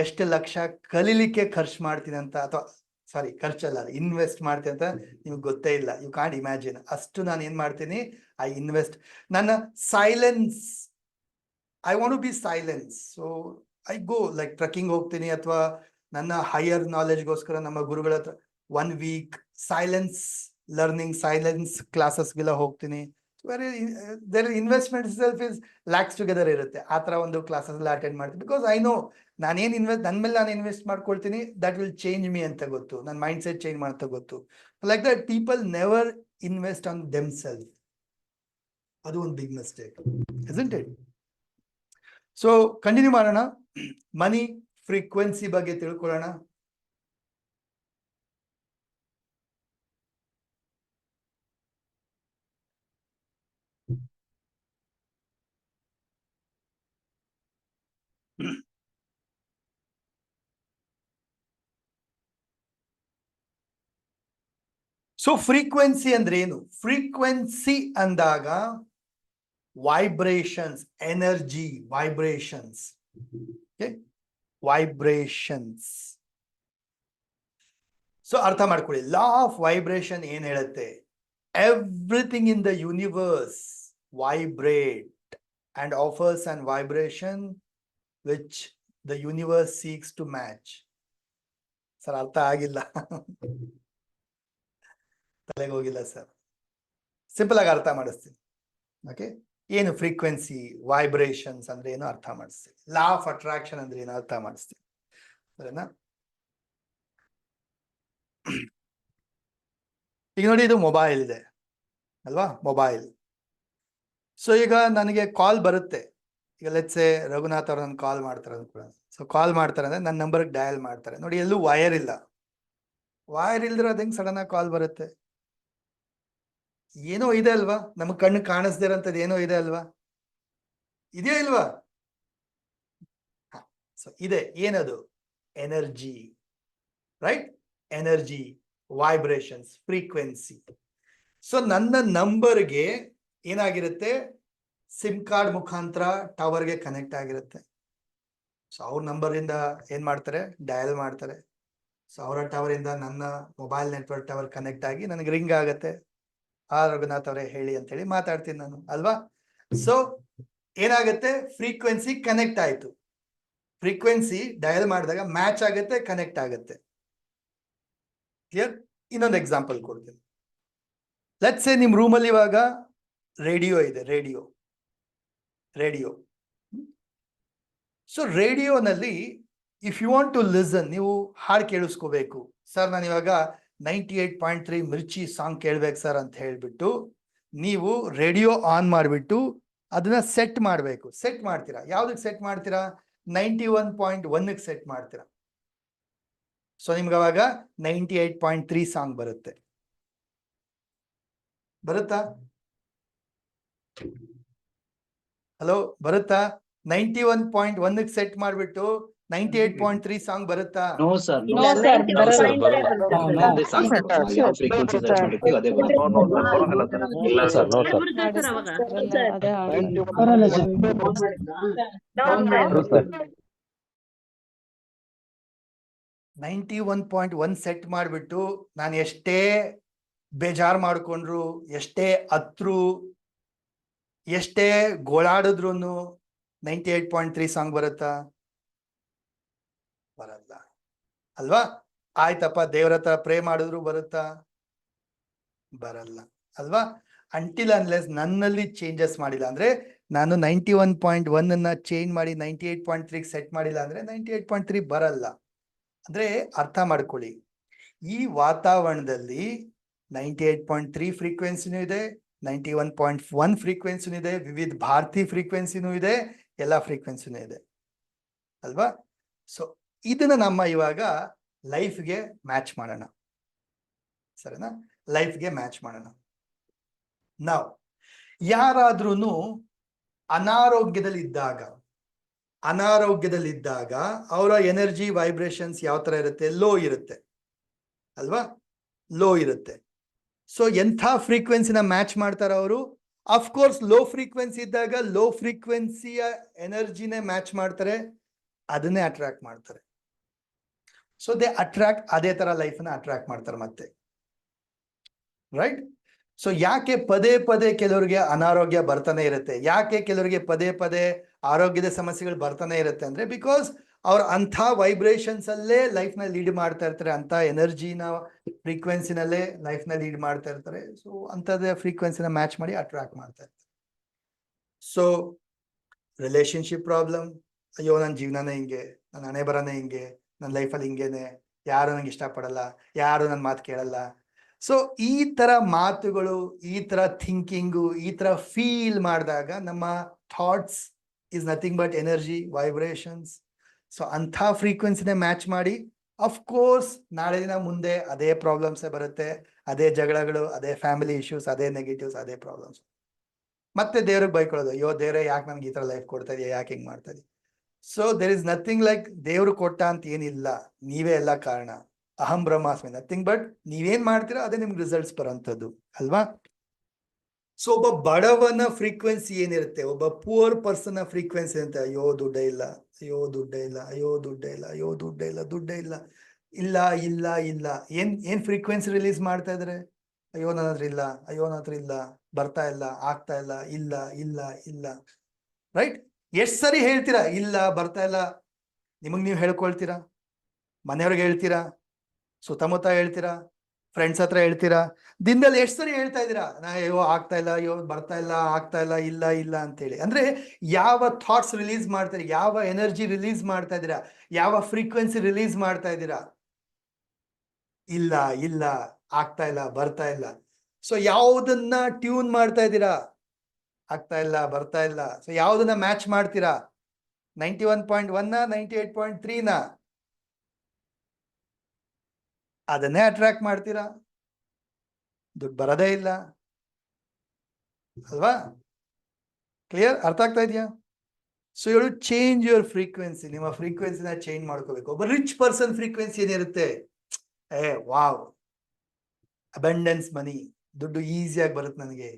Speaker 1: ಎಷ್ಟು ಲಕ್ಷ ಕಲಿಲಿಕ್ಕೆ ಖರ್ಚು ಮಾಡ್ತೀನಿ ಅಂತ, ಅಥವಾ ಸಾರಿ ಖರ್ಚಲ್ಲ, ಇನ್ವೆಸ್ಟ್ ಮಾಡ್ತೀನಿ ಅಂತ ನಿಮ್ಗೆ ಗೊತ್ತೇ ಇಲ್ಲ. You can't imagine. ಅಷ್ಟು ನಾನು ಏನ್ ಮಾಡ್ತೀನಿ, ಐ ಇನ್ವೆಸ್ಟ್. ನನ್ನ silence, I want to be silence. So I go like trekking ಹೋಗ್ತೀನಿ, ಅಥವಾ ನನ್ನ ಹೈಯರ್ ನಾಲೆಜ್ಗೋಸ್ಕರ ನಮ್ಮ ಗುರುಗಳ ಹತ್ರ 1 week ಸೈಲೆನ್ಸ್ ಲರ್ನಿಂಗ್, ಸೈಲೆನ್ಸ್ ಕ್ಲಾಸಸ್ಗೆಲ್ಲ ಹೋಗ್ತೀನಿ. Their investment self is lacks together ಇರುತ್ತೆ. ಆ ಥರ ಒಂದು ಕ್ಲಾಸಸ್ ಎಲ್ಲ ಅಟೆಂಡ್ ಮಾಡ್ತೀನಿ. ಬಿಕಾಸ್ ಐ ನೋ ನಾನೇನು ನನ್ನ ಮೇಲೆ ನಾನು ಇನ್ವೆಸ್ಟ್ ಮಾಡ್ಕೊಳ್ತೀನಿ, ದಟ್ ವಿಲ್ ಚೇಂಜ್ ಮೀ ಅಂತ ಗೊತ್ತು. ನನ್ನ ಮೈಂಡ್ ಸೆಟ್ ಚೇಂಜ್ ಮಾಡ್ತಾ ಗೊತ್ತು. Like that people never invest on them self. ಅದು ಒಂದು big mistake, isn't it? So continue ಮಾಡೋಣ. ಮನಿ ಫ್ರೀಕ್ವೆನ್ಸಿ ಬಗ್ಗೆ ತಿಳ್ಕೊಳ್ಳೋಣ. ಸೊ ಫ್ರೀಕ್ವೆನ್ಸಿ ಅಂದ್ರೆ ಏನು? ಫ್ರೀಕ್ವೆನ್ಸಿ ಅಂದಾಗ vibrations, energy, vibrations. Vibrations. So ಅರ್ಥ ಮಾಡ್ಕೊಳ್ಳಿ, ಲಾ ಆಫ್ ವೈಬ್ರೇಷನ್ ಏನ್ ಹೇಳುತ್ತೆ? Everything in the universe vibrate and offers and vibration which the universe seeks to match. Sir ಅರ್ಥ ಆಗಿಲ್ಲ, ತಲೆಗೆ ಹೋಗಿಲ್ಲ ಸರ್. ಸಿಂಪಲ್ ಆಗಿ ಅರ್ಥ ಮಾಡಿಸ್ತೀನಿ. ಓಕೆ, ಏನು ಫ್ರೀಕ್ವೆನ್ಸಿ, ವೈಬ್ರೇಷನ್ಸ್ ಅಂದ್ರೆ ಏನು ಅರ್ಥ ಮಾಡಿಸ್ತೀನಿ. ಲಾ ಆಫ್ ಅಟ್ರಾಕ್ಷನ್ ಅಂದ್ರೆ ಏನು ಅರ್ಥ ಮಾಡಿಸ್ತೀನಿ, ಸರಿನಾ? ಈಗ ನೋಡಿ, ಇದು ಮೊಬೈಲ್ ಇದೆ ಅಲ್ವಾ? ಮೊಬೈಲ್. ಸೊ ಈಗ ನನಗೆ ಕಾಲ್ ಬರುತ್ತೆ. ಈಗ ಲೆಟ್ಸ್ ಸೇ ರಘುನಾಥ್ ಅವ್ರು ನನ್ನ ಕಾಲ್ ಮಾಡ್ತಾರೆ ಅನ್ಕೊಳ್ಳೋಣ. ಸೊ ಕಾಲ್ ಮಾಡ್ತಾರೆ ಅಂದ್ರೆ ನನ್ನ ನಂಬರ್ಗೆ ಡಯಲ್ ಮಾಡ್ತಾರೆ. ನೋಡಿ, ಎಲ್ಲೂ ವೈರ್ ಇಲ್ಲ. ವೈರ್ ಇಲ್ದಿರೋ ಅದು ಹೆಂಗ್ ಸಡನ್ ಆಗಿ ಕಾಲ್ ಬರುತ್ತೆ? ಏನೋ ಇದೆ ಅಲ್ವಾ, ನಮಗ್ ಕಣ್ಣು ಕಾಣಿಸ್ದಿರಂತದ್ದು ಏನೋ ಇದೆ ಅಲ್ವಾ? ಇದೆಯೋ ಇಲ್ವಾ? ಸೊ ಇದೆ. ಏನದು? Energy, right? Energy, vibrations, frequency. So ನನ್ನ ನಂಬರ್ಗೆ ಏನಾಗಿರುತ್ತೆ? ಸಿಮ್ ಕಾರ್ಡ್ ಮುಖಾಂತರ ಟವರ್ಗೆ ಕನೆಕ್ಟ್ ಆಗಿರುತ್ತೆ. ಸೊ ಅವ್ರ ನಂಬರ್ ಇಂದ ಏನ್ ಮಾಡ್ತಾರೆ? ಡಯಲ್ ಮಾಡ್ತಾರೆ. ಸೊ ಅವರ ಟವರ್ ಇಂದ ನನ್ನ ಮೊಬೈಲ್ ನೆಟ್ವರ್ಕ್ ಟವರ್ ಕನೆಕ್ಟ್ ಆಗಿ ನನಗೆ ರಿಂಗ್ ಆಗುತ್ತೆ. ರಘುನಾಥ್ ಅವರೇ ಹೇಳಿ ಅಂತ ಹೇಳಿ ಮಾತಾಡ್ತೀನಿ ನಾನು, ಅಲ್ವಾ? ಸೊ ಏನಾಗುತ್ತೆ? ಫ್ರೀಕ್ವೆನ್ಸಿ ಕನೆಕ್ಟ್ ಆಯ್ತು. ಫ್ರೀಕ್ವೆನ್ಸಿ ಡಯಲ್ ಮಾಡಿದಾಗ ಮ್ಯಾಚ್ ಆಗುತ್ತೆ, ಕನೆಕ್ಟ್ ಆಗುತ್ತೆ. ಕ್ಲಿಯರ್? ಇನ್ನೊಂದು ಎಕ್ಸಾಂಪಲ್ ಕೊಡ್ತೀನಿ. ಲೆಟ್ಸ್ ಸೇ ನಿಮ್ ರೂಮಲ್ಲಿ ಇವಾಗ ರೇಡಿಯೋ ಇದೆ. ರೇಡಿಯೋ. ಸೊ ರೇಡಿಯೋನಲ್ಲಿ if you want to listen, ನೀವು ಹಾಡು ಕೇಳಿಸ್ಕೋಬೇಕು. ಸರ್ ನಾನು ಇವಾಗ 98.3 ಮಿರ್ಚಿ ಸಾಂಗ್ ಕೇಳ್ಬೇಕು ಸರ್ ಅಂತ ಹೇಳ್ಬಿಟ್ಟು ನೀವು ರೇಡಿಯೋ ಆನ್ ಮಾಡಿಬಿಟ್ಟು ಅದನ್ನ ಸೆಟ್ ಮಾಡಬೇಕು. ಸೆಟ್ ಮಾಡ್ತೀರಾ, ಯಾವ್ದಕ್ಕೆ ಸೆಟ್ ಮಾಡ್ತೀರಾ? 91.1ಗೆ ಸೆಟ್ ಮಾಡ್ತೀರಾ. ಸೊ ನಿಮ್ಗೆ ಅವಾಗ 98.3 ಸಾಂಗ್ ಬರುತ್ತೆ. ಬರುತ್ತಾ? ಹಲೋ, ಬರುತ್ತಾ? 91.1ಗೆ ಸೆಟ್ ಮಾಡ್ಬಿಟ್ಟು 98.3 ಸಾಂಗ್ ಬರುತ್ತಾ?
Speaker 6: No sir
Speaker 5: No, sir.
Speaker 8: ಬರೋದಿಲ್ಲ ಸರ್.
Speaker 4: ಇಲ್ಲ sir, no sir. Sir
Speaker 1: 91.1 set ಮಾಡಿಬಿಟ್ಟು ನಾನು ಎಷ್ಟೇ ಬೇಜಾರು ಮಾಡ್ಕೊಂಡ್ರು, ಎಷ್ಟೇ ಹತ್ರು, ಎಷ್ಟೇ ಗೋಳಾಡಿದ್ರು 98.3 ಸಾಂಗ್ ಬರುತ್ತಾ? ಬರಲ್ಲ ಅಲ್ವಾ? ಆಯ್ತಪ್ಪ, ದೇವ್ರ ಹತ್ರ ಪ್ರೇ ಮಾಡಿದ್ರು ಬರುತ್ತಾ? ಬರಲ್ಲ ಅಲ್ವಾ? ಅಂಟಿಲ್ ಅನ್ಲೆಸ್ ನನ್ನಲ್ಲಿ ಚೇಂಜಸ್ ಮಾಡಿಲ್ಲ ಅಂದ್ರೆ, ನಾನು 91.1 ಚೇಂಜ್ ಮಾಡಿ 98.3 ಸೆಟ್ ಮಾಡಿಲ್ಲ ಅಂದ್ರೆ 98.3 ಬರಲ್ಲ. ಅಂದ್ರೆ ಅರ್ಥ ಮಾಡ್ಕೊಳ್ಳಿ, ಈ ವಾತಾವರಣದಲ್ಲಿ 98.3 ಫ್ರೀಕ್ವೆನ್ಸಿನೂ ಇದೆ, 91.1 ಫ್ರೀಕ್ವೆನ್ಸಿನೂ ಇದೆ, ವಿವಿಧ ಭಾರತಿ ಫ್ರೀಕ್ವೆನ್ಸಿನೂ ಇದೆ, ಎಲ್ಲ ಫ್ರೀಕ್ವೆನ್ಸಿನೂ ಇದೆ ಅಲ್ವಾ? ಸೊ ಇದನ್ನ ನಮ್ಮ ಇವಾಗ ಲೈಫ್ಗೆ ಮ್ಯಾಚ್ ಮಾಡೋಣ, ಸರಿನಾ? ಲೈಫ್ಗೆ ಮ್ಯಾಚ್ ಮಾಡೋಣ. ನಾವು ಯಾರಾದ್ರೂ ಅನಾರೋಗ್ಯದಲ್ಲಿದ್ದಾಗ ಅವರ ಎನರ್ಜಿ ವೈಬ್ರೇಷನ್ಸ್ ಯಾವ ತರ ಇರುತ್ತೆ? ಲೋ ಇರುತ್ತೆ ಅಲ್ವಾ? ಲೋ ಇರುತ್ತೆ. ಸೊ ಎಂಥ ಫ್ರೀಕ್ವೆನ್ಸಿನ ಮ್ಯಾಚ್ ಮಾಡ್ತಾರೆ ಅವರು? ಅಫ್ಕೋರ್ಸ್ ಲೋ ಫ್ರೀಕ್ವೆನ್ಸಿ ಇದ್ದಾಗ ಲೋ ಫ್ರೀಕ್ವೆನ್ಸಿಯ ಎನರ್ಜಿನೇ ಮ್ಯಾಚ್ ಮಾಡ್ತಾರೆ, ಅದನ್ನೇ ಅಟ್ರಾಕ್ಟ್ ಮಾಡ್ತಾರೆ. ಸೊ ದೇ ಅಟ್ರಾಕ್ಟ್, ಅದೇ ತರ ಲೈಫ್ನ ಅಟ್ರಾಕ್ಟ್ ಮಾಡ್ತಾರೆ ಮತ್ತೆ, ರೈಟ್? ಸೊ ಯಾಕೆ ಪದೇ ಪದೇ ಕೆಲವರಿಗೆ ಅನಾರೋಗ್ಯ ಬರ್ತಾನೆ ಇರುತ್ತೆ? ಯಾಕೆ ಕೆಲವರಿಗೆ ಪದೇ ಪದೇ ಆರೋಗ್ಯದ ಸಮಸ್ಯೆಗಳು ಬರ್ತಾನೆ ಇರುತ್ತೆ ಅಂದ್ರೆ, ಬಿಕಾಸ್ ಅವ್ರು ಅಂಥ ವೈಬ್ರೇಷನ್ಸ್ ಅಲ್ಲೇ ಲೈಫ್ನ ಲೀಡ್ ಮಾಡ್ತಾ ಇರ್ತಾರೆ, ಅಂಥ ಎನರ್ಜಿನ ಫ್ರೀಕ್ವೆನ್ಸಿನಲ್ಲೇ ಲೈಫ್ನ ಲೀಡ್ ಮಾಡ್ತಾ ಇರ್ತಾರೆ. ಸೊ ಅಂಥದ್ದೇ ಫ್ರೀಕ್ವೆನ್ಸಿನ ಮ್ಯಾಚ್ ಮಾಡಿ ಅಟ್ರಾಕ್ಟ್ ಮಾಡ್ತಾ ಇರ್ತಾರೆ. ಸೊ ರಿಲೇಶನ್ಶಿಪ್ ಪ್ರಾಬ್ಲಮ್, ಅಯ್ಯೋ ನನ್ನ ಜೀವನನೇ ಹಿಂಗೆ, ನನ್ನ ಹಣೆ ಬರನೇ ಹಿಂಗೆ, ನನ್ನ ಲೈಫಲ್ಲಿ ಹಿಂಗೇನೆ, ಯಾರು ನಂಗೆ ಇಷ್ಟಪಡಲ್ಲ, ಯಾರು ನನ್ನ ಮಾತು ಕೇಳಲ್ಲ. ಸೊ ಈ ತರ ಮಾತುಗಳು, ಈ ತರ ಥಿಂಕಿಂಗು, ಈ ತರ ಫೀಲ್ ಮಾಡಿದಾಗ ನಮ್ಮ thoughts is nothing but energy vibrations. So ಅಂಥ ಫ್ರೀಕ್ವೆನ್ಸಿನೇ ಮ್ಯಾಚ್ ಮಾಡಿ ಅಫ್ಕೋರ್ಸ್ ನಾಳೆ ದಿನ ಮುಂದೆ ಅದೇ ಪ್ರಾಬ್ಲಮ್ಸೇ ಬರುತ್ತೆ, ಅದೇ ಜಗಳಗಳು, ಅದೇ ಫ್ಯಾಮಿಲಿ ಇಶ್ಯೂಸ್, ಅದೇ ನೆಗೆಟಿವ್ಸ್, ಅದೇ ಪ್ರಾಬ್ಲಮ್ಸ್. ಮತ್ತೆ ದೇವ್ರಿಗೆ ಬೈಕೊಳ್ಳೋದು, ಅಯ್ಯೋ ದೇವ್ರೆ ಯಾಕೆ ನನ್ಗೆ ಈ ತರ ಲೈಫ್ ಕೊಡ್ತಾ ಇದೆಯಾ, ಯಾಕೆ ಹಿಂಗೆ ಮಾಡ್ತಾ ಇದೀಯ? So there is nothing like ದೇವ್ರು ಕೊಟ್ಟ ಅಂತ ಏನಿಲ್ಲ, ನೀವೇ ಎಲ್ಲ ಕಾರಣ. ಅಹಂ ಬ್ರಹ್ಮಾಸ್ಮಿ, ನಥಿಂಗ್ ಬಟ್ ನೀವೇನ್ ಮಾಡ್ತೀರಾ ಅದೇ ನಿಮ್ಗೆ ರಿಸಲ್ಟ್ಸ್ ಬರೋಂಥದ್ದು ಅಲ್ವಾ? ಸೊ ಒಬ್ಬ ಬಡವನ ಫ್ರೀಕ್ವೆನ್ಸಿ ಏನಿರುತ್ತೆ, ಒಬ್ಬ ಪುವರ್ ಪರ್ಸನ್ ಫ್ರೀಕ್ವೆನ್ಸಿ ಅಂತ, ಅಯ್ಯೋ ದುಡ್ಡೇ ಇಲ್ಲ, ಅಯ್ಯೋ ದುಡ್ಡೇ ಇಲ್ಲ, ಅಯ್ಯೋ ದುಡ್ಡೇ ಇಲ್ಲ, ಅಯ್ಯೋ ದುಡ್ಡೇ ಇಲ್ಲ, ದುಡ್ಡೇ ಇಲ್ಲ, ಇಲ್ಲ ಇಲ್ಲ ಇಲ್ಲ. ಏನ್ ಫ್ರೀಕ್ವೆನ್ಸಿ ರಿಲೀಸ್ ಮಾಡ್ತಾ ಇದ್ರೆ? ಅಯ್ಯೋ ನನ್ನ ಹತ್ರ ಇಲ್ಲ, ಅಯ್ಯೋ ನನ್ನ ಹತ್ರ ಇಲ್ಲ, ಬರ್ತಾ ಇಲ್ಲ, ಆಗ್ತಾ ಇಲ್ಲ, ಇಲ್ಲ ಇಲ್ಲ ಇಲ್ಲ, ರೈಟ್? ಎಷ್ಟ್ ಸರಿ ಹೇಳ್ತೀರಾ ಇಲ್ಲ, ಬರ್ತಾ ಇಲ್ಲ? ನಿಮಗ್ ನೀವು ಹೇಳ್ಕೊಳ್ತೀರಾ, ಮನೆಯವ್ರಿಗೆ ಹೇಳ್ತೀರಾ, ಸುತ್ತಮುತ್ತ ಹೇಳ್ತೀರಾ, ಫ್ರೆಂಡ್ಸ್ ಹತ್ರ ಹೇಳ್ತೀರಾ, ದಿನದಲ್ಲಿ ಎಷ್ಟು ಸರಿ ಹೇಳ್ತಾ ಇದ್ದೀರಾ, ಅಯ್ಯೋ ಆಗ್ತಾ ಇಲ್ಲ, ಅಯ್ಯೋ ಬರ್ತಾ ಇಲ್ಲ, ಆಗ್ತಾ ಇಲ್ಲ, ಇಲ್ಲ ಇಲ್ಲ ಅಂತೇಳಿ? ಅಂದ್ರೆ ಯಾವ ಥಾಟ್ಸ್ ರಿಲೀಸ್ ಮಾಡ್ತಾ, ಯಾವ ಎನರ್ಜಿ ರಿಲೀಸ್ ಮಾಡ್ತಾ ಇದ್ದೀರಾ, ಯಾವ ಫ್ರೀಕ್ವೆನ್ಸಿ ರಿಲೀಸ್ ಮಾಡ್ತಾ ಇದ್ದೀರಾ? ಇಲ್ಲ ಇಲ್ಲ, ಆಗ್ತಾ ಇಲ್ಲ, ಬರ್ತಾ ಇಲ್ಲ. ಸೊ ಯಾವುದನ್ನ ಟ್ಯೂನ್ ಮಾಡ್ತಾ ಇದ್ದೀರಾ? ಆಗ್ತಾ ಇಲ್ಲ, ಬರ್ತಾ ಇಲ್ಲ. ಸೊ ಯಾವುದನ್ನ ಮ್ಯಾಚ್ ಮಾಡ್ತೀರಾ? 91.1 98.3 ಅದನ್ನೇ ಅಟ್ರಾಕ್ಟ್ ಮಾಡ್ತೀರಾ, ದುಡ್ಡು ಬರೋದೇ ಇಲ್ಲ ಅಲ್ವಾ? ಕ್ಲಿಯರ್? ಅರ್ಥ ಆಗ್ತಾ ಇದೆಯಾ? ಸೊ ಹೇಳು, ಚೇಂಜ್ ಯುವರ್ ಫ್ರೀಕ್ವೆನ್ಸಿ, ನಿಮ್ಮ ಫ್ರೀಕ್ವೆನ್ಸಿನ ಚೇಂಜ್ ಮಾಡ್ಕೋಬೇಕು. ಒಬ್ಬ ರಿಚ್ ಪರ್ಸನ್ ಫ್ರೀಕ್ವೆನ್ಸಿ ಏನಿರುತ್ತೆ? ವಾವ್, ಅಬಂಡೆನ್ಸ್ ಮನಿ, ದುಡ್ಡು ಈಸಿಯಾಗಿ ಬರುತ್ತೆ ನನಗೆ,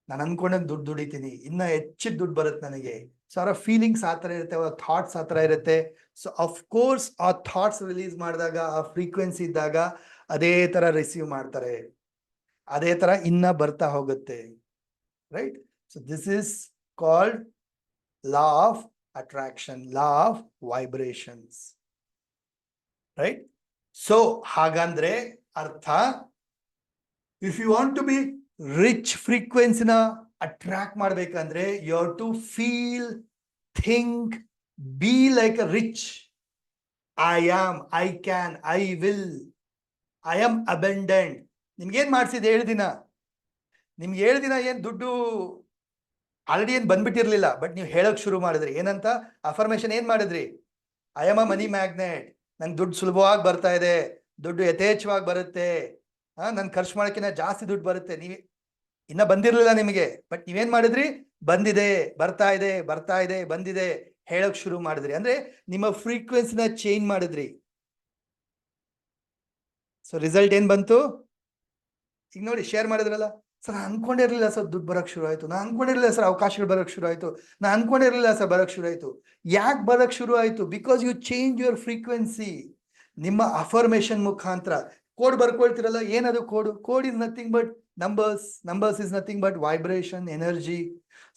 Speaker 1: ನಾನು ಅನ್ಕೊಂಡಂಗೆ ದುಡ್ಡು ದುಡಿತೀನಿ, ಇನ್ನ ಹೆಚ್ಚಿಗೆ ದುಡ್ಡು ಬರುತ್ತೆ ನನಗೆ. ಸೊ ಅವರ ಫೀಲಿಂಗ್ಸ್ ಆ ಥರ ಇರುತ್ತೆ, ಅವರ ಥಾಟ್ಸ್ ಆ ಥರ ಇರುತ್ತೆ. ಸೊ ಅಫ್ಕೋರ್ಸ್ ಆ ಥಾಟ್ಸ್ ರಿಲೀಸ್ ಮಾಡಿದಾಗ, ಆ ಫ್ರೀಕ್ವೆನ್ಸಿ ಇದ್ದಾಗ ಅದೇ ಥರ ರಿಸೀವ್ ಮಾಡ್ತಾರೆ, ಅದೇ ಥರ ಇನ್ನ ಬರ್ತಾ ಹೋಗುತ್ತೆ, right? So this is called law of attraction, law of vibrations, right? So ಹಾಗಂದ್ರೆ ಅರ್ಥ, if you want to be rich ಫ್ರೀಕ್ವೆನ್ಸಿನ ಅಟ್ರಾಕ್ಟ್ ಮಾಡ್ಬೇಕಂದ್ರೆ you have to feel, think, be like a rich. I am, I can, I will, I am abundant. ನಿಮ್ಗೇನ್ ಮಾಡ್ಸಿದೆ 7 ದಿನ? ನಿಮ್ಗೆ 7 ದಿನ ಏನ್ ದುಡ್ಡು ಆಲ್ರೆಡಿ ಏನ್ ಬಂದ್ಬಿಟ್ಟಿರ್ಲಿಲ್ಲ, ಬಟ್ ನೀವು ಹೇಳಕ್ ಶುರು ಮಾಡಿದ್ರಿ. ಏನಂತ ಅಫರ್ಮೇಶನ್ ಏನ್ ಮಾಡಿದ್ರಿ? I am a money magnet. ನಂಗೆ ದುಡ್ಡು ಸುಲಭವಾಗಿ ಬರ್ತಾ ಇದೆ, ದುಡ್ಡು ಯಥೇಚ್ಛವಾಗಿ ಬರುತ್ತೆ, ನನ್ ಖರ್ಚು ಮಾಡೋಕ್ಕಿಂತ ಜಾಸ್ತಿ ದುಡ್ಡು ಬರುತ್ತೆ. ನೀವ್ ಇನ್ನ ಬಂದಿರ್ಲಿಲ್ಲ ನಿಮಗೆ, ಬಟ್ ನೀವೇನ್ ಮಾಡಿದ್ರಿ? ಬಂದಿದೆ, ಬರ್ತಾ ಇದೆ, ಬರ್ತಾ ಇದೆ, ಬಂದಿದೆ ಹೇಳಕ್ ಶುರು ಮಾಡಿದ್ರಿ. ಅಂದ್ರೆ ನಿಮ್ಮ ಫ್ರೀಕ್ವೆನ್ಸಿನ ಚೇಂಜ್ ಮಾಡಿದ್ರಿ. ಸೊ ರಿಸಲ್ಟ್ ಏನ್ ಬಂತು? ಈಗ ನೋಡಿ, ಶೇರ್ ಮಾಡಿದ್ರಲ್ಲ, ಸರ್ ನಾನು ಅನ್ಕೊಂಡಿರ್ಲಿಲ್ಲ ಸರ್ ದುಡ್ಡು ಬರಕ್ ಶುರು ಆಯ್ತು, ನಾನು ಅನ್ಕೊಂಡಿರ್ಲಿಲ್ಲ ಸರ್ ಅವಕಾಶಗಳು ಬರಕ್ ಶುರು ಆಯ್ತು, ನಾನು ಅನ್ಕೊಂಡಿರ್ಲಿಲ್ಲ ಸರ್ ಬರಕ್ ಶುರು ಆಯ್ತು. ಯಾಕೆ ಬರಕ್ ಶುರು ಆಯ್ತು? Because you change your frequency. ನಿಮ್ಮ ಅಫರ್ಮೇಶನ್ ಮುಖಾಂತರ ಕೋಡ್ ಬರ್ಕೊಳ್ತಿರಲ್ಲ, ಏನದು code? Code is nothing but numbers is nothing but vibration, energy.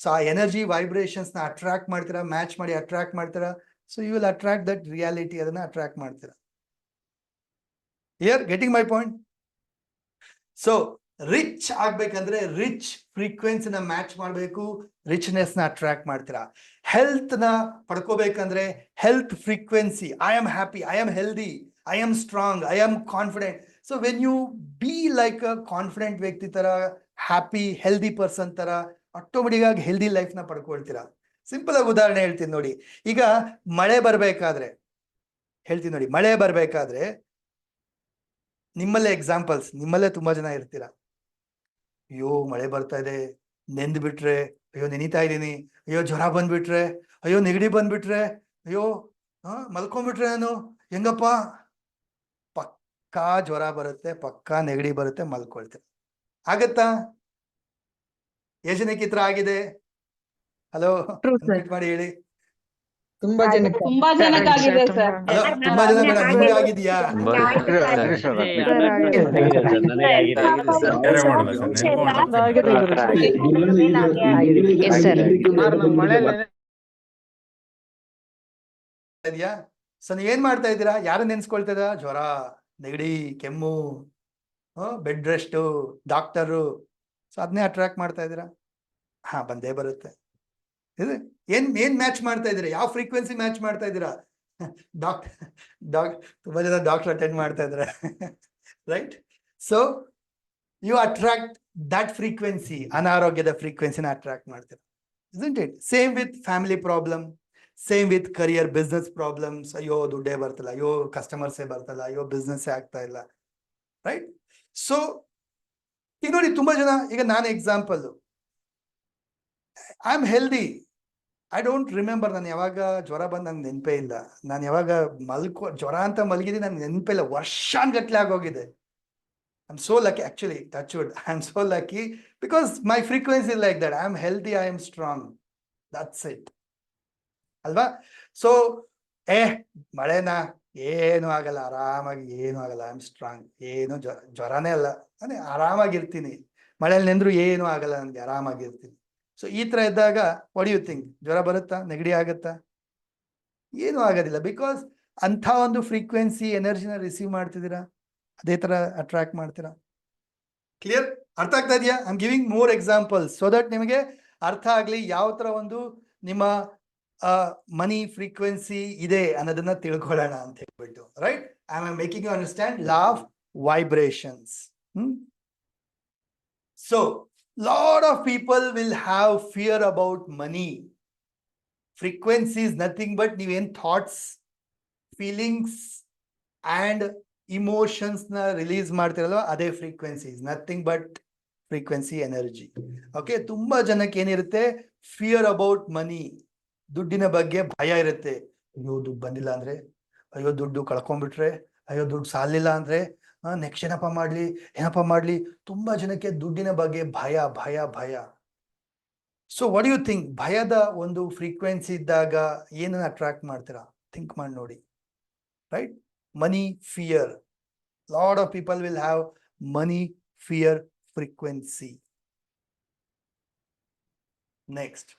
Speaker 1: So ಆ ಎನರ್ಜಿ ವೈಬ್ರೇಷನ್ಸ್ ನ ಅಟ್ರಾಕ್ಟ್ ಮಾಡ್ತೀರಾ, ಮ್ಯಾಚ್ ಮಾಡಿ ಅಟ್ರಾಕ್ಟ್ ಮಾಡ್ತೀರಾ. So you will attract that reality, ಅದನ್ನ ಅಟ್ರಾಕ್ಟ್ ಮಾಡ್ತೀರಾ. Here getting my point? So rich ಆಗ್ಬೇಕಂದ್ರೆ ರಿಚ್ ಫ್ರೀಕ್ವೆನ್ಸಿನ match ಮಾಡಬೇಕು, ರಿಚ್ನೆಸ್ ನ ಅಟ್ರಾಕ್ಟ್ ಮಾಡ್ತೀರಾ. ಹೆಲ್ತ್ ನ ಪಡ್ಕೋಬೇಕಂದ್ರೆ health frequency, I am happy, I am healthy, I am strong, I am confident. So when you be like a confident ವ್ಯಕ್ತಿ ತರ, happy healthy person ತರ, ಆಟೋಮೆಟಿಕ್ ಆಗಿ ಹೆಲ್ದಿ ಲೈಫ್ ನ ಪಡ್ಕೊಳ್ತೀರಾ. ಸಿಂಪಲ್ ಆಗಿ ಉದಾಹರಣೆ ಹೇಳ್ತೀನಿ ನೋಡಿ. ಈಗ ಮಳೆ ಬರ್ಬೇಕಾದ್ರೆ ಹೇಳ್ತೀನಿ ನೋಡಿ, ಮಳೆ ಬರ್ಬೇಕಾದ್ರೆ ನಿಮ್ಮಲ್ಲೇ ಎಕ್ಸಾಂಪಲ್ಸ್, ನಿಮ್ಮಲ್ಲೇ ತುಂಬಾ ಜನ ಇರ್ತೀರಾ. ಅಯ್ಯೋ ಮಳೆ ಬರ್ತಾ ಇದೆ, ನೆಂದ್ ಬಿಟ್ರೆ, ಅಯ್ಯೋ ನೆನಿತಾ ಇದ್ದೀನಿ, ಅಯ್ಯೋ ಜ್ವರ ಬಂದ್ಬಿಟ್ರೆ, ಅಯ್ಯೋ ನೆಗಡಿ ಬಂದ್ಬಿಟ್ರೆ, ಅಯ್ಯೋ ಮಲ್ಕೊಂಡ್ಬಿಟ್ರೆ ನಾನು ಹೆಂಗಪ್ಪ? ಪಕ್ಕಾ ಜ್ವರ ಬರುತ್ತೆ, ಪಕ್ಕಾ ನೆಗಡಿ ಬರುತ್ತೆ, ಮಲ್ಕೊಳ್ತೇನೆ. ಆಗತ್ತಾ? ಜನಕ್ಕೆ ಈ ತರ ಆಗಿದೆ? ಹಲೋ, ಮಾಡಿ ಹೇಳಿ.
Speaker 6: ತುಂಬಾ ಜನಕ್ಕಾಗಿದೆ ಸರ್.
Speaker 1: ಹಲೋ, ತುಂಬಾ ಜನ ಬೇಡ, ನಿಮ್ಗೆ ಆಗಿದ್ಯಾ? ಇದೆಯಾ? ಸೊ ನೀವ್ ಏನ್ ಮಾಡ್ತಾ ಇದ್ದೀರಾ? ಯಾರು ನೆನ್ಸ್ಕೊಳ್ತಾ ಇದ್ದೀರಾ? ಜ್ವರ, ನೆಗಡಿ, ಕೆಮ್ಮು, ಬೆಡ್ ರೆಸ್ಟ್, ಡಾಕ್ಟರು. ಸೊ ಅದನ್ನೇ ಅಟ್ರಾಕ್ಟ್ ಮಾಡ್ತಾ ಇದ್ದೀರಾ. ಬಂದೇ ಬರುತ್ತೆ. ಏನ್ ಮ್ಯಾಚ್ ಮಾಡ್ತಾ ಇದ್ದೀರಾ? ಯಾವ ಫ್ರೀಕ್ವೆನ್ಸಿ ಮ್ಯಾಚ್ ಮಾಡ್ತಾ ಇದ್ದೀರಾ? ತುಂಬಾ ಜನ ಡಾಕ್ಟರ್ ಅಟೆಂಡ್ ಮಾಡ್ತಾ ಇದ್ದಾರೆ, right? So you attract that frequency, ಅನಾರೋಗ್ಯದ ಫ್ರೀಕ್ವೆನ್ಸಿನ ಅಟ್ರಾಕ್ಟ್ ಮಾಡ್ತೀರಾ. isn't it? Same with family problem, same with career, business problems. ಅಯ್ಯೋ ದುಡ್ಡೇ ಬರ್ತಲ್ಲ, ಅಯ್ಯೋ ಕಸ್ಟಮರ್ಸೇ ಬರ್ತಲ್ಲ, ಅಯ್ಯೋ ಬಿಸ್ನೆಸ್ ಆಗ್ತಾ ಇಲ್ಲ, ರೈಟ್? ಸೊ ಈಗ ನೋಡಿ, ತುಂಬಾ ಜನ, ಈಗ ನಾನು example, I am healthy, I don't remember ನಾನು ಯಾವಾಗ ಜ್ವರ ಬಂದು ನಂಗೆ ನೆನಪೇ ಇಲ್ಲ. ನಾನು ಯಾವಾಗ ಜ್ವರ ಅಂತ ಮಲಗಿದ್ದೀನಿ ನನಗೆ ನೆನಪೇ ಇಲ್ಲ, ವರ್ಷಾನ್ಗಟ್ಲೆ ಆಗೋಗಿದೆ. I am so lucky, actually, touch wood, I am so lucky because my frequency is like that. I am healthy, I am strong, that's it ಅಲ್ವಾ? ಸೊ ಮಳೆನಾ ಏನು ಆಗಲ್ಲ, ಆರಾಮಾಗಿ ಏನು ಆಗಲ್ಲ, ಐ ಆಮ್ ಸ್ಟ್ರಾಂಗ್, ಏನು ಜ್ವರನೇ ಅಲ್ಲ, ಅದೇ ಆರಾಮಾಗಿರ್ತೀನಿ, ಮಳೆಯಲ್ಲಿ ನೆಂದ್ರು ಏನು ಆಗಲ್ಲ ನನಗೆ, ಆರಾಮಾಗಿರ್ತೀನಿ. ಸೊ ಈ ತರ ಇದ್ದಾಗ ವಾಟ್ ಯು ಥಿಂಕ್? ಜ್ವರ ಬರುತ್ತಾ? ನೆಗಡಿ ಆಗತ್ತಾ? ಏನು ಆಗೋದಿಲ್ಲ, ಬಿಕಾಸ್ ಅಂಥ ಒಂದು ಫ್ರೀಕ್ವೆನ್ಸಿ ಎನರ್ಜಿನ ರಿಸೀವ್ ಮಾಡ್ತಿದ್ದೀರಾ, ಅದೇ ತರ ಅಟ್ರಾಕ್ಟ್ ಮಾಡ್ತೀರಾ. ಕ್ಲಿಯರ್? ಅರ್ಥ ಆಗ್ತಾ ಇದೆಯಾ? I am giving more examples so that ನಿಮಗೆ ಅರ್ಥ ಆಗ್ಲಿ ಯಾವ ತರ ಒಂದು ನಿಮ್ಮ ಮನಿ ಫ್ರೀಕ್ವೆನ್ಸಿ ಇದೆ ಅನ್ನೋದನ್ನ ತಿಳ್ಕೊಳ್ಳೋಣ ಅಂತ ಹೇಳ್ಬಿಟ್ಟು, right? I am making you understand law of vibrations. So lot of people will have fear about money. Frequency is nothing but ನೀವೇನ್ ಥಾಟ್ಸ್, ಫೀಲಿಂಗ್ಸ್ ಅಂಡ್ ಇಮೋಷನ್ಸ್ ನ ರಿಲೀಸ್ ಮಾಡ್ತಿರಲ್ವ, ಅದೇ frequency. Is nothing but frequency, energy. Okay, ತುಂಬಾ ಜನಕ್ಕೆ ಏನಿರುತ್ತೆ? Fear about money, ದುಡ್ಡಿನ ಬಗ್ಗೆ ಭಯ ಇರುತ್ತೆ. ಅಯ್ಯೋ ದುಡ್ಡು ಬಂದಿಲ್ಲ ಅಂದ್ರೆ, ಅಯ್ಯೋ ದುಡ್ಡು ಕಳ್ಕೊಂಡ್ಬಿಟ್ರೆ, ಅಯ್ಯೋ ದುಡ್ಡು ಸಾಲಿಲ್ಲ ಅಂದ್ರೆ, ನೆಕ್ಸ್ಟ್ ಏನಪ್ಪ ಮಾಡ್ಲಿ. ತುಂಬಾ ಜನಕ್ಕೆ ದುಡ್ಡಿನ ಬಗ್ಗೆ ಭಯ ಭಯ ಭಯ. So what you think? ಭಯದ ಒಂದು ಫ್ರೀಕ್ವೆನ್ಸಿ ಇದ್ದಾಗ ಏನನ್ನ ಅಟ್ರಾಕ್ಟ್ ಮಾಡ್ತೀರಾ? ಥಿಂಕ್ ಮಾಡಿ ನೋಡಿ, right? Money fear, lot of people will have money fear frequency. Next,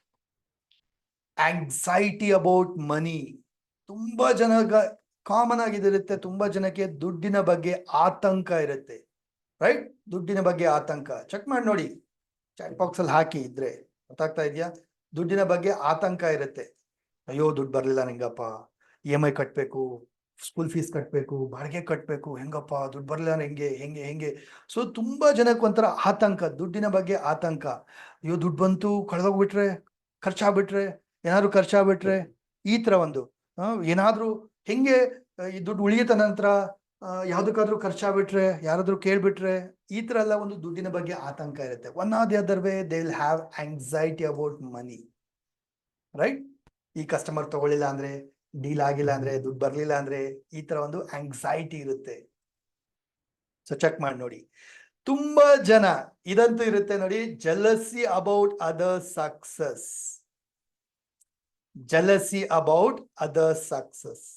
Speaker 1: anxiety about money. ತುಂಬಾ ಜನ ಕಾಮನ್ ಆಗಿರುತ್ತೆ, ತುಂಬಾ ಜನಕ್ಕೆ ದುಡ್ಡಿನ ಬಗ್ಗೆ ಆತಂಕ ಇರುತ್ತೆ, ರೈಟ್? ದುಡ್ಡಿನ ಬಗ್ಗೆ ಆತಂಕ ಚೆಕ್ ಮಾಡಿ ನೋಡಿ, ಚಾಟ್ ಬಾಕ್ಸ್ ಅಲ್ಲಿ ಹಾಕಿ ಇದ್ರೆ ಗೊತ್ತಾಗ್ತಾ ಇದೆಯಾ? ದುಡ್ಡಿನ ಬಗ್ಗೆ ಆತಂಕ ಇರುತ್ತೆ. ಅಯ್ಯೋ ದುಡ್ಡು ಬರ್ಲಿಲ್ಲ ನಂಗಪ್ಪ, EMI ಕಟ್ಬೇಕು, ಸ್ಕೂಲ್ ಫೀಸ್ ಕಟ್ಟಬೇಕು, ಬಾಡಿಗೆ ಕಟ್ಟಬೇಕು, ಹೆಂಗಪ್ಪ ದುಡ್ಡು ಬರಲಿಲ್ಲ ಹೆಂಗೆ ಹೆಂಗೆ ಹೆಂಗೆ. ಸೊ ತುಂಬಾ ಜನಕ್ಕೆ ಒಂಥರ ಆತಂಕ, ದುಡ್ಡಿನ ಬಗ್ಗೆ ಆತಂಕ. ಅಯ್ಯೋ ದುಡ್ಡು ಬಂತು, ಕಳೆದೋಗ್ಬಿಟ್ರೆ, ಖರ್ಚಾಗ್ಬಿಟ್ರೆ, ಏನಾದ್ರು ಖರ್ಚಾಗ್ಬಿಟ್ರೆ, ಈ ತರ ಒಂದು ಏನಾದ್ರೂ ಹೆಂಗೆ ಈ ದುಡ್ಡು ಉಳಿಯುತ್ತ ನಂತರ ಯಾವ್ದಕ್ಕಾದ್ರೂ ಖರ್ಚಾಗ್ಬಿಟ್ರೆ, ಯಾರಾದ್ರೂ ಕೇಳ್ಬಿಟ್ರೆ, ಈ ತರ ಎಲ್ಲ ಒಂದು ದುಡ್ಡಿನ ಬಗ್ಗೆ ಆತಂಕ ಇರುತ್ತೆ. One R the other way they will have anxiety about money, right? ಈ ಕಸ್ಟಮರ್ ತಗೊಳ್ಳಿಲ್ಲ ಅಂದ್ರೆ, ಡೀಲ್ ಆಗಿಲ್ಲ ಅಂದ್ರೆ, ದುಡ್ಡು ಬರ್ಲಿಲ್ಲ ಅಂದ್ರೆ, ಈ ತರ ಒಂದು ಆಂಗ್ಸೈಟಿ ಇರುತ್ತೆ. ಸೊ ಚೆಕ್ ಮಾಡಿ ನೋಡಿ. ತುಂಬಾ ಜನ ಇದಂತೂ ಇರುತ್ತೆ ನೋಡಿ, jealousy about other success. Jealousy about other success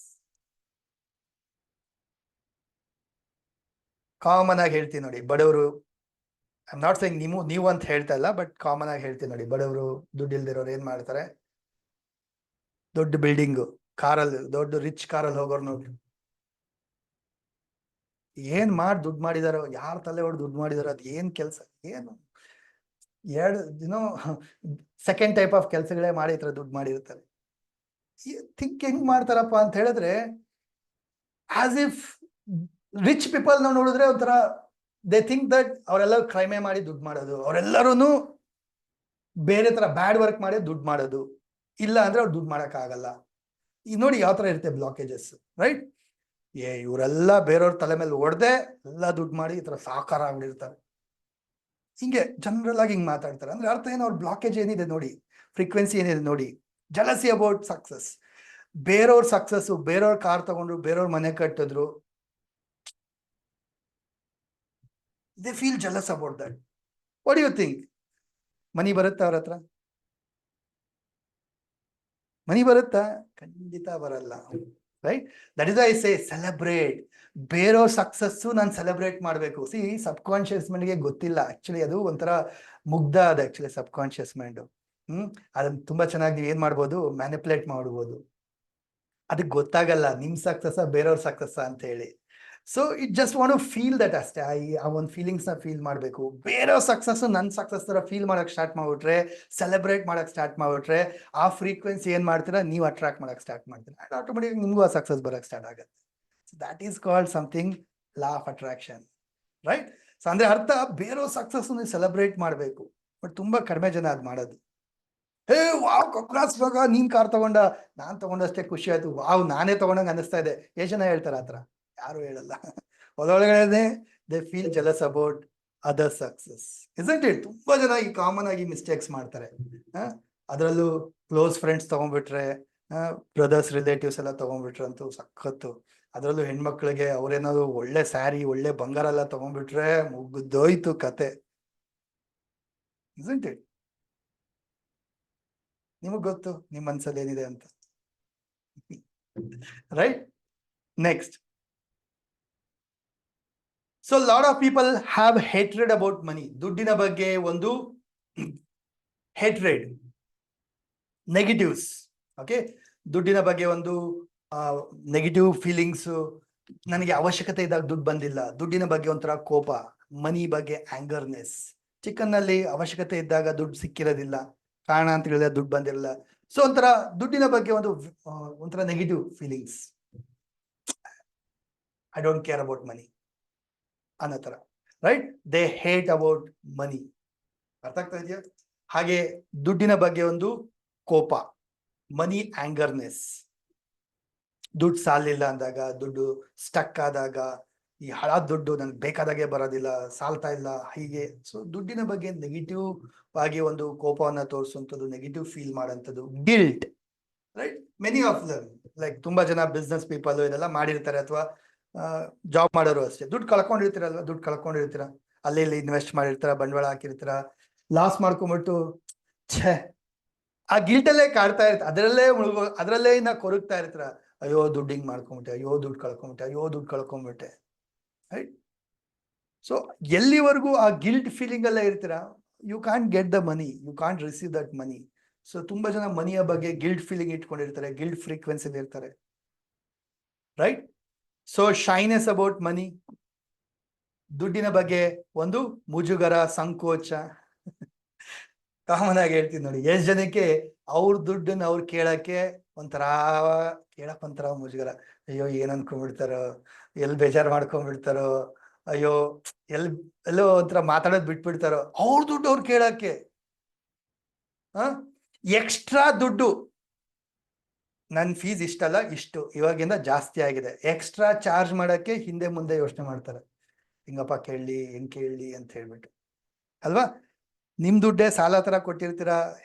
Speaker 1: common ಆಗಿ ಹೇಳ್ತೀನಿ ನೋಡಿ. ಬಡವರು, ಐ ಆಮ್ ನಾಟ್ ಸೇಯಿಂಗ್ ನೀವು ಅಂತ ಹೇಳ್ತಾ ಇಲ್ಲ, ಬಟ್ ಕಾಮನ್ ಆಗಿ ಹೇಳ್ತೀನಿ ನೋಡಿ. ಬಡವರು, ದುಡ್ಡು ಇಲ್ದಿರೋರು ಏನ್ ಮಾಡ್ತಾರೆ? ದೊಡ್ಡ ಬಿಲ್ಡಿಂಗ್ ಕಾರಲ್ಲಿ, ದೊಡ್ಡ ರಿಚ್ ಕಾರಲ್ಲಿ ಹೋಗೋರು ನೋಡಿ, ಏನ್ ಮಾಡಿ ದುಡ್ಡು ಮಾಡಿದಾರೋ, ಯಾರ ತಲೆ ಹೊಡೆದು ದುಡ್ಡು ಮಾಡಿದಾರೋ, ಅದ್ ಏನ್ ಕೆಲ್ಸ, ಏನು ಏನೋ ಸೆಕೆಂಡ್ ಟೈಪ್ ಆಫ್ ಕೆಲ್ಸಗಳೇ ಮಾಡಿ ಈ ತರ ದುಡ್ಡು ಮಾಡಿರ್ತಾರೆ. ಥಿಂಕ್ ಹೆಂಗ್ ಮಾಡ್ತಾರಪ್ಪ ಅಂತ ಹೇಳಿದ್ರೆ, ಆಸ್ ಇಫ್ ರಿಚ್ ಪೀಪಲ್ ನಾವು ನೋಡಿದ್ರೆ ಒಂಥರ ದೇ ಥಿಂಕ್ ದಟ್ ಅವರೆಲ್ಲ ಕ್ರೈಮೇ ಮಾಡಿ ದುಡ್ಡು ಮಾಡೋದು, ಅವರೆಲ್ಲರೂ ಬೇರೆ ತರ ಬ್ಯಾಡ್ ವರ್ಕ್ ಮಾಡಿ ದುಡ್ಡು ಮಾಡೋದು, ಇಲ್ಲ ಅಂದ್ರೆ ಅವ್ರು ದುಡ್ಡು ಮಾಡಕ್ ಆಗಲ್ಲ. ಈಗ ನೋಡಿ ಯಾವ ತರ ಇರುತ್ತೆ ಬ್ಲಾಕೇಜಸ್, ರೈಟ್? ಇವರೆಲ್ಲ ಬೇರೆಯವ್ರ ತಲೆ ಮೇಲೆ ಹೊಡೆದೆ ಎಲ್ಲ ದುಡ್ಡು ಮಾಡಿ ಈ ತರ ಸಾಕಾರ ಆಗ್ಬಿಟ್ಟಿರ್ತಾರೆ. ಹಿಂಗೆ ಜನರಲ್ ಆಗಿ ಹಿಂಗ್ ಮಾತಾಡ್ತಾರೆ. ಅಂದ್ರೆ ಅರ್ಥ ಏನು? ಅವ್ರ ಬ್ಲಾಕೇಜ್ ಏನಿದೆ ನೋಡಿ, ಫ್ರೀಕ್ವೆನ್ಸಿ ಏನಿದೆ ನೋಡಿ. Jealousy about success. ಬೇರೆಯವ್ರ ಸಕ್ಸಸ್, ಬೇರೆಯವ್ರ ಕಾರ್ ತಗೊಂಡ್ರು, ಬೇರೆಯವ್ರ ಮನೆ ಕಟ್ಟಿದ್ರು, they feel jealous about that. What you think? ಮನಿ ಬರುತ್ತಾ ಅವ್ರ ಹತ್ರ? ಮನಿ ಬರುತ್ತಾ? ಖಂಡಿತ ಬರಲ್ಲ, right? That is I say celebrate. ಬೇರೆಯವ್ರ ಸಕ್ಸಸ್ಸು ನಾನು ಸೆಲೆಬ್ರೇಟ್ ಮಾಡಬೇಕು. ಸಿ, ಸಬ್ ಕಾನ್ಶಿಯಸ್ ಮೈಂಡ್ಗೆ ಗೊತ್ತಿಲ್ಲ ಆಕ್ಚುಲಿ, ಅದು ಒಂಥರ ಮುಗ್ಧ ಅದು ಆಕ್ಚುಲಿ ಸಬ್ ಕಾನ್ಶಿಯಸ್ ಮೈಂಡ್. ಅದನ್ನ ತುಂಬಾ ಚೆನ್ನಾಗಿ ನೀವು ಏನ್ ಮಾಡ್ಬೋದು, ಮ್ಯಾನಿಪುಲೇಟ್ ಮಾಡ್ಬೋದು. ಅದಕ್ಕೆ ಗೊತ್ತಾಗಲ್ಲ ನಿಮ್ ಸಕ್ಸಸ್ ಬೇರೆಯವ್ರ ಸಕ್ಸಸ್ ಅಂತ ಹೇಳಿ. So it just want to feel that ಅಷ್ಟೇ. ಆ ಒಂದು ಫೀಲಿಂಗ್ಸ್ ನ ಫೀಲ್ ಮಾಡ್ಬೇಕು. ಬೇರೆಯವ್ರ ಸಕ್ಸಸ್ ನನ್ನ ಸಕ್ಸಸ್ ತರ ಫೀಲ್ ಮಾಡಕ್ ಸ್ಟಾರ್ಟ್ ಮಾಡ್ಬಿಟ್ರೆ, ಸೆಲೆಬ್ರೇಟ್ ಮಾಡಕ್ ಸ್ಟಾರ್ಟ್ ಮಾಡ್ಬಿಟ್ರೆ, ಆ ಫ್ರೀಕ್ವೆನ್ಸಿ ಏನ್ ಮಾಡ್ತೀರಾ, ನೀವು ಅಟ್ರಾಕ್ಟ್ ಮಾಡಕ್ ಸ್ಟಾರ್ಟ್ ಮಾಡ್ತೀರಾ. ಅಂಡ್ ಆಟೋಮೆಟಿಕ್ ನಿಮ್ಗೂ ಆ ಸಕ್ಸಸ್ ಬರಕ್ ಸ್ಟಾರ್ಟ್ ಆಗುತ್ತೆ. So that is called something law of attraction, right? So ಅಂದ್ರೆ ಅರ್ಥ, ಬೇರೆಯವ್ರ ಸಕ್ಸಸ್ ನೀವು ಸೆಲೆಬ್ರೇಟ್ ಮಾಡ್ಬೇಕು. ಬಟ್ ತುಂಬಾ ಕಡಿಮೆ ಜನ ಅದ್ ಮಾಡೋದು. ಹೇ ವಾವ್, ಕಾಂಗ್ರಾಟ್ಸ್ ಮಗ, ನೀನ್ ಕಾರ್ ತಗೊಂಡ, ನಾನ್ ತಗೊಂಡಷ್ಟೇ ಖುಷಿ ಆಯ್ತು, ವಾವ್ ನಾನೇ ತಗೊಂಡಂಗ ಅನಿಸ್ತಾ ಇದೆ. ಎಷ್ಟು ಜನ ಹೇಳ್ತಾರ ಆತರ? ಯಾರು ಹೇಳಲ್ಲ. ಒಳಗಡೆ they feel jealous about other success, isn't it? ತುಂಬಾ ಜನ ಈ ಕಾಮನ್ ಆಗಿ ಮಿಸ್ಟೇಕ್ಸ್ ಮಾಡ್ತಾರೆ. ಅದರಲ್ಲೂ ಕ್ಲೋಸ್ ಫ್ರೆಂಡ್ಸ್ ತಗೊಂಡ್ಬಿಟ್ರೆ, ಬ್ರದರ್ಸ್ ರಿಲೇಟಿವ್ಸ್ ಎಲ್ಲ ತಗೊಂಡ್ಬಿಟ್ರೆ ಅಂತೂ ಸಖತ್ತು. ಅದರಲ್ಲೂ ಹೆಣ್ಮಕ್ಳಿಗೆ ಅವ್ರೇನಾದ್ರು ಒಳ್ಳೆ ಸ್ಯಾರಿ, ಒಳ್ಳೆ ಬಂಗಾರ ಎಲ್ಲ ತಗೊಂಡ್ಬಿಟ್ರೆ ಮುಗ್ದೋಯ್ತು ಕತೆ, ಇಸಂಟ್ ಇಟ್? ನಿಮಗ್ ಗೊತ್ತು ನಿಮ್ ಮನ್ಸಲ್ಲಿ ಏನಿದೆ ಅಂತ, right? Next, so lot of people have hatred about money. ದುಡ್ಡಿನ ಬಗ್ಗೆ ಒಂದು ಹೇಟ್ರೆಡ್, ನೆಗೆಟಿವ್ಸ್. ಓಕೆ, ದುಡ್ಡಿನ ಬಗ್ಗೆ ಒಂದು ನೆಗೆಟಿವ್ ಫೀಲಿಂಗ್ಸ್. ನನಗೆ ಅವಶ್ಯಕತೆ ಇದ್ದಾಗ ದುಡ್ಡು ಬಂದಿಲ್ಲ, ದುಡ್ಡಿನ ಬಗ್ಗೆ ಒಂಥರ ಕೋಪ. ಮನಿ ಬಗ್ಗೆ ಆಂಗರ್ನೆಸ್. ಚಿಕ್ಕನ್ನಲ್ಲಿ ಅವಶ್ಯಕತೆ ಇದ್ದಾಗ ದುಡ್ಡು ಸಿಕ್ಕಿರೋದಿಲ್ಲ, ಕಾರಣ ಅಂತ ಹೇಳಿದ್ರೆ ದುಡ್ಡು ಬಂದಿರಲ್ಲ. ಸೊ ಒಂಥರ ದುಡ್ಡಿನ ಬಗ್ಗೆ ಒಂಥರ negative feelings. I don't care about money ಅನ್ನೋ ತರ, right? They hate about money. ಅರ್ಥ ಆಗ್ತಾ ಇದೆಯಾ? ಹಾಗೆ ದುಡ್ಡಿನ ಬಗ್ಗೆ ಒಂದು ಕೋಪ, ಮನಿ ಆಂಗರ್ನೆಸ್. ದುಡ್ಡು ಸಾಲಿಲ್ಲ ಅಂದಾಗ, ದುಡ್ಡು ಸ್ಟಕ್ ಆದಾಗ, ಈ ಹಳ ದುಡ್ಡು ನನ್ಗೆ ಬೇಕಾದಾಗೆ ಬರೋದಿಲ್ಲ, ಸಾಲ್ತಾ ಇಲ್ಲ, ಹೀಗೆ. ಸೊ ದುಡ್ಡಿನ ಬಗ್ಗೆ ನೆಗೆಟಿವ್ ಆಗಿ ಒಂದು ಕೋಪವನ್ನ ತೋರಿಸುವಂಥದ್ದು, ನೆಗೆಟಿವ್ ಫೀಲ್ ಮಾಡೋಂಥದ್ದು. Guilt, right? Many of them, like ತುಂಬಾ ಜನ ಬಿಸ್ನೆಸ್ ಪೀಪಲ್ ಇದೆಲ್ಲ ಮಾಡಿರ್ತಾರೆ, ಅಥವಾ ಜಾಬ್ ಮಾಡೋರು ಅಷ್ಟೇ. ದುಡ್ಡು ಕಳ್ಕೊಂಡಿರ್ತೀರಲ್ವಾ, ದುಡ್ಡು ಕಳ್ಕೊಂಡಿರ್ತೀರ, ಅಲ್ಲಿ ಇಲ್ಲಿ ಇನ್ವೆಸ್ಟ್ ಮಾಡಿರ್ತೀರ, ಬಂಡವಾಳ ಹಾಕಿರ್ತೀರ, ಲಾಸ್ ಮಾಡ್ಕೊಂಡ್ಬಿಟ್ಟು ಛೇ, ಆ ಗಿಲ್ಟಲ್ಲೇ ಕಾಡ್ತಾ ಇರ್ತ, ಅದರಲ್ಲೇ ಇನ್ನ ಕೊರಗ್ತಾ ಇರ್ತೀರ. ಅಯ್ಯೋ ದುಡ್ಡು ಹಿಂಗ್ ಮಾಡ್ಕೊಂಬಿಟ್ಟೆ, ಅಯ್ಯೋ ದುಡ್ಡು ಕಳ್ಕೊಂಬಿಟ್ಟೆ, ಅಯ್ಯೋ ದುಡ್ಡು ಕಳ್ಕೊಂಬಿಟ್ಟೆ, ರೈಟ್? ಸೊ ಎಲ್ಲಿವರೆಗೂ ಆ ಗಿಲ್ಟ್ ಫೀಲಿಂಗ್ ಅಲ್ಲೇ ಇರ್ತೀರಾ, you can't get the money, you can't receive that money. So ತುಂಬಾ ಜನ ಮನಿಯ ಬಗ್ಗೆ ಗಿಲ್ಟ್ ಫೀಲಿಂಗ್ ಇಟ್ಕೊಂಡಿರ್ತಾರೆ, ಗಿಲ್ಟ್ ಫ್ರೀಕ್ವೆನ್ಸಿ ಇರ್ತಾರೆ, right? So shyness about money. ದುಡ್ಡಿನ ಬಗ್ಗೆ ಒಂದು ಮುಜುಗರ, ಸಂಕೋಚ. ಕಾಮನ್ ಆಗಿ ಹೇಳ್ತೀನಿ ನೋಡಿ, ಎಷ್ಟ್ ಜನಕ್ಕೆ ಅವ್ರ ದುಡ್ಡನ್ನ ಅವ್ರು ಕೇಳಕ್ ಒಂಥರ ಮುಜುಗರ. ಅಯ್ಯೋ ಏನ್ ಅನ್ಕೊಂಡ್ಬಿಡ್ತಾರೋ, ಎಲ್ ಬೇಜಾರ್ ಮಾಡ್ಕೊಂಡ್ಬಿಡ್ತಾರೋ, ಅಯ್ಯೋ ಎಲ್ಲೋ ಒಂಥರ ಮಾತಾಡೋದ್ ಬಿಟ್ಬಿಡ್ತಾರೋ, ಅವ್ರ ದುಡ್ಡು ಅವ್ರು ಕೇಳಕ್ಕೆ. ಎಕ್ಸ್ಟ್ರಾ ದುಡ್ಡು, ನನ್ ಫೀಸ್ ಇಷ್ಟಲ್ಲ, ಇಷ್ಟು ಇವಾಗಿಂದ ಜಾಸ್ತಿ ಆಗಿದೆ, ಎಕ್ಸ್ಟ್ರಾ ಚಾರ್ಜ್ ಮಾಡಕ್ಕೆ ಹಿಂದೆ ಮುಂದೆ ಯೋಚನೆ ಮಾಡ್ತಾರೆ. ಹಿಂಗಪ್ಪ ಕೇಳಲಿ, ಹೆಂಗ್ ಕೇಳಲಿ ಅಂತ ಹೇಳ್ಬಿಟ್ಟು ಅಲ್ವಾ. ನಿಮ್ ದುಡ್ಡೇ ಸಾಲ ತರ ಕೊಟ್ಟಿರ್ತೀರಾ,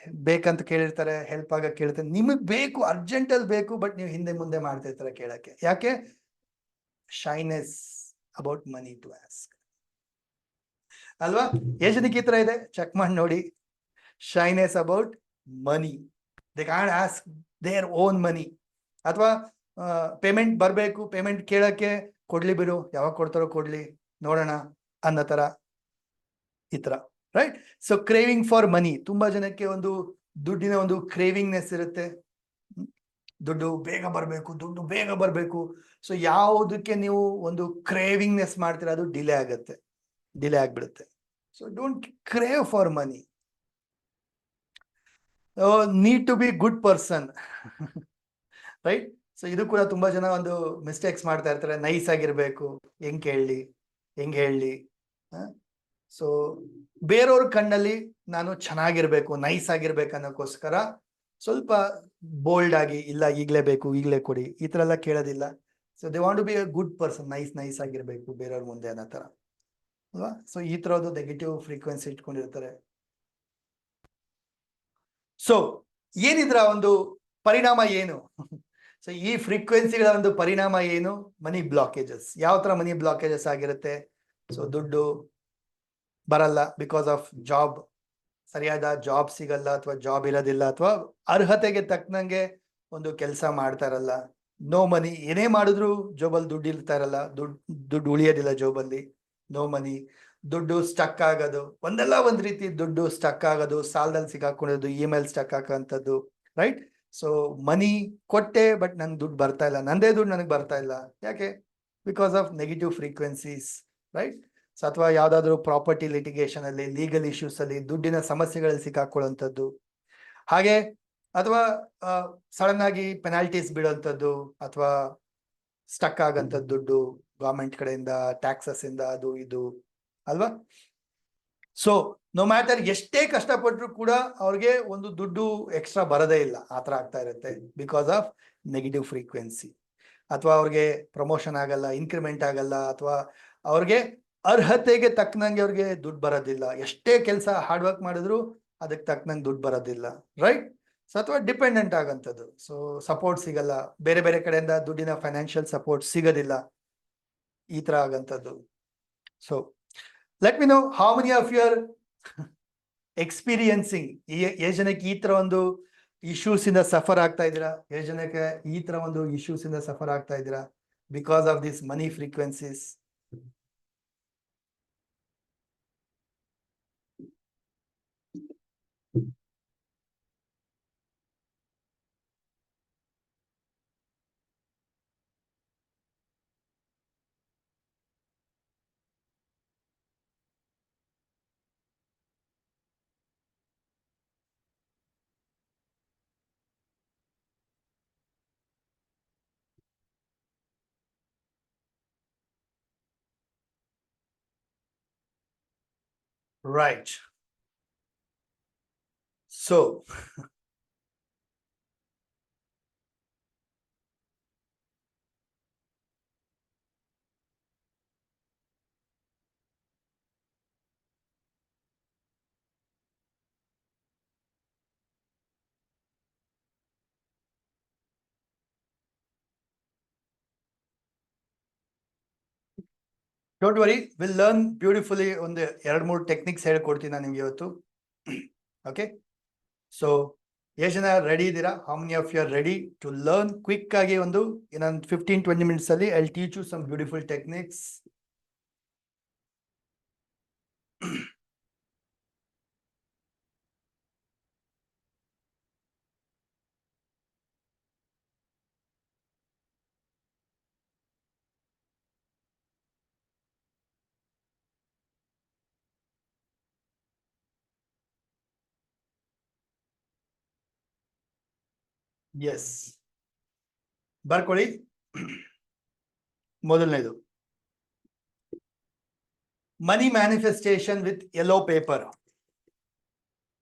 Speaker 1: ಬೇಕಂತ ಕೇಳಿರ್ತಾರೆ, ಹೆಲ್ಪ್ ಆಗ ಕೇಳ್ತಾರೆ, ನಿಮಗ್ ಬೇಕು, ಅರ್ಜೆಂಟ್ ಅಲ್ಲಿ ಬೇಕು, ಬಟ್ ನೀವು ಹಿಂದೆ ಮುಂದೆ ಮಾಡ್ತಿರ್ತಾರೆ ಕೇಳಕ್ಕೆ. ಯಾಕೆ? Shyness about money to ask ಅಲ್ವಾ. ಎಷ್ಟು ಜನಕ್ಕೆ ಈ ತರ ಇದೆ ಚೆಕ್ ಮಾಡಿ ನೋಡಿ. Shyness about money, they can't ask their own money. ಅಥವಾ ಪೇಮೆಂಟ್ ಬರ್ಬೇಕು, ಪೇಮೆಂಟ್ ಕೇಳಕ್ಕೆ ಕೊಡ್ಲಿ ಬಿಡು, ಯಾವಾಗ ಕೊಡ್ತಾರೋ ಕೊಡ್ಲಿ ನೋಡೋಣ ಅನ್ನೋ ತರ, ಈ ತರ, right. So craving for money, ತುಂಬಾ ಜನಕ್ಕೆ ಒಂದು ದುಡ್ಡಿನ ಒಂದು ಕ್ರೇವಿಂಗ್ನೆಸ್ ಇರುತ್ತೆ. ದುಡ್ಡು ಬೇಗ ಬರ್ಬೇಕು, ದುಡ್ಡು ಬೇಗ ಬರ್ಬೇಕು. ಸೊ ಯಾವುದಕ್ಕೆ ನೀವು ಒಂದು ಕ್ರೇವಿಂಗ್ನೆಸ್ ಮಾಡ್ತೀರಾ ಅದು ಡಿಲೇ ಆಗತ್ತೆ, ಡಿಲೇ ಆಗ್ಬಿಡುತ್ತೆ. So don't crave for money. Need to be good person, right. So ಇದು ಕೂಡ ತುಂಬಾ ಜನ ಒಂದು ಮಿಸ್ಟೇಕ್ಸ್ ಮಾಡ್ತಾ ಇರ್ತಾರೆ. ನೈಸ್ ಆಗಿರ್ಬೇಕು, ಹೆಂಗ್ ಹೇಳಿ. ಸೊ ಬೇರೆಯವ್ರ ಕಣ್ಣಲ್ಲಿ ನಾನು ಚೆನ್ನಾಗಿರ್ಬೇಕು, ನೈಸ್ ಆಗಿರ್ಬೇಕು ಅನ್ನೋಕ್ಕೋಸ್ಕರ ಸ್ವಲ್ಪ ಬೋಲ್ಡ್ ಆಗಿ, ಇಲ್ಲ ಈಗ್ಲೇ ಬೇಕು, ಈಗ್ಲೇ ಕೊಡಿ, ಈ ತರ ಎಲ್ಲ ಕೇಳೋದಿಲ್ಲ. So they want to be a good person, nice ಆಗಿರ್ಬೇಕು ಬೇರೆಯವ್ರ ಮುಂದೆ ಅನ್ನೋ ತರ ಅಲ್ವಾ. ಸೊ ಈ ತರದ್ದು ನೆಗೆಟಿವ್ ಫ್ರೀಕ್ವೆನ್ಸಿ ಇಟ್ಕೊಂಡಿರ್ತಾರೆ. ಸೊ ಏನಿದ್ರ ಒಂದು ಪರಿಣಾಮ ಏನು? ಸೊ ಈ ಫ್ರೀಕ್ವೆನ್ಸಿಗಳ ಒಂದು ಪರಿಣಾಮ ಏನು? Money blockages. ಯಾವ ತರ ಮನಿ ಬ್ಲಾಕೇಜಸ್ ಆಗಿರುತ್ತೆ? ಸೊ ದುಡ್ಡು ಬರಲ್ಲ ಬಿಕಾಸ್ ಆಫ್ ಜಾಬ್, ಸರಿಯಾದ ಜಾಬ್ ಸಿಗಲ್ಲ, ಅಥವಾ ಜಾಬ್ ಇರೋದಿಲ್ಲ, ಅಥವಾ ಅರ್ಹತೆಗೆ ತಕ್ಕನಂಗೆ ಒಂದು ಕೆಲಸ ಮಾಡ್ತಾ ಇರಲ್ಲ. ನೋ ಮನಿ, ಏನೇ ಮಾಡಿದ್ರು ಜೋಬಲ್ಲಿ ದುಡ್ಡು ಇರ್ತಾ ಇರಲ್ಲ, ದುಡ್ಡು ಉಳಿಯೋದಿಲ್ಲ ಜೋಬಲ್ಲಿ. ನೋ ಮನಿ, ದುಡ್ಡು ಸ್ಟಕ್ ಆಗೋದು, ಒಂದಲ್ಲ ಒಂದ್ ರೀತಿ ದುಡ್ಡು ಸ್ಟಕ್ ಆಗೋದು, ಸಾಲದಲ್ಲಿ ಸಿಗಾಕೊಳ್ಳೋದು, ಇಮೇಲ್ ಸ್ಟಕ್ ಹಾಕೋಂಥದ್ದು, ರೈಟ್. ಸೊ ಮನಿ ಕೊಟ್ಟೆ, ಬಟ್ ನನ್ಗೆ ದುಡ್ಡು ಬರ್ತಾ ಇಲ್ಲ, ನಂದೇ ದುಡ್ಡು ನನಗೆ ಬರ್ತಾ ಇಲ್ಲ. ಯಾಕೆ? Because of negative frequencies, right. So ಅಥವಾ ಯಾವ್ದಾದ್ರು ಪ್ರಾಪರ್ಟಿ ಲಿಟಿಗೇಷನ್ ಅಲ್ಲಿ, ಲೀಗಲ್ ಇಶ್ಯೂಸ್ ಅಲ್ಲಿ, ದುಡ್ಡಿನ ಸಮಸ್ಯೆಗಳಲ್ಲಿ ಸಿಕ್ಕಾಕೊಳ್ಳುವಂಥದ್ದು. ಹಾಗೆ ಅಥವಾ ಸಡನ್ ಆಗಿ ಪೆನಾಲ್ಟೀಸ್ ಬೀಳುವಂಥದ್ದು, ಅಥವಾ ಸ್ಟಕ್ ಆಗಂಥದ್ದು ದುಡ್ಡು ಗವರ್ಮೆಂಟ್ ಕಡೆಯಿಂದ, ಟ್ಯಾಕ್ಸಸ್ ಇಂದ, ಅದು ಇದು ಅಲ್ವಾ. ಸೊ ನೋ ಮ್ಯಾಟರ್ ಎಷ್ಟೇ ಕಷ್ಟಪಟ್ಟರು ಕೂಡ ಅವ್ರಿಗೆ ಒಂದು ದುಡ್ಡು ಎಕ್ಸ್ಟ್ರಾ ಬರೋದೇ ಇಲ್ಲ, ಆತರ ಆಗ್ತಾ ಇರುತ್ತೆ ಬಿಕಾಸ್ ಆಫ್ ನೆಗೆಟಿವ್ ಫ್ರೀಕ್ವೆನ್ಸಿ. ಅಥವಾ ಅವ್ರಿಗೆ ಪ್ರಮೋಷನ್ ಆಗಲ್ಲ, ಇನ್ಕ್ರಿಮೆಂಟ್ ಆಗಲ್ಲ, ಅಥವಾ ಅವ್ರಿಗೆ ಅರ್ಹತೆಗೆ ತಕ್ಕನಂಗೆ ಅವ್ರಿಗೆ ದುಡ್ಡು ಬರೋದಿಲ್ಲ. ಎಷ್ಟೇ ಕೆಲಸ ಹಾರ್ಡ್ ವರ್ಕ್ ಮಾಡಿದ್ರು ಅದಕ್ಕೆ ತಕ್ಕನಂಗೆ ದುಡ್ಡು ಬರೋದಿಲ್ಲ, ರೈಟ್. ಸೊ ಅಥವಾ ಡಿಪೆಂಡೆಂಟ್ ಆಗಂಥದ್ದು. ಸೊ ಸಪೋರ್ಟ್ ಸಿಗಲ್ಲ, ಬೇರೆ ಬೇರೆ ಕಡೆಯಿಂದ ದುಡ್ಡಿನ ಫೈನಾನ್ಷಿಯಲ್ ಸಪೋರ್ಟ್ ಸಿಗೋದಿಲ್ಲ, ಈ ತರ ಆಗಂಥದ್ದು. So let me know how many of you are experiencing, ಎಷ್ಟು ಜನಕ್ಕೆ ಈ ತರ ಒಂದು ಇಶ್ಯೂಸ್ ಇಂದ ಸಫರ್ ಆಗ್ತಾ ಇದ್ದೀರಾ? ಎಷ್ಟು ಜನಕ್ಕೆ ಈ ತರ ಒಂದು ಇಶ್ಯೂಸ್ ಇಂದ ಸಫರ್ ಆಗ್ತಾ ಇದ್ದೀರಾ because of this money frequencies? Right. So, don't worry, will learn beautifully. ಒಂದು 2-3 ಟೆಕ್ನಿಕ್ಸ್ ಹೇಳ್ಕೊಡ್ತೀನಿ ನಾನು ನಿಮ್ಗೆ ಇವತ್ತು. ಓಕೆ, ಸೊ ಎಷ್ಟು ಜನ ರೆಡಿ ಇದ್ದೀರಾ? How many of you are ready to learn quick ಆಗಿ? ಒಂದು ಇನ್ನೊಂದು 15-20 ಮಿನಿಟ್ಸ್ ಅಲ್ಲಿ I will teach you some beautiful techniques. Yes, ಬರ್ಕೊಳ್ಳಿ. ಮೊದಲನೇದು money manifestation with yellow paper.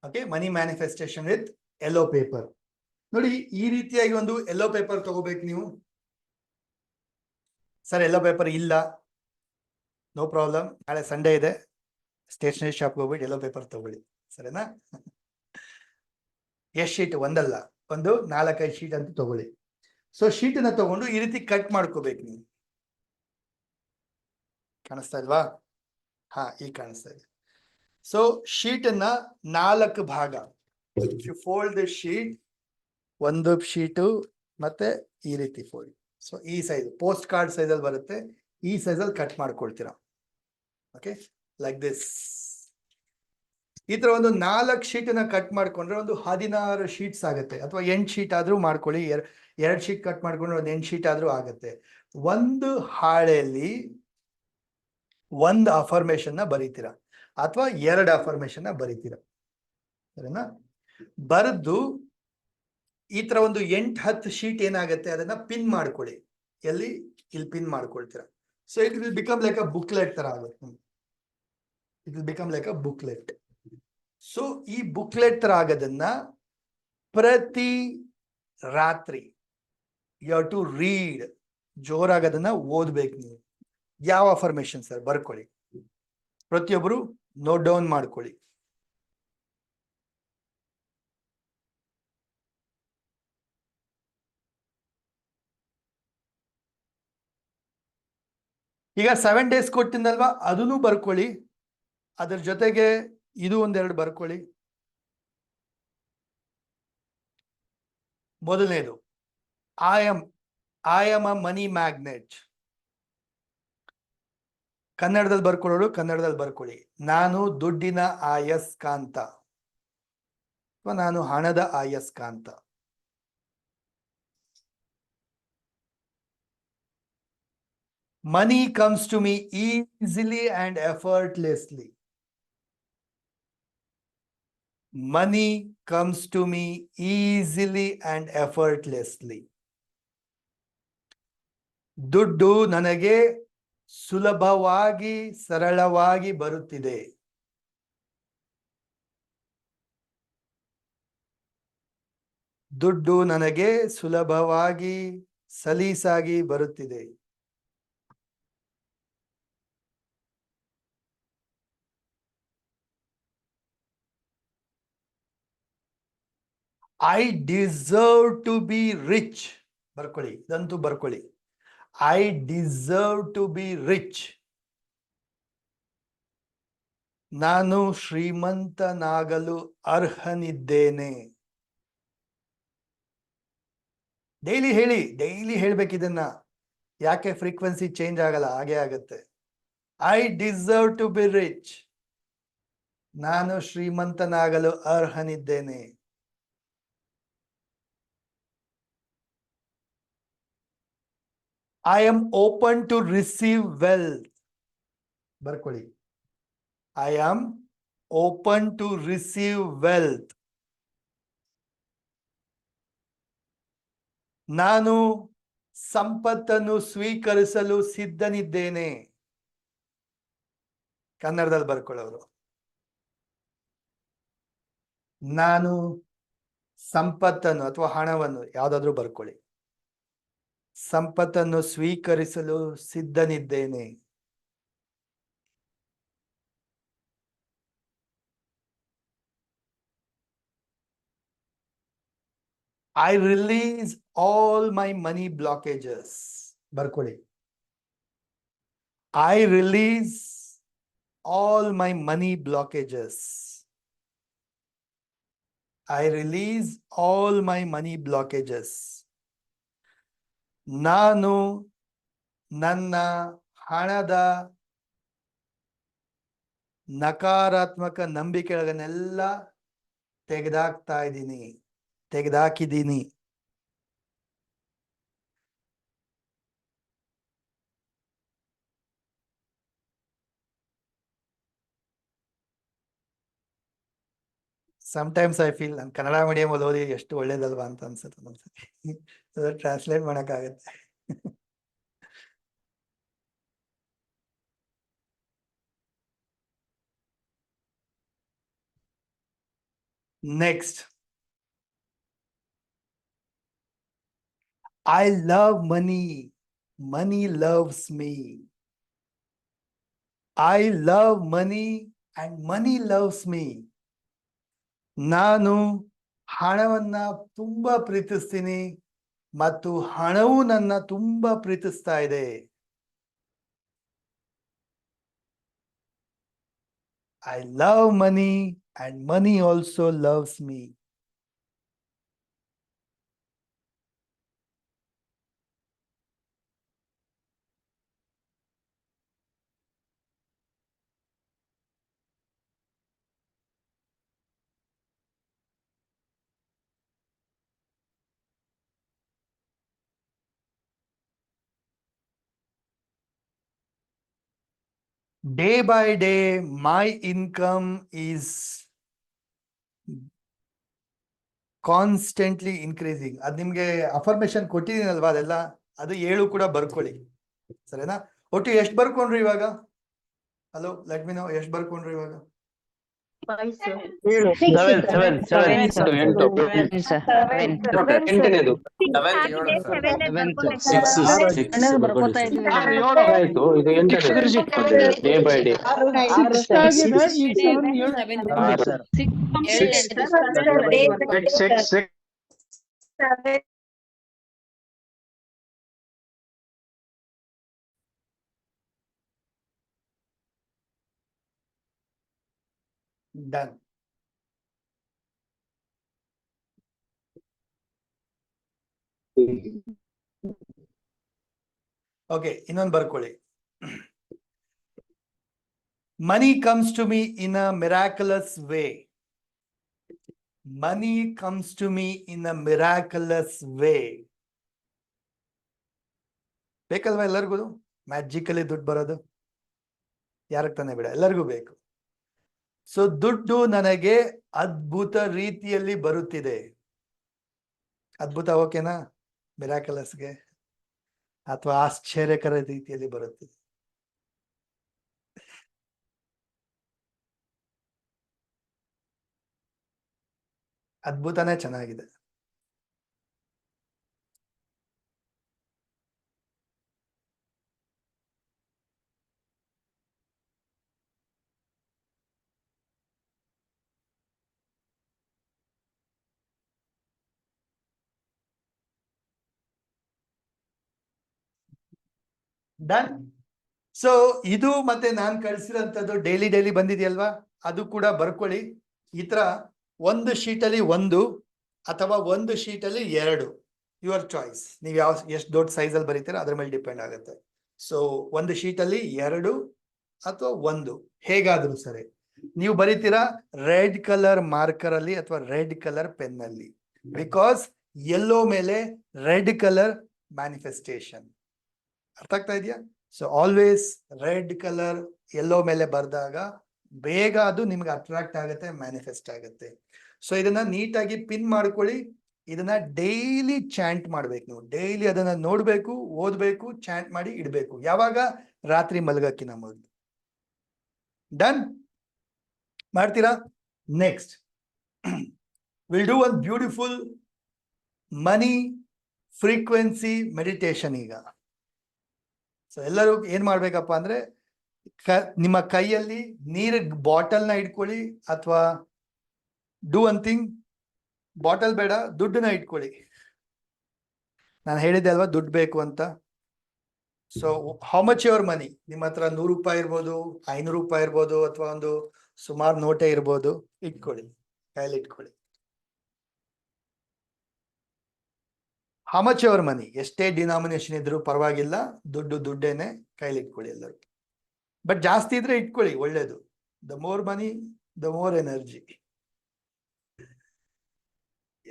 Speaker 1: Okay, money manifestation with yellow paper. ನೋಡಿ, ಈ ರೀತಿಯಾಗಿ ಒಂದು ಯೆಲ್ಲೋ ಪೇಪರ್ ತಗೋಬೇಕು ನೀವು. ಸರ್ ಯೆಲ್ಲೋ ಪೇಪರ್ ಇಲ್ಲ, ನೋ ಪ್ರಾಬ್ಲಮ್. ನಾಳೆ ಸಂಡೇ ಇದೆ, ಸ್ಟೇಷನರಿ ಶಾಪ್ಗೆ ಹೋಗ್ಬಿಟ್ಟು ಯೆಲ್ಲೋ ಪೇಪರ್ ತಗೊಳ್ಳಿ, ಸರಿನಾ? ಎಷ್ಟು ಶೀಟ್? ಒಂದಲ್ಲ, ಒಂದು 4-5 ಶೀಟ್ ಅಂತ ತಗೊಳ್ಳಿ. ಸೊ ಶೀಟನ್ನ ತಗೊಂಡು ಈ ರೀತಿ ಕಟ್ ಮಾಡ್ಕೋಬೇಕು ನೀವು. ಕಾಣಿಸ್ತಾ ಇಲ್ವಾ? ಹಾ, ಈಗ ಕಾಣಿಸ್ತಾ ಇದೆ. ಸೊ ಶೀಟನ್ನ 4 ಭಾಗ, ಫೋಲ್ಡ್ ದ ಶೀಟ್, ಒಂದು ಶೀಟು ಮತ್ತೆ ಈ ರೀತಿ ಫೋಲ್ಡ್. ಸೊ ಈ ಸೈಜ್ ಪೋಸ್ಟ್ ಕಾರ್ಡ್ ಸೈಜಲ್ಲಿ ಬರುತ್ತೆ, ಈ ಸೈಜಲ್ಲಿ ಕಟ್ ಮಾಡ್ಕೊಳ್ತೀರಾ. Okay, like this. ಈ ತರ ಒಂದು 4 ಶೀಟನ್ನ ಕಟ್ ಮಾಡ್ಕೊಂಡ್ರೆ ಒಂದು 16 ಶೀಟ್ಸ್ ಆಗುತ್ತೆ, ಅಥವಾ 8 ಶೀಟ್ ಆದ್ರೂ ಮಾಡ್ಕೊಳ್ಳಿ. 2 ಶೀಟ್ ಕಟ್ ಮಾಡ್ಕೊಂಡ್ರೆ ಒಂದು 8 ಶೀಟ್ ಆದ್ರೂ ಆಗುತ್ತೆ. ಒಂದು ಹಾಳೆಯಲ್ಲಿ ಒಂದು ಅಫರ್ಮೇಶನ್ ಬರೀತೀರಾ, ಅಥವಾ 2 ಅಫರ್ಮೇಶನ್ ಬರೀತೀರಾ, ಸರಿನಾ? ಬರೆದು ಈ ತರ ಒಂದು 8-10 ಶೀಟ್ ಏನಾಗುತ್ತೆ ಅದನ್ನ ಪಿನ್ ಮಾಡ್ಕೊಳ್ಳಿ. ಎಲ್ಲಿ? ಇಲ್ಲಿ ಪಿನ್ ಮಾಡ್ಕೊಳ್ತೀರಾ. So it will become like a booklet ತರ ಆಗುತ್ತೆ. It will become like a booklet. So ಈ ಬುಕ್ಲೆಟ್ ತರ ಆಗೋದನ್ನ ಪ್ರತಿ ರಾತ್ರಿ ಯು ಹ್ಯಾವ್ ಟು ರೀಡ್, ಜೋರಾಗದನ್ನ ಓದ್ಬೇಕು ನೀವು. ಯಾವ ಅಫರ್ಮೇಶನ್ ಸರ್? ಬರ್ಕೊಳ್ಳಿ, ಪ್ರತಿಯೊಬ್ಬರು ನೋಟ್ ಡೌನ್ ಮಾಡ್ಕೊಳ್ಳಿ. ಈಗ 7 ಡೇಸ್ ಕೊಟ್ಟಿದ್ದಲ್ವಾ, ಅದನ್ನು ಬರ್ಕೊಳ್ಳಿ. ಅದ್ರ ಜೊತೆಗೆ ಇದು 1-2 ಬರ್ಕೊಳ್ಳಿ. ಮೊದಲನೇದು, I am a money magnet. ಕನ್ನಡದಲ್ಲಿ ಬರ್ಕೊಳ್ಳೋರು ಕನ್ನಡದಲ್ಲಿ ಬರ್ಕೊಳ್ಳಿ. ನಾನು ದುಡ್ಡಿನ ಆಯಸ್ಕಾಂತ, ಅಥವಾ ನಾನು ಹಣದ ಆಯಸ್ಕಾಂತ. Money comes to me easily and effortlessly. Money comes to me easily and effortlessly. ದುಡ್ಡು ನನಗೆ ಸುಲಭವಾಗಿ ಸರಳವಾಗಿ ಬರುತ್ತಿದೆ. ದುಡ್ಡು ನನಗೆ ಸುಲಭವಾಗಿ ಸಲೀಸಾಗಿ ಬರುತ್ತಿದೆ. I deserve to be rich. ಬರ್ಕೊಳ್ಳಿ, ಇದಂತೂ ಬರ್ಕೊಳ್ಳಿ. I deserve to be rich. ನಾನು ಶ್ರೀಮಂತನಾಗಲು ಅರ್ಹನಿದ್ದೇನೆ. ಡೈಲಿ ಹೇಳಿ, ಡೈಲಿ ಹೇಳ್ಬೇಕಿದನ್ನ. ಯಾಕೆ? ಫ್ರೀಕ್ವೆನ್ಸಿ ಚೇಂಜ್ ಆಗಲ್ಲ, ಹಾಗೆ ಆಗುತ್ತೆ. I deserve to be rich. ನಾನು ಶ್ರೀಮಂತನಾಗಲು ಅರ್ಹನಿದ್ದೇನೆ. I am open to receive wealth. ಬರ್ಕೊಳ್ಳಿ, I am open to receive wealth. ನಾನು ಸಂಪತ್ತನ್ನು ಸ್ವೀಕರಿಸಲು ಸಿದ್ಧನಿದ್ದೇನೆ. ಕನ್ನಡದಲ್ಲಿ ಬರ್ಕೊಳ್ಳೋರು, ನಾನು ಸಂಪತ್ತನ್ನು ಅಥವಾ ಹಣವನ್ನು ಯಾವ್ದಾದ್ರು ಬರ್ಕೊಳ್ಳಿ. ಸಂಪತ್ತನ್ನು ಸ್ವೀಕರಿಸಲು ಸಿದ್ಧನಿದ್ದೇನೆ. I release all my money blockages. ಬರ್ಕೊಳ್ಳಿ, I release all my money blockages. I release all my money blockages. ನಾನು ನನ್ನ ಹಣದ ನಕಾರಾತ್ಮಕ ನಂಬಿಕೆಗಳನ್ನೆಲ್ಲ ತೆಗೆದಾಕಿದ್ದೀನಿ. ಸಮಟೈಮ್ಸ್ ಐ ಫೀಲ್ ನಾನು ಕನ್ನಡ ಮೀಡಿಯಂ ಅಲ್ಲಿ ಓದಿ ಎಷ್ಟು ಒಳ್ಳೇದಲ್ವಾ ಅಂತ ಅನ್ಸುತ್ತೆ ಒಂದ್ಸತಿ ಟ್ರಾನ್ಸ್ಲೇಟ್ ಮಾಡಕ್ಕಾಗತ್ತೆ. Next, I love money. Money loves me. I love money and money loves me. ನಾನು ಹಣವನ್ನ ತುಂಬಾ ಪ್ರೀತಿಸ್ತೀನಿ ಮತ್ತು ಹಣವು ನನ್ನ ತುಂಬಾ ಪ್ರೀತಿಸ್ತಾ ಇದೆ. I love money and money also loves me. Day by day, my income is constantly increasing. ಅದ್ ನಿಮ್ಗೆ ಅಫರ್ಮೇಶನ್ ಕೊಟ್ಟಿದ್ದೀನಲ್ವಾ, ಅದೆಲ್ಲ ಅದು 7 ಕೂಡ ಬರ್ಕೊಳ್ಳಿ, ಸರಿನಾ? ಒಟ್ಟು ಎಷ್ಟು ಬರ್ಕೊಂಡ್ರಿ ಇವಾಗ? ಹಲೋ, ಲೆಟ್ ಮಿ ನೋ, ಎಷ್ಟು ಬರ್ಕೊಂಡ್ರಿ ಇವಾಗ?
Speaker 9: 7.
Speaker 1: ಡನ್. ಓಕೆ, ಇನ್ನೊಂದು ಬರ್ಕೊಳ್ಳಿ. Money comes to me in a miraculous way. Money comes to me in a miraculous way. ಬೇಕಲ್ವಾ ಎಲ್ಲರಿಗೂ ಮ್ಯಾಜಿಕಲಿ ದುಡ್ಡು ಬರೋದು? ಯಾರಕ್ಕೆ ತಾನೇ ಬೇಡ, ಎಲ್ಲರಿಗೂ ಬೇಕು. ಸೊ ದುಡ್ಡು ನನಗೆ ಅದ್ಭುತ ರೀತಿಯಲ್ಲಿ ಬರುತ್ತಿದೆ. ಅದ್ಭುತ ಓಕೆನಾ? ಮಿರಾಕಲಸ್ಗೆ ಅಥವಾ ಆಶ್ಚರ್ಯಕರ ರೀತಿಯಲ್ಲಿ ಬರುತ್ತಿದೆ. ಅದ್ಭುತನೇ ಚೆನ್ನಾಗಿದೆ. ಡನ್. ಸೊ ಇದು ಮತ್ತೆ ನಾನ್ ಕಳ್ಸಿರೋಂಥದ್ದು ಡೈಲಿ ಬಂದಿದೆಯಲ್ವಾ, ಅದು ಕೂಡ ಬರ್ಕೊಳ್ಳಿ. ಈ ತರ ಒಂದು ಶೀಟಲ್ಲಿ 1 ಅಥವಾ ಒಂದು ಶೀಟಲ್ಲಿ 2, ಯುವರ್ ಚಾಯ್ಸ್. ನೀವು ಎಷ್ಟು ದೊಡ್ಡ ಸೈಜಲ್ಲಿ ಬರೀತೀರಾ ಅದ್ರ ಮೇಲೆ ಡಿಪೆಂಡ್ ಆಗುತ್ತೆ. ಸೊ ಒಂದು ಶೀಟಲ್ಲಿ 2 ಅಥವಾ 1, ಹೇಗಾದ್ರೂ ಸರಿ. ನೀವು ಬರೀತೀರಾ ರೆಡ್ ಕಲರ್ ಮಾರ್ಕರ್ ಅಲ್ಲಿ ಅಥವಾ ರೆಡ್ ಕಲರ್ ಪೆನ್ ಅಲ್ಲಿ, ಬಿಕಾಸ್ ಯೆಲ್ಲೋ ಮೇಲೆ ರೆಡ್ ಕಲರ್ ಮ್ಯಾನಿಫೆಸ್ಟೇಷನ್. ಅರ್ಥ ಆಗ್ತಾ ಇದೆಯಾ? So always red colour yellow ಮೇಲೆ ಬರ್ದಾಗ ಬೇಗ ಅದು ನಿಮ್ಗೆ ಅಟ್ರಾಕ್ಟ್ ಆಗುತ್ತೆ, ಮ್ಯಾನಿಫೆಸ್ಟ್ ಆಗುತ್ತೆ. ಸೊ ಇದನ್ನ ನೀಟಾಗಿ ಪಿನ್ ಮಾಡ್ಕೊಳ್ಳಿ. ಇದನ್ನ ಡೈಲಿ ಚಾಂಟ್ ಮಾಡ್ಬೇಕು. ನೀವು ಡೈಲಿ ಅದನ್ನ ನೋಡ್ಬೇಕು, ಓದ್ಬೇಕು, ಚಾಂಟ್ ಮಾಡಿ ಇಡ್ಬೇಕು. ಯಾವಾಗ? ರಾತ್ರಿ ಮಲಗಕ್ಕಿನ ಮೊದಲು. ಡನ್ ಮಾಡ್ತೀರಾ? Next will do one beautiful money frequency meditation. ಈಗ ಸೊ ಎಲ್ಲರೂ ಏನ್ ಮಾಡ್ಬೇಕಪ್ಪ ಅಂದ್ರೆ, ನಿಮ್ಮ ಕೈಯಲ್ಲಿ ನೀರ್ ಬಾಟಲ್ನ ಇಟ್ಕೊಳ್ಳಿ, ಅಥವಾ ಡೂ ಒನ್ ಥಿಂಗ್, ಬಾಟಲ್ ಬೇಡ, ದುಡ್ಡನ್ನ ಇಟ್ಕೊಳ್ಳಿ. ನಾನು ಹೇಳಿದ್ದೆ ಅಲ್ವಾ ದುಡ್ಡು ಬೇಕು ಅಂತ. So how much your money? ನಿಮ್ಮ ಹತ್ರ 100 ರೂಪಾಯಿ ಇರ್ಬೋದು, 500 ರೂಪಾಯಿ ಇರ್ಬೋದು, ಅಥವಾ ಒಂದು ಸುಮಾರು ನೋಟೆ ಇರ್ಬೋದು, ಇಟ್ಕೊಳ್ಳಿ, ಕೈಯಲ್ಲಿ ಇಟ್ಕೊಳ್ಳಿ. How much your money? ಎಷ್ಟೇ ಡಿನಾಮಿನೇಷನ್ ಇದ್ರು ಪರವಾಗಿಲ್ಲ, ದುಡ್ಡೇನೆ, ಕೈಲಿ ಇಟ್ಕೊಳ್ಳಿ ಎಲ್ಲರೂ. ಬಟ್ ಜಾಸ್ತಿ ಇದ್ರೆ ಇಟ್ಕೊಳ್ಳಿ, ಒಳ್ಳೇದು. The more money the more energy.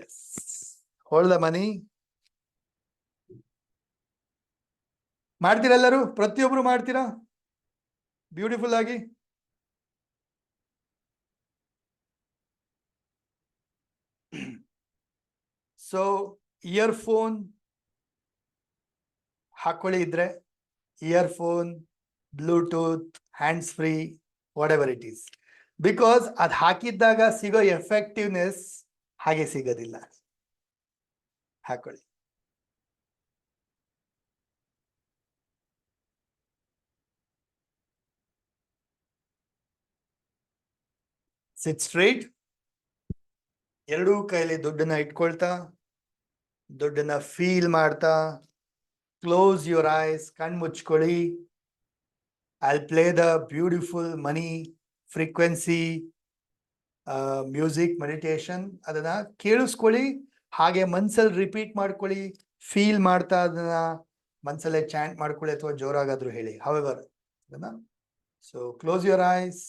Speaker 1: Yes, hold the money. ಮಾಡ್ತೀರಾ ಎಲ್ಲರೂ? ಪ್ರತಿಯೊಬ್ರು ಮಾಡ್ತೀರಾ ಬ್ಯೂಟಿಫುಲ್ ಆಗಿ? ಸೊ ಇಯರ್ಫೋನ್ ಹಾಕೊಳ್ಳಿ ಇದ್ರೆ, earphone, Bluetooth, hands free, what ever it is, because ಅದು ಹಾಕಿದ್ದಾಗ ಸಿಗೋ ಎಫೆಕ್ಟಿವ್ನೆಸ್ ಹಾಗೆ ಸಿಗೋದಿಲ್ಲ. ಹಾಕೊಳ್ಳಿ. ಸಿಟ್ ಸ್ಟ್ರೈಟ್. ಎರಡೂ ಕೈಲಿ ದುಡ್ಡನ್ನ ಇಟ್ಕೊಳ್ತಾ, ದುಡ್ಡನ್ನ ಫೀಲ್ ಮಾಡ್ತಾ, ಕ್ಲೋಸ್ ಯುವರ್ ಐಸ್, ಕಣ್ ಮುಚ್ಕೊಳ್ಳಿ. I'll play the beautiful money frequency music meditation. ಅದನ್ನ ಕೇಳಿಸ್ಕೊಳ್ಳಿ, ಹಾಗೆ ಮನ್ಸಲ್ಲಿ ರಿಪೀಟ್ ಮಾಡ್ಕೊಳ್ಳಿ, ಫೀಲ್ ಮಾಡ್ತಾ ಅದನ್ನ ಮನ್ಸಲ್ಲೇ ಚಾಂಟ್ ಮಾಡ್ಕೊಳ್ಳಿ ಅಥವಾ ಜೋರಾಗಾದ್ರೂ ಹೇಳಿ. ಹವೆವರ್ ಅದನ್ನ. So close your ice,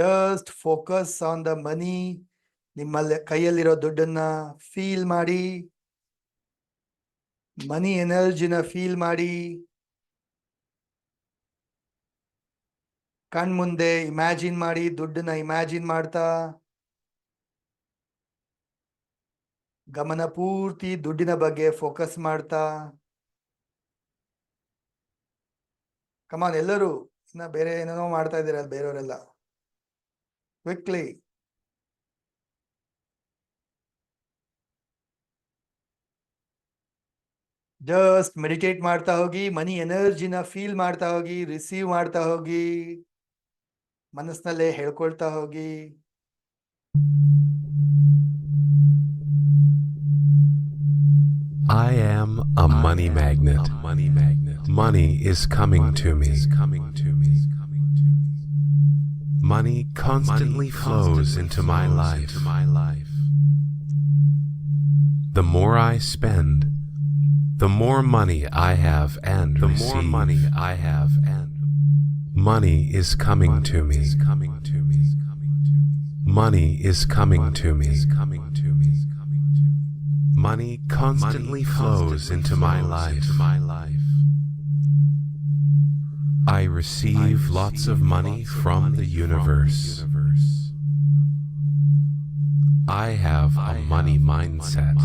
Speaker 1: just focus on the money. ನಿಮ್ಮಲ್ಲಿ ಕೈಯಲ್ಲಿರೋ ದುಡ್ಡನ್ನ ಫೀಲ್ ಮಾಡಿ, ಮನಿ ಎನರ್ಜಿನ ಫೀಲ್ ಮಾಡಿ. ಕಣ್ ಮುಂದೆ ಇಮ್ಯಾಜಿನ್ ಮಾಡಿ, ದುಡ್ಡನ್ನ ಇಮ್ಯಾಜಿನ್ ಮಾಡ್ತಾ, ಗಮನ ಪೂರ್ತಿ ದುಡ್ಡಿನ ಬಗ್ಗೆ ಫೋಕಸ್ ಮಾಡ್ತಾ. ಕಮಾನ್ ಎಲ್ಲರೂ, ಇನ್ನ ಬೇರೆ ಏನೇನೋ ಮಾಡ್ತಾ ಇದ್ದೀರ ಬೇರೆಯವರೆಲ್ಲ. ಕ್ವಿಕ್ಲಿ. ಜಸ್ಟ್ ಮೆಡಿಟೇಟ್ ಮಾಡ್ತಾ ಹೋಗಿ, ಮನಿ ಎನರ್ಜಿನ ಫೀಲ್ ಮಾಡ್ತಾ ಹೋಗಿ, ರಿಸೀವ್ ಮಾಡ್ತಾ ಹೋಗಿ, ಮನಸ್ಸಿನಲ್ಲೇ ಹೇಳ್ಕೊಳ್ತಾ ಹೋಗಿ.
Speaker 12: I am a money magnet. Money is coming to me. Money constantly flows into my life. The more I spend, the more money I have and receive. Money is coming to me. Money is coming to me. Money constantly flows into my life. I receive lots of money from the universe. I have a money mindset.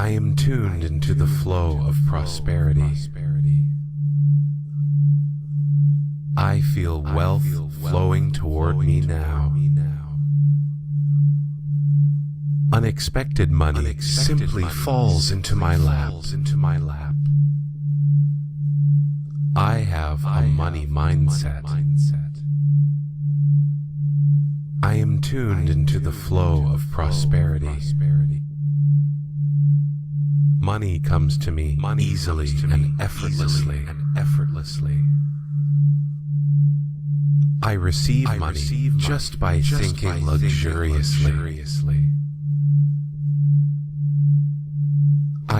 Speaker 12: I am tuned into the flow of prosperity. I feel wealth flowing toward me now. Unexpected money simply falls into my lap. I have a money mindset. I am tuned into the flow of prosperity. Money comes to me easily and effortlessly. I receive money just by thinking luxuriously.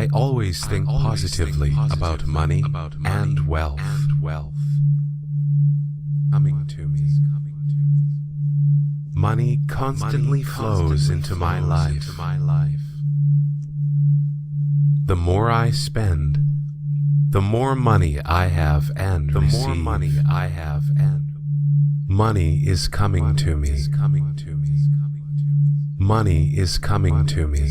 Speaker 12: I always think positively about money and wealth. Coming to me. Money constantly flows into my life. The more I spend, the more money I have and receive. Money is coming to me. Money is coming to me.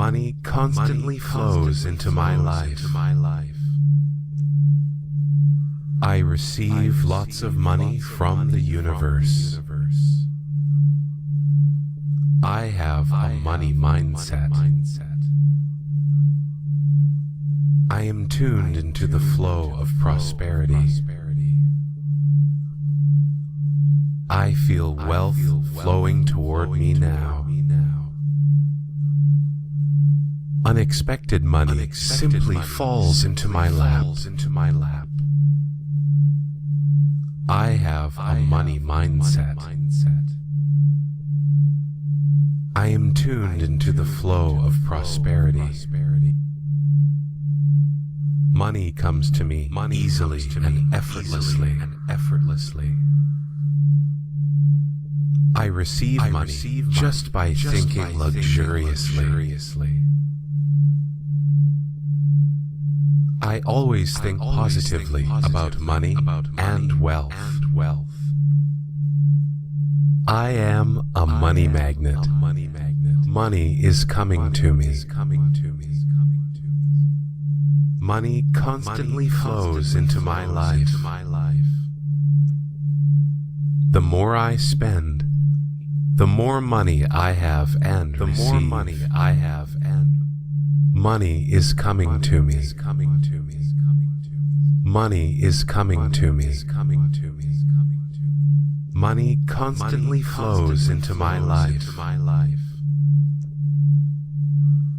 Speaker 12: Money constantly flows into my life. I receive lots of money from the universe. I have a money mindset. I am tuned into the flow of prosperity. I feel wealth flowing toward me now. Unexpected money simply falls into my lap. I have a money mindset. I am tuned into the flow of prosperity. Money comes to me easily and effortlessly. I receive money just by thinking luxuriously. I always think positively about money and wealth. I am a money magnet. Money is coming to me. Money constantly flows into my life. The more I spend, the more money I have and receive. Money is coming to me. Money is coming to me. Money constantly flows into my life.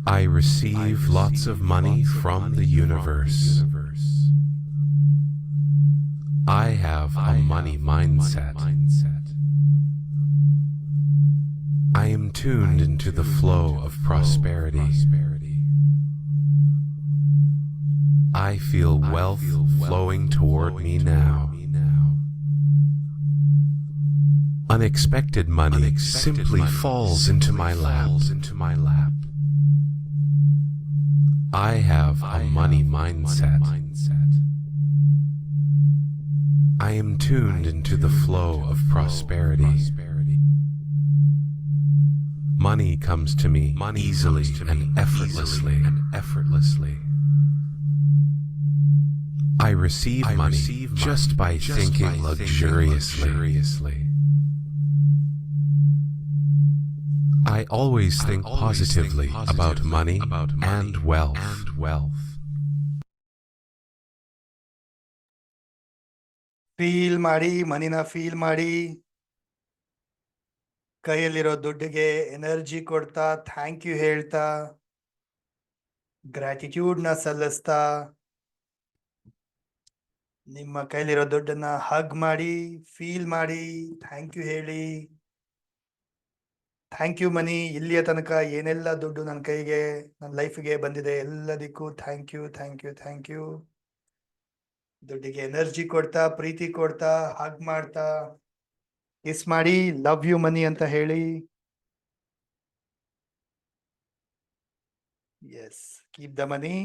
Speaker 12: I receive lots of money from the universe. I have a money mindset. I am tuned into the flow of prosperity. I feel wealth flowing toward me now. Unexpected money simply falls into my lap. I have a money mindset. I am tuned into the flow of prosperity. Money comes to me easily and effortlessly. I receive money just by thinking luxuriously. I always think positively about money and wealth.
Speaker 1: Feel ಮಾಡಿ, ಮನಿನ feel ಮಾಡಿ, ಕೈಯಲ್ಲಿರೋ ದುಡ್ಡಿಗೆ energy ಕೊಡ್ತಾ, thank you ಹೇಳ್ತಾ, ಗ್ರಾಟಿಟ್ಯೂಡ್ನ ಸಲ್ಲಿಸ್ತಾ, ನಿಮ್ಮ ಕೈಲಿರೋ ದುಡ್ಡನ್ನ hug ಮಾಡಿ, feel ಮಾಡಿ, ಥ್ಯಾಂಕ್ ಯು ಹೇಳಿ. ಥ್ಯಾಂಕ್ ಯು ಮನಿ, ಇಲ್ಲಿಯ ತನಕ ಏನೆಲ್ಲ ದುಡ್ಡು ನನ್ನ ಕೈಗೆ, ನನ್ನ ಲೈಫ್ಗೆ ಬಂದಿದೆ ಎಲ್ಲದಕ್ಕೂ thank you, thank you, thank you. ದುಡ್ಡಿಗೆ ಎನರ್ಜಿ ಕೊಡ್ತಾ, ಪ್ರೀತಿ ಕೊಡ್ತಾ, ಹಗ್ ಮಾಡ್ತಾ, ಕಿಸ್ ಮಾಡಿ, ಲವ್ ಯು ಮನಿ ಅಂತ ಹೇಳಿ. Yes, keep the money.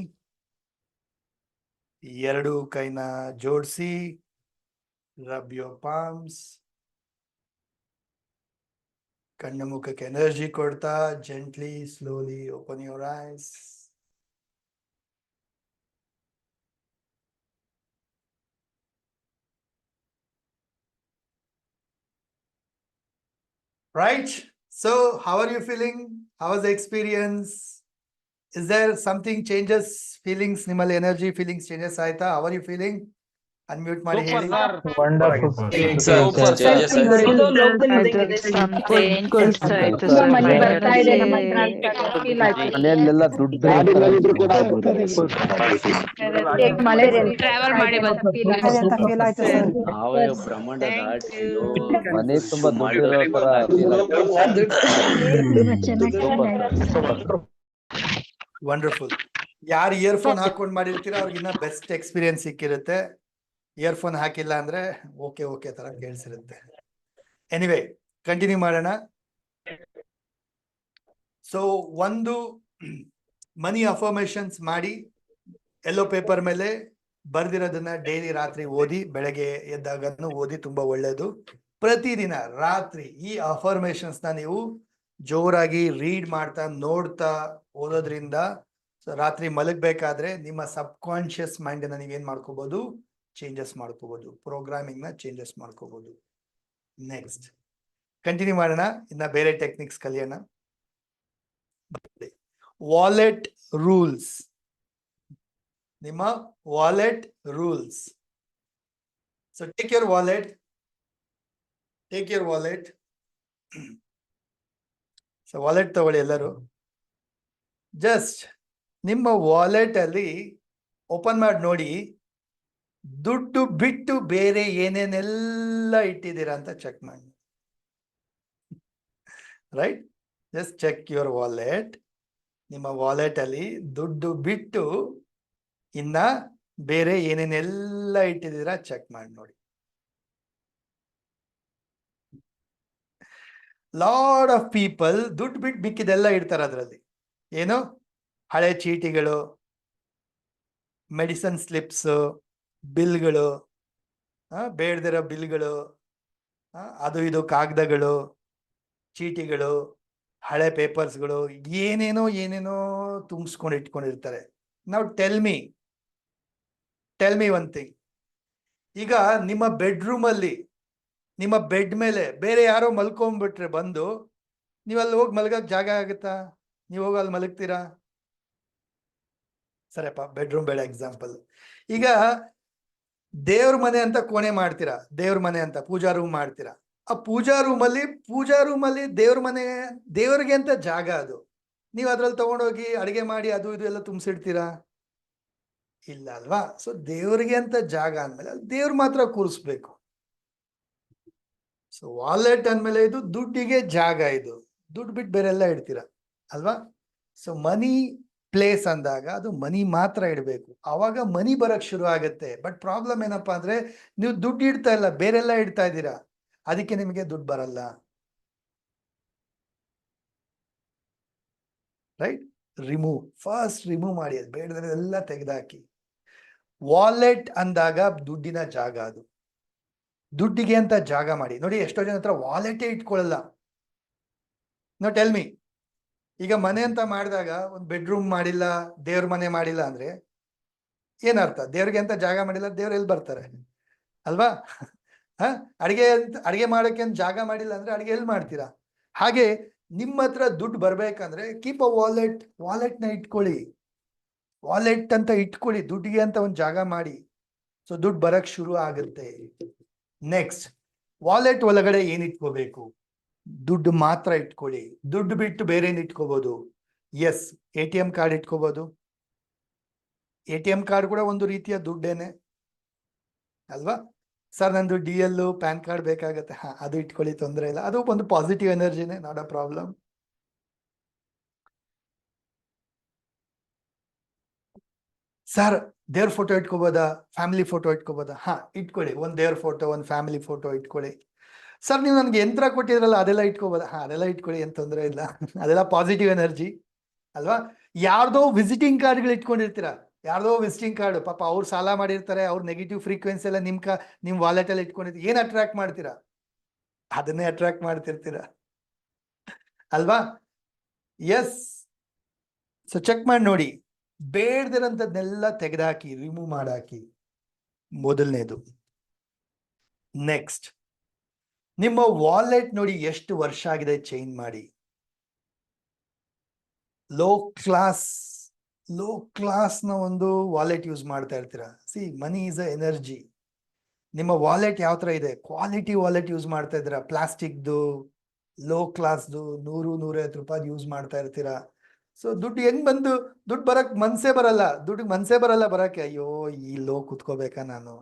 Speaker 1: ಎರಡು ಕೈನ ಜೋಡಿಸಿ, ರಬ್ ಯೋರ್ ಪಾಮ್ಸ್. ಕಣ್ಣು ಮುಖಕ್ಕೆ ಎನರ್ಜಿ ಕೊಡ್ತಾ, gently slowly open your ice. Right? So, how are you feeling? How was the experience? Is there something changes? Feelings, nimal energy, feelings changes aita? How are you feeling? Unmute ಮಾಡಿ ಹೇಳಿ.
Speaker 3: Wonderful.
Speaker 4: ಮನೆಯಲ್ಲೆಲ್ಲ ದುಡ್ಡು
Speaker 2: travel ಮಾಡಿ
Speaker 10: ಬ್ರಹ್ಮಾಂಡ ದಾಟಿ
Speaker 4: ಮನೆ ತುಂಬಾ ದುಡ್ಡು ಇರೋ ತರ
Speaker 1: ವಂಡರ್ಫುಲ್. ಯಾರು ಇಯರ್ಫೋನ್ ಹಾಕೊಂಡು ಮಾಡಿರ್ತೀರೋ ಅವ್ರಿಗಿನ್ನ ಬೆಸ್ಟ್ ಎಕ್ಸ್ಪೀರಿಯನ್ಸ್ ಸಿಕ್ಕಿರುತ್ತೆ. ಇಯರ್ಫೋನ್ ಹಾಕಿಲ್ಲ ಅಂದ್ರೆ ಓಕೆ ತರ ಕೇಳಿಸಿರುತ್ತೆ. ಎನಿವೇ, ಕಂಟಿನ್ಯೂ ಮಾಡೋಣ. ಸೊ, ಒಂದು ಮನಿ ಅಫರ್ಮೇಶನ್ಸ್ ಮಾಡಿ, ಎಲ್ಲೋ ಪೇಪರ್ ಮೇಲೆ ಬರ್ದಿರೋದನ್ನ ಡೈಲಿ ರಾತ್ರಿ ಓದಿ, ಬೆಳಗ್ಗೆ ಎದ್ದಾಗನು ಓದಿ, ತುಂಬಾ ಒಳ್ಳೇದು. ಪ್ರತಿದಿನ ರಾತ್ರಿ ಈ ಅಫರ್ಮೇಶನ್ಸ್ ನ ನೀವು ಜೋರಾಗಿ ರೀಡ್ ಮಾಡ್ತಾ, ನೋಡ್ತಾ ಓದೋದ್ರಿಂದ ರಾತ್ರಿ ಮಲಗಬೇಕಾದ್ರೆ ನಿಮ್ಮ ಸಬ್ ಕಾನ್ಶಿಯಸ್ ಮೈಂಡ್ ನ ನೀವೇನ್ ಮಾಡ್ಕೋಬಹುದು, ಚೇಂಜಸ್ ಮಾಡ್ಕೋಬಹುದು, ಪ್ರೋಗ್ರಾಮಿಂಗ್ ನ ಚೇಂಜಸ್ ಮಾಡ್ಕೋಬಹುದು. ನೆಕ್ಸ್ಟ್ ಕಂಟಿನ್ಯೂ ಮಾಡೋಣ. ಇನ್ನ ಬೇರೆ ಟೆಕ್ನಿಕ್ಸ್ ಕಲಿಯೋಣ. Wallet rules. ನಿಮ್ಮ wallet rules. So take your wallet. So wallet ತಗೊಳ್ಳಿ ಎಲ್ಲರೂ. ಜಸ್ಟ್ ನಿಮ್ಮ ವಾಲೆಟ್ ಅಲ್ಲಿ ಓಪನ್ ಮಾಡಿ ನೋಡಿ, ದುಡ್ಡು ಬಿಟ್ಟು ಬೇರೆ ಏನೇನೆಲ್ಲ ಇಟ್ಟಿದ್ದೀರಾ ಅಂತ ಚೆಕ್ ಮಾಡಿ. Right? Just check your wallet. ನಿಮ್ಮ ವಾಲೆಟ್ ಅಲ್ಲಿ ದುಡ್ಡು ಬಿಟ್ಟು ಇನ್ನ ಬೇರೆ ಏನೇನೆಲ್ಲ ಇಟ್ಟಿದ್ದೀರಾ ಚೆಕ್ ಮಾಡಿ ನೋಡಿ. ಲಾಟ್ ಆಫ್ ಪೀಪಲ್ ದುಡ್ಡು ಬಿಟ್ಟು ಬಿಕ್ಕಿದೆಲ್ಲ ಇಡ್ತಾರೆ ಅದರಲ್ಲಿ. ಏನು? ಹಳೆ ಚೀಟಿಗಳು, ಮೆಡಿಸನ್ ಸ್ಲಿಪ್ಸ್, ಬಿಲ್ಗಳು, ಬೇಡದಿರೋ ಬಿಲ್ಗಳು, ಅದು ಇದು ಕಾಗದಗಳು, ಚೀಟಿಗಳು, ಹಳೆ ಪೇಪರ್ಸ್ಗಳು, ಏನೇನೋ ತುಂಬಿಸ್ಕೊಂಡು ಇಟ್ಕೊಂಡಿರ್ತಾರೆ. ನಾವು ಟೆಲ್ ಮಿ ಒನ್ ಥಿಂಗ್. ಈಗ ನಿಮ್ಮ ಬೆಡ್ರೂಮಲ್ಲಿ ನಿಮ್ಮ ಬೆಡ್ ಮೇಲೆ ಬೇರೆ ಯಾರೋ ಮಲ್ಕೊಂಡ್ಬಿಟ್ರೆ ಬಂದು ನೀವು ಅಲ್ಲಿ ಹೋಗಿ ಮಲಗಕ್ಕೆ ಜಾಗ ಆಗುತ್ತಾ? ನೀವು ಹೋಗಿ ಅಲ್ಲಿ ಮಲಗ್ತೀರಾ? ಸರಿಯಪ್ಪ, ಬೆಡ್ರೂಮ್ ಬೇಡ ಎಕ್ಸಾಂಪಲ್. ಈಗ ದೇವ್ರ ಮನೆ ಅಂತ ಕೋಣೆ ಮಾಡ್ತೀರಾ, ದೇವ್ರ ಮನೆ ಅಂತ ಪೂಜಾ ರೂಮ್ ಮಾಡ್ತೀರಾ. ಆ ಪೂಜಾ ರೂಮಲ್ಲಿ ದೇವ್ರಿಗೆ ಅಂತ ಜಾಗ ಅದು. ನೀವು ಅದ್ರಲ್ಲಿ ತಗೊಂಡೋಗಿ ಅಡಿಗೆ ಮಾಡಿ ಅದು ಇದು ಎಲ್ಲ ತುಂಬಿಸಿಡ್ತೀರಾ? ಇಲ್ಲ ಅಲ್ವಾ? ಸೊ ದೇವ್ರಿಗೆ ಅಂತ ಜಾಗ ಅಂದ್ಮೇಲೆ ಅಲ್ಲಿ ದೇವ್ರು ಮಾತ್ರ ಕೂರಿಸ್ಬೇಕು. ಸೊ ವಾಲೆಟ್ ಅಂದ್ಮೇಲೆ ಇದು ದುಡ್ಡಿಗೆ ಜಾಗ, ಇದು ದುಡ್ಡು ಬಿಟ್ಟು ಬೇರೆ ಎಲ್ಲ ಇಡ್ತೀರಾ ಅಲ್ವಾ? ಸೊ ಮನಿ ಪ್ಲೇಸ್ ಅಂದಾಗ ಅದು ಮನಿ ಮಾತ್ರ ಇಡಬೇಕು, ಅವಾಗ ಮನಿ ಬರಕ್ ಶುರು ಆಗುತ್ತೆ. ಬಟ್ ಪ್ರಾಬ್ಲಮ್ ಏನಪ್ಪಾ ಅಂದ್ರೆ ನೀವು ದುಡ್ಡು ಇಡ್ತಾ ಇಲ್ಲ, ಬೇರೆಲ್ಲ ಇಡ್ತಾ ಇದ್ದೀರಾ, ಅದಕ್ಕೆ ನಿಮಗೆ ದುಡ್ಡು ಬರಲ್ಲ. ರೈಟ್? ಫಸ್ಟ್ ರಿಮೂವ್ ಮಾಡಿ, ಅದು ಬೇಡದೆಲ್ಲ ತೆಗೆದಾಕಿ. ವಾಲೆಟ್ ಅಂದಾಗ ದುಡ್ಡಿನ ಜಾಗ, ಅದು ದುಡ್ಡಿಗೆ ಅಂತ ಜಾಗ ಮಾಡಿ. ನೋಡಿ, ಎಷ್ಟೋ ಜನ ಹತ್ರ ವಾಲೆಟೇ ಇಟ್ಕೊಳ್ಳಲ್ಲ. ನೋ ಟೆಲ್ ಮಿ, ಈಗ ಮನೆ ಅಂತ ಮಾಡಿದಾಗ ಒಂದು ಬೆಡ್ರೂಮ್ ಮಾಡಿಲ್ಲ, ದೇವ್ರ ಮನೆ ಮಾಡಿಲ್ಲ ಅಂದ್ರೆ ಏನರ್ಥ? ದೇವ್ರಿಗೆ ಅಂತ ಜಾಗ ಮಾಡಿಲ್ಲ, ದೇವ್ರು ಎಲ್ಲಿ ಬರ್ತಾರೆ ಅಲ್ವಾ? ಅಡಿಗೆ ಮಾಡೋಕೆ ಅಂತ ಜಾಗ ಮಾಡಿಲ್ಲ ಅಂದ್ರೆ ಅಡಿಗೆ ಎಲ್ಲಿ ಮಾಡ್ತೀರಾ? ಹಾಗೆ ನಿಮ್ಮ ಹತ್ರ ದುಡ್ಡು ಬರ್ಬೇಕಂದ್ರೆ ಕೀಪ್ ಅ ವಾಲೆಟ್ನ ಇಟ್ಕೊಳ್ಳಿ, ವಾಲೆಟ್ ಅಂತ ಇಟ್ಕೊಳ್ಳಿ, ದುಡ್ಡಿಗೆ ಅಂತ ಒಂದು ಜಾಗ ಮಾಡಿ. ಸೊ ದುಡ್ಡು ಬರಕ್ ಶುರು ಆಗುತ್ತೆ. ನೆಕ್ಸ್ಟ್, ವಾಲೆಟ್ ಒಳಗಡೆ ಏನ್ ಇಟ್ಕೋಬೇಕು? ದುಡ್ಡು ಮಾತ್ರ ಇಟ್ಕೊಳ್ಳಿ, ದುಡ್ಡು ಬಿಟ್ಟು ಬೇರೆ ಏನ್ ಇಟ್ಕೋಬಹುದು? ಎಸ್, ATM ಕಾರ್ಡ್ ಇಟ್ಕೋಬಹುದು. ATM ಕಾರ್ಡ್ ಕೂಡ ಒಂದು ರೀತಿಯ ದುಡ್ಡೇನೆ ಅಲ್ವಾ? ಸರ್ ನಂದು DL ಪ್ಯಾನ್ ಕಾರ್ಡ್ ಬೇಕಾಗತ್ತೆ, ಅದು ಇಟ್ಕೊಳ್ಳಿ, ತೊಂದರೆ ಇಲ್ಲ, ಅದು ಒಂದು ಪಾಸಿಟಿವ್ ಎನರ್ಜಿನೇ, ನಾಟ್ ಅ ಪ್ರಾಬ್ಲಮ್. ಸರ್ ದೇವ್ರ ಫೋಟೋ ಇಟ್ಕೋಬೋದಾ, ಫ್ಯಾಮಿಲಿ ಫೋಟೋ ಇಟ್ಕೋಬೋದಾ? ಇಟ್ಕೊಳ್ಳಿ, ಒಂದ್ ದೇವ್ರ ಫೋಟೋ, ಒಂದ್ ಫ್ಯಾಮಿಲಿ ಫೋಟೋ ಇಟ್ಕೊಳ್ಳಿ. ಸರ್ ನೀವು ನನ್ಗೆ ಯಂತ್ರ ಕೊಟ್ಟಿದ್ರಲ್ಲ, ಅದೆಲ್ಲ ಇಟ್ಕೋಬೋದಾ? ಅದೆಲ್ಲ ಇಟ್ಕೊಳ್ಳಿ, ಏನ್ ತೊಂದರೆ ಇಲ್ಲ, ಅದೆಲ್ಲ ಪಾಸಿಟಿವ್ ಎನರ್ಜಿ ಅಲ್ವಾ? ಯಾರ್ದೋ ವಿಸಿಟಿಂಗ್ ಕಾರ್ಡ್ಗಳು ಇಟ್ಕೊಂಡಿರ್ತೀರಾ, ಯಾರ್ದೋ ವಿಸಿಟಿಂಗ್ ಕಾರ್ಡ್, ಪಾಪ ಅವ್ರು ಸಾಲ ಮಾಡಿರ್ತಾರೆ, ಅವ್ರ ನೆಗೆಟಿವ್ ಫ್ರೀಕ್ವೆನ್ಸಿ ಎಲ್ಲ ನಿಮ್ ವಾಲೆಟ್ ಅಲ್ಲಿ ಇಟ್ಕೊಂಡಿರ್ತೀರ, ಏನ್ ಅಟ್ರಾಕ್ಟ್ ಮಾಡ್ತೀರಾ? ಅದನ್ನೇ ಅಟ್ರಾಕ್ಟ್ ಮಾಡ್ತಿರ್ತೀರಾ ಅಲ್ವಾ? ಎಸ್. ಸೊ ಚೆಕ್ ಮಾಡಿ ನೋಡಿ, ಬೇಡದಿರೋಂಥದ್ನೆಲ್ಲ ತೆಗೆದಾಕಿ, ರಿಮೂವ್ ಮಾಡಾಕಿ, ಮೊದಲನೇದು. ನೆಕ್ಸ್ಟ್, ನಿಮ್ಮ ವಾಲೆಟ್ ನೋಡಿ ಎಷ್ಟು ವರ್ಷ ಆಗಿದೆ ಚೇಂಜ್ ಮಾಡಿ. ಲೋ ಕ್ಲಾಸ್ನ ಒಂದು ವಾಲೆಟ್ ಯೂಸ್ ಮಾಡ್ತಾ ಇರ್ತೀರಾ. C, money is a energy. ನಿಮ್ಮ ವಾಲೆಟ್ ಯಾವ ತರ ಇದೆ? ಕ್ವಾಲಿಟಿ ವಾಲೆಟ್ ಯೂಸ್ ಮಾಡ್ತಾ ಇದ್ದೀರಾ, ಪ್ಲಾಸ್ಟಿಕ್ದು ಲೋ ಕ್ಲಾಸ್ದು 100-150 ರೂಪಾಯಿ ಯೂಸ್ ಮಾಡ್ತಾ ಇರ್ತೀರಾ. ಸೊ ದುಡ್ಡು ಹೆಂಗ್ ಬಂದು ದುಡ್ಡು ಬರಕ್ ಮನ್ಸೇ ಬರಲ್ಲ ಬರಕ್ಕೆ. ಅಯ್ಯೋ, ಈ ಲೋ ಕುತ್ಕೋಬೇಕಾ ನಾನು?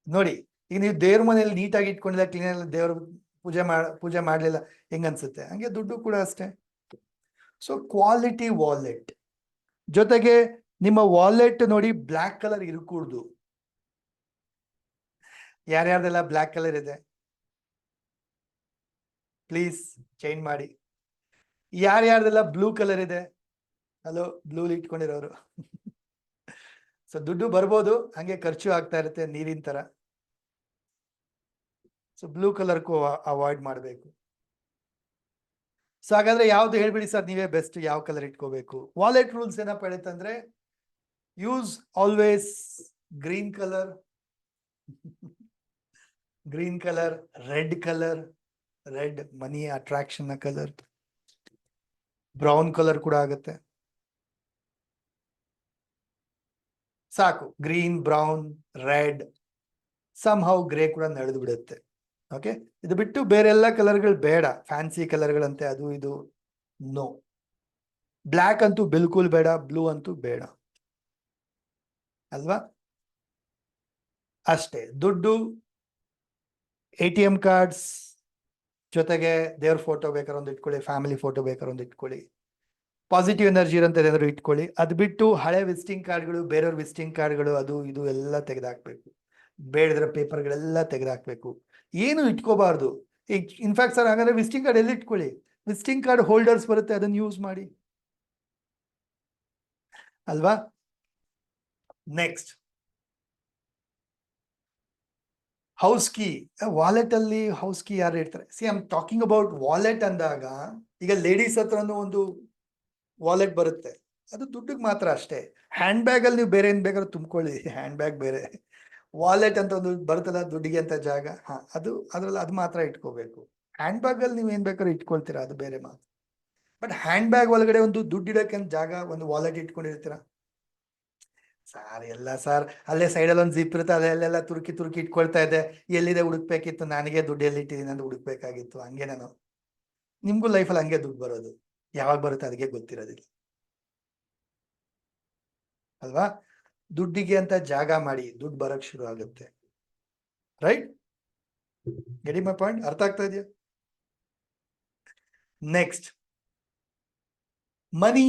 Speaker 1: ನೋಡಿ, ಈಗ ನೀವು ದೇವ್ರ ಮನೆಯಲ್ಲಿ ನೀಟಾಗಿ ಇಟ್ಕೊಂಡಿಲ್ಲ, ಕ್ಲೀನ್ ದೇವ್ರ ಪೂಜೆ ಮಾಡ್ಲಿಲ್ಲ, ಹೆಂಗ್ ಅನ್ಸುತ್ತೆ? ಹಂಗೆ ದುಡ್ಡು ಕೂಡ ಅಷ್ಟೇ. ಸೊ ಕ್ವಾಲಿಟಿ ವಾಲೆಟ್ ಜೊತೆಗೆ ನಿಮ್ಮ ವಾಲೆಟ್ ನೋಡಿ ಬ್ಲ್ಯಾಕ್ ಕಲರ್ ಇರಕೂಡ್ದು. ಯಾರ್ಯಾರ್ದೆಲ್ಲ ಬ್ಲ್ಯಾಕ್ ಕಲರ್ ಇದೆ ಪ್ಲೀಸ್ ಚೇಂಜ್ ಮಾಡಿ. ಯಾರ್ಯಾರ್ದೆಲ್ಲ ಬ್ಲೂ ಕಲರ್ ಇದೆ? ಹಲೋ, ಬ್ಲೂ ಇಟ್ಕೊಂಡಿರೋರು. ಸೊ ದುಡ್ಡು ಬರ್ಬೋದು, ಹಂಗೆ ಖರ್ಚು ಆಗ್ತಾ ಇರುತ್ತೆ ನೀರಿನ ತರ. ಸೊ ಬ್ಲೂ ಕಲರ್ಗೂ ಅವಾಯ್ಡ್ ಮಾಡಬೇಕು. ಸೊ ಹಾಗಾದ್ರೆ ಯಾವ್ದು ಹೇಳ್ಬಿಡಿ ಸರ್, ನೀವೇ ಬೆಸ್ಟ್, ಯಾವ ಕಲರ್ ಇಟ್ಕೋಬೇಕು? ವಾಲೆಟ್ ರೂಲ್ಸ್ ಏನಪ್ಪ ಹೇಳುತ್ತಂದ್ರೆ, use always green colour, red money attraction colour, brown colour ಕೂಡ ಆಗುತ್ತೆ, ಸಾಕು. Green, brown, red, somehow grey ಕೂಡ ನಡೆದು ಬಿಡುತ್ತೆ. ಓಕೆ, ಇದು ಬಿಟ್ಟು ಬೇರೆ ಎಲ್ಲ ಕಲರ್ಗಳು ಬೇಡ, ಫ್ಯಾನ್ಸಿ ಕಲರ್ಗಳಂತೆ ಅದು ಇದು ನೋ. ಬ್ಲ್ಯಾಕ್ ಅಂತೂ ಬಿಲ್ಕುಲ್ ಬೇಡ, ಬ್ಲೂ ಅಂತೂ ಬೇಡ ಅಲ್ವಾ? ಅಷ್ಟೇ. ದುಡ್ಡು, ATM ಕಾರ್ಡ್ಸ್ ಜೊತೆಗೆ ದೇವ್ರ ಫೋಟೋ ಬೇಕಾದ್ರೆ ಒಂದು ಇಟ್ಕೊಳ್ಳಿ, ಫ್ಯಾಮಿಲಿ ಫೋಟೋ ಬೇಕಾದ್ರೆ ಒಂದು ಇಟ್ಕೊಳ್ಳಿ, ಪಾಸಿಟಿವ್ ಎನರ್ಜಿ ಇರೋಂಥ ಏನಾದ್ರು ಇಟ್ಕೊಳ್ಳಿ. ಅದು ಬಿಟ್ಟು ಹಳೆ ವಿಸಿಟಿಂಗ್ ಕಾರ್ಡ್ಗಳು, ಬೇರೆಯವ್ರ ವಿಸಿಟಿಂಗ್ ಕಾರ್ಡ್ಗಳು, ಅದು ಇದು ಎಲ್ಲ ತೆಗೆದಾಕ್ಬೇಕು. ಬೇಡದ್ರ ಪೇಪರ್ಗಳೆಲ್ಲ ತೆಗೆದಾಕ್ಬೇಕು, ಏನು ಇಟ್ಕೋಬಾರ್ದು. ಇನ್ಫ್ಯಾಕ್ಟ್ ಸರ್ ಹಾಗಾದ್ರೆ ವಿಸಿಟಿಂಗ್ ಕಾರ್ಡ್ ಎಲ್ಲಿ ಇಟ್ಕೊಳ್ಳಿ? ವಿಸಿಟಿಂಗ್ ಕಾರ್ಡ್ ಹೋಲ್ಡರ್ಸ್ ಬರುತ್ತೆ, ಅದನ್ನ ಯೂಸ್ ಮಾಡಿ ಅಲ್ವಾ? ನೆಕ್ಸ್ಟ್, ಹೌಸ್ ಕೀ, ವಾಲೆಟ್ ಅಲ್ಲಿ ಹೌಸ್ ಕೀ ಯಾರು ಇರ್ತಾರೆ? C I am talking about wallet ಅಂದಾಗ ಈಗ ಲೇಡೀಸ್ ಹತ್ರನೂ ಒಂದು ವಾಲೆಟ್ ಬರುತ್ತೆ, ಅದು ದುಡ್ಡಿಗೆ ಮಾತ್ರ ಅಷ್ಟೇ. ಹ್ಯಾಂಡ್ ಬ್ಯಾಗ್ ಅಲ್ಲಿ ನೀವು ಬೇರೆ ಏನ್ ಬೇಕಾದ್ರೂ ತುಂಬ್ಕೊಳ್ಳಿ, ಹ್ಯಾಂಡ್ ಬ್ಯಾಗ್ ಬೇರೆ, ವಾಲೆಟ್ ಅಂತ ಒಂದು ಬರುತ್ತಲ್ಲ ದುಡ್ಡಿಗೆ ಅಂತ ಜಾಗ, ಅದ್ರಲ್ಲಿ ಅದು ಮಾತ್ರ ಇಟ್ಕೋಬೇಕು. ಹ್ಯಾಂಡ್ ಬ್ಯಾಗ್ ಅಲ್ಲಿ ನೀವು ಏನ್ ಬೇಕಾದ್ರೂ ಇಟ್ಕೊಳ್ತೀರಾ, ಅದು ಬೇರೆ ಮಾತು. ಬಟ್ ಹ್ಯಾಂಡ್ ಬ್ಯಾಗ್ ಒಳಗಡೆ ಒಂದು ದುಡ್ಡು ಇಡಕ್ಕೆ ಜಾಗ, ಒಂದು ವಾಲೆಟ್ ಇಟ್ಕೊಂಡಿರ್ತೀರಾ ಸರ್? ಎಲ್ಲ ಸರ್, ಅಲ್ಲೇ ಸೈಡಲ್ಲಿ ಒಂದು ಜಿಪ್ ಇರುತ್ತೆ, ಅಲ್ಲೆಲ್ಲ ತುರುಕಿ ಇಟ್ಕೊಳ್ತಾ ಇದ್ದೆ, ಎಲ್ಲಿದೆ ಹುಡುಕ್ಬೇಕಿತ್ತು, ನನಗೆ ದುಡ್ಡು ಎಲ್ಲಿ ಇಟ್ಟಿದ್ದೀನಿ ಅಂತ ಹುಡುಕ್ಬೇಕಾಗಿತ್ತು. ಹಂಗೆ ನಾನು, ನಿಮ್ಗೂ ಲೈಫಲ್ಲಿ ಹಂಗೆ ದುಡ್ಡು ಬರೋದು, ಯಾವಾಗ ಬರುತ್ತೆ ಅದಕ್ಕೆ ಗೊತ್ತಿರೋದಿಲ್ಲ ಅಲ್ವಾ? ದುಡ್ಡಿಗೆ ಅಂತ ಜಾಗ ಮಾಡಿ, ದುಡ್ಡು ಬರಕ್ ಶುರು ಆಗುತ್ತೆ. ರೈಟ್? Getting my point? ಅರ್ಥ ಆಗ್ತಾ ಇದೆಯಾ? Next, money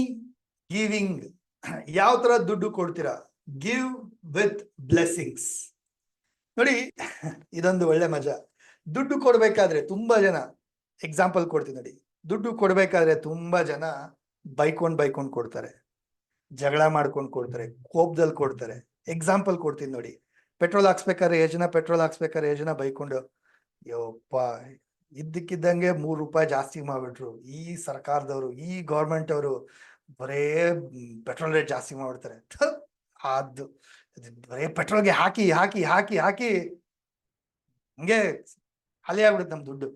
Speaker 1: giving. ಯಾವ ತರ ದುಡ್ಡು ಕೊಡ್ತೀರಾ? Give with blessings. ನೋಡಿ, ಇದೊಂದು ಒಳ್ಳೆ ಮಜಾ. ದುಡ್ಡು ಕೊಡ್ಬೇಕಾದ್ರೆ ತುಂಬಾ ಜನ, ಎಕ್ಸಾಂಪಲ್ ಕೊಡ್ತೀನಿ ನೋಡಿ, ದುಡ್ಡು ಕೊಡ್ಬೇಕಾದ್ರೆ ತುಂಬಾ ಜನ ಬೈಕೊಂಡ್ ಕೊಡ್ತಾರೆ, ಜಗಳ ಮಾಡ್ಕೊಂಡು ಕೊಡ್ತಾರೆ, ಕೋಪದಲ್ಲಿ ಕೊಡ್ತಾರೆ. ಎಕ್ಸಾಂಪಲ್ ಕೊಡ್ತೀನಿ ನೋಡಿ, ಪೆಟ್ರೋಲ್ ಹಾಕ್ಸ್ಬೇಕಾದ್ರೆ ಪೆಟ್ರೋಲ್ ಹಾಕ್ಸ್ಬೇಕಾದ್ರೆ ಎಷ್ಟು ಜನ ಬೈಕೊಂಡು, ಯಪ್ಪ ಇದ್ದಕ್ಕಿದ್ದಂಗೆ 3 ರೂಪಾಯಿ ಜಾಸ್ತಿ ಮಾಡ್ಬಿಟ್ರು, ಈ ಸರ್ಕಾರದವರು, ಈ ಗೌರ್ಮೆಂಟ್ ಅವರು ಬರೇ ಪೆಟ್ರೋಲ್ ರೇಟ್ ಜಾಸ್ತಿ ಮಾಡ್ಬಿಡ್ತಾರೆ, ಅದು ಬರೇ ಪೆಟ್ರೋಲ್ಗೆ ಹಾಕಿ ಹಾಕಿ ಹಾಕಿ ಹಾಕಿ ಹಂಗೆ ಖಾಲಿ ಆಗ್ಬಿಡುತ್ತೆ ನಮ್ ದುಡ್ಡು.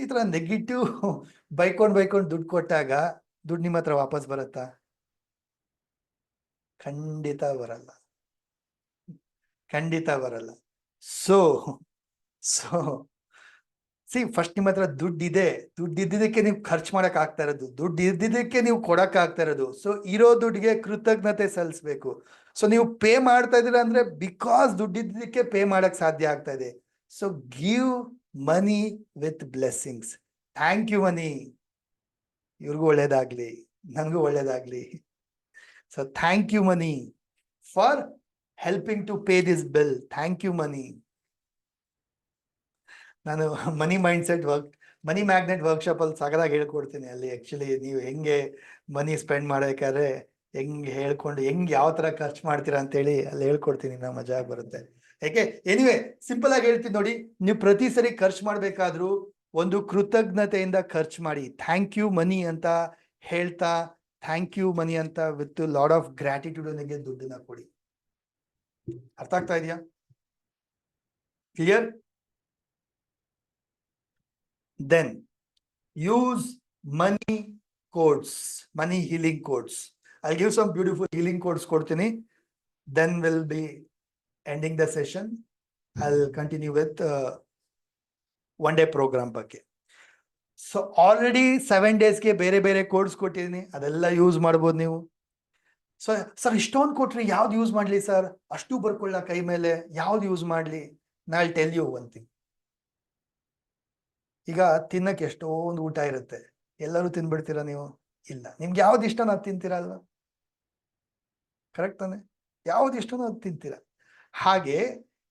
Speaker 1: ಈ ತರ ನೆಗೆಟಿವ್ ಬೈಕೊಂಡ್ ದುಡ್ಡು ಕೊಟ್ಟಾಗ ದುಡ್ಡು ನಿಮ್ಮ ಹತ್ರ ವಾಪಸ್ ಬರುತ್ತಾ? ಖಂಡಿತ ಬರಲ್ಲ, ಖಂಡಿತ ಬರಲ್ಲ. ಸೊ ಫಸ್ಟ್ ನಿಮ್ಮ ಹತ್ರ ದುಡ್ಡಿದೆ, ದುಡ್ಡಿದ್ದಕ್ಕೆ ನೀವು ಖರ್ಚು ಮಾಡಕ್ ಆಗ್ತಾ ಇರೋದು, ದುಡ್ಡು ಇದ್ದಿದ್ದಕ್ಕೆ ನೀವು ಕೊಡಕ್ ಆಗ್ತಾ ಇರೋದು. ಸೊ ಇರೋ ದುಡ್ಡಿಗೆ ಕೃತಜ್ಞತೆ ಸಲ್ಲಿಸ್ಬೇಕು. ಸೊ ನೀವು ಪೇ ಮಾಡ್ತಾ ಇದೀರ ಅಂದ್ರೆ ಬಿಕಾಸ್ ದುಡ್ಡಿದ್ದಕ್ಕೆ ಪೇ ಮಾಡಕ್ ಸಾಧ್ಯ ಆಗ್ತಾ ಇದೆ. So give money with blessings. Thank you money, ಇವ್ರಿಗೂ ಒಳ್ಳೇದಾಗ್ಲಿ, ನನಗೂ ಒಳ್ಳೇದಾಗ್ಲಿ. So thank you money for helping to pay this bill. Thank you money. ನಾನು ಮನಿ ಮನಿ ಮ್ಯಾಗ್ನೆಟ್ ವರ್ಕ್ಶಾಪ್ ಅಲ್ಲಿ ಸಗದಾಗಿ ಹೇಳ್ಕೊಡ್ತೀನಿ. ಅಲ್ಲಿ ಆಕ್ಚುಲಿ ನೀವು ಹೆಂಗೆ ಮನಿ ಸ್ಪೆಂಡ್ ಮಾಡಬೇಕಾದ್ರೆ ಹೆಂಗೆ ಹೇಳ್ಕೊಂಡು ಯಾವ ತರ ಖರ್ಚು ಮಾಡ್ತೀರಾ ಅಂತೇಳಿ ಅಲ್ಲಿ ಹೇಳ್ಕೊಡ್ತೀನಿ. ನಾ ಮಜಾ ಬರುತ್ತೆ. ಯಾಕೆ ಎನಿವೆ ಸಿಂಪಲ್ ಆಗಿ ಹೇಳ್ತೀನಿ ನೋಡಿ, ನೀವು ಪ್ರತಿ ಸರಿ ಖರ್ಚು ಮಾಡ್ಬೇಕಾದ್ರೂ ಒಂದು ಕೃತಜ್ಞತೆಯಿಂದ ಖರ್ಚು ಮಾಡಿ. ಥ್ಯಾಂಕ್ ಯು ಮನಿ ಅಂತ ಹೇಳ್ತಾ, ಥ್ಯಾಂಕ್ ಯು ಮನಿ ಅಂತ ವಿತ್ ಲಾಡ್ ಆಫ್ ಗ್ರಾಟಿಟ್ಯೂಡ್ ನನಗೆ ದುಡ್ಡನ್ನ ಕೊಡಿ. ಅರ್ಥ ಆಗ್ತಾ ಇದೆಯಾ? Clear? Then use money codes, money healing codes. I'll give some beautiful healing codes ಕೊಡ್ತೀನಿ. Then we'll be ending the session. I'll continue with one day program ಬಗ್ಗೆ. So already 7 daysಗೆ ಬೇರೆ ಬೇರೆ ಕೋಡ್ಸ್ ಕೊಟ್ಟಿದ್ದೀನಿ, ಅದೆಲ್ಲ ಯೂಸ್ ಮಾಡ್ಬೋದು ನೀವು. ಸೊ ಸರ್ ಇಷ್ಟೊಂದು ಕೊಟ್ರಿ ಯಾವ್ದು ಯೂಸ್ ಮಾಡ್ಲಿ ಸರ್? ಅಷ್ಟು ಬರ್ಕೊಳ್ಳ ಕೈ ಮೇಲೆ, ಯಾವ್ದು ಯೂಸ್ ಮಾಡ್ಲಿ? ನಾ ಟೆಲ್ ಯು ಒನ್ ಥಿಂಗ್. ಈಗ ತಿನ್ನಕ್ಕೆ ಎಷ್ಟೊಂದು ಊಟ ಇರುತ್ತೆ, ಎಲ್ಲರೂ ತಿನ್ಬಿಡ್ತೀರಾ ನೀವು? ಇಲ್ಲ. ನಿಮ್ಗೆ ಯಾವ್ದು ಇಷ್ಟನೋ ಅದು ತಿಂತೀರಾ ಅಲ್ವಾ? ಕರೆಕ್ಟ್ ತಾನೆ? ಯಾವ್ದು ಇಷ್ಟನೋ ಅದು ತಿಂತೀರಾ. ಹಾಗೆ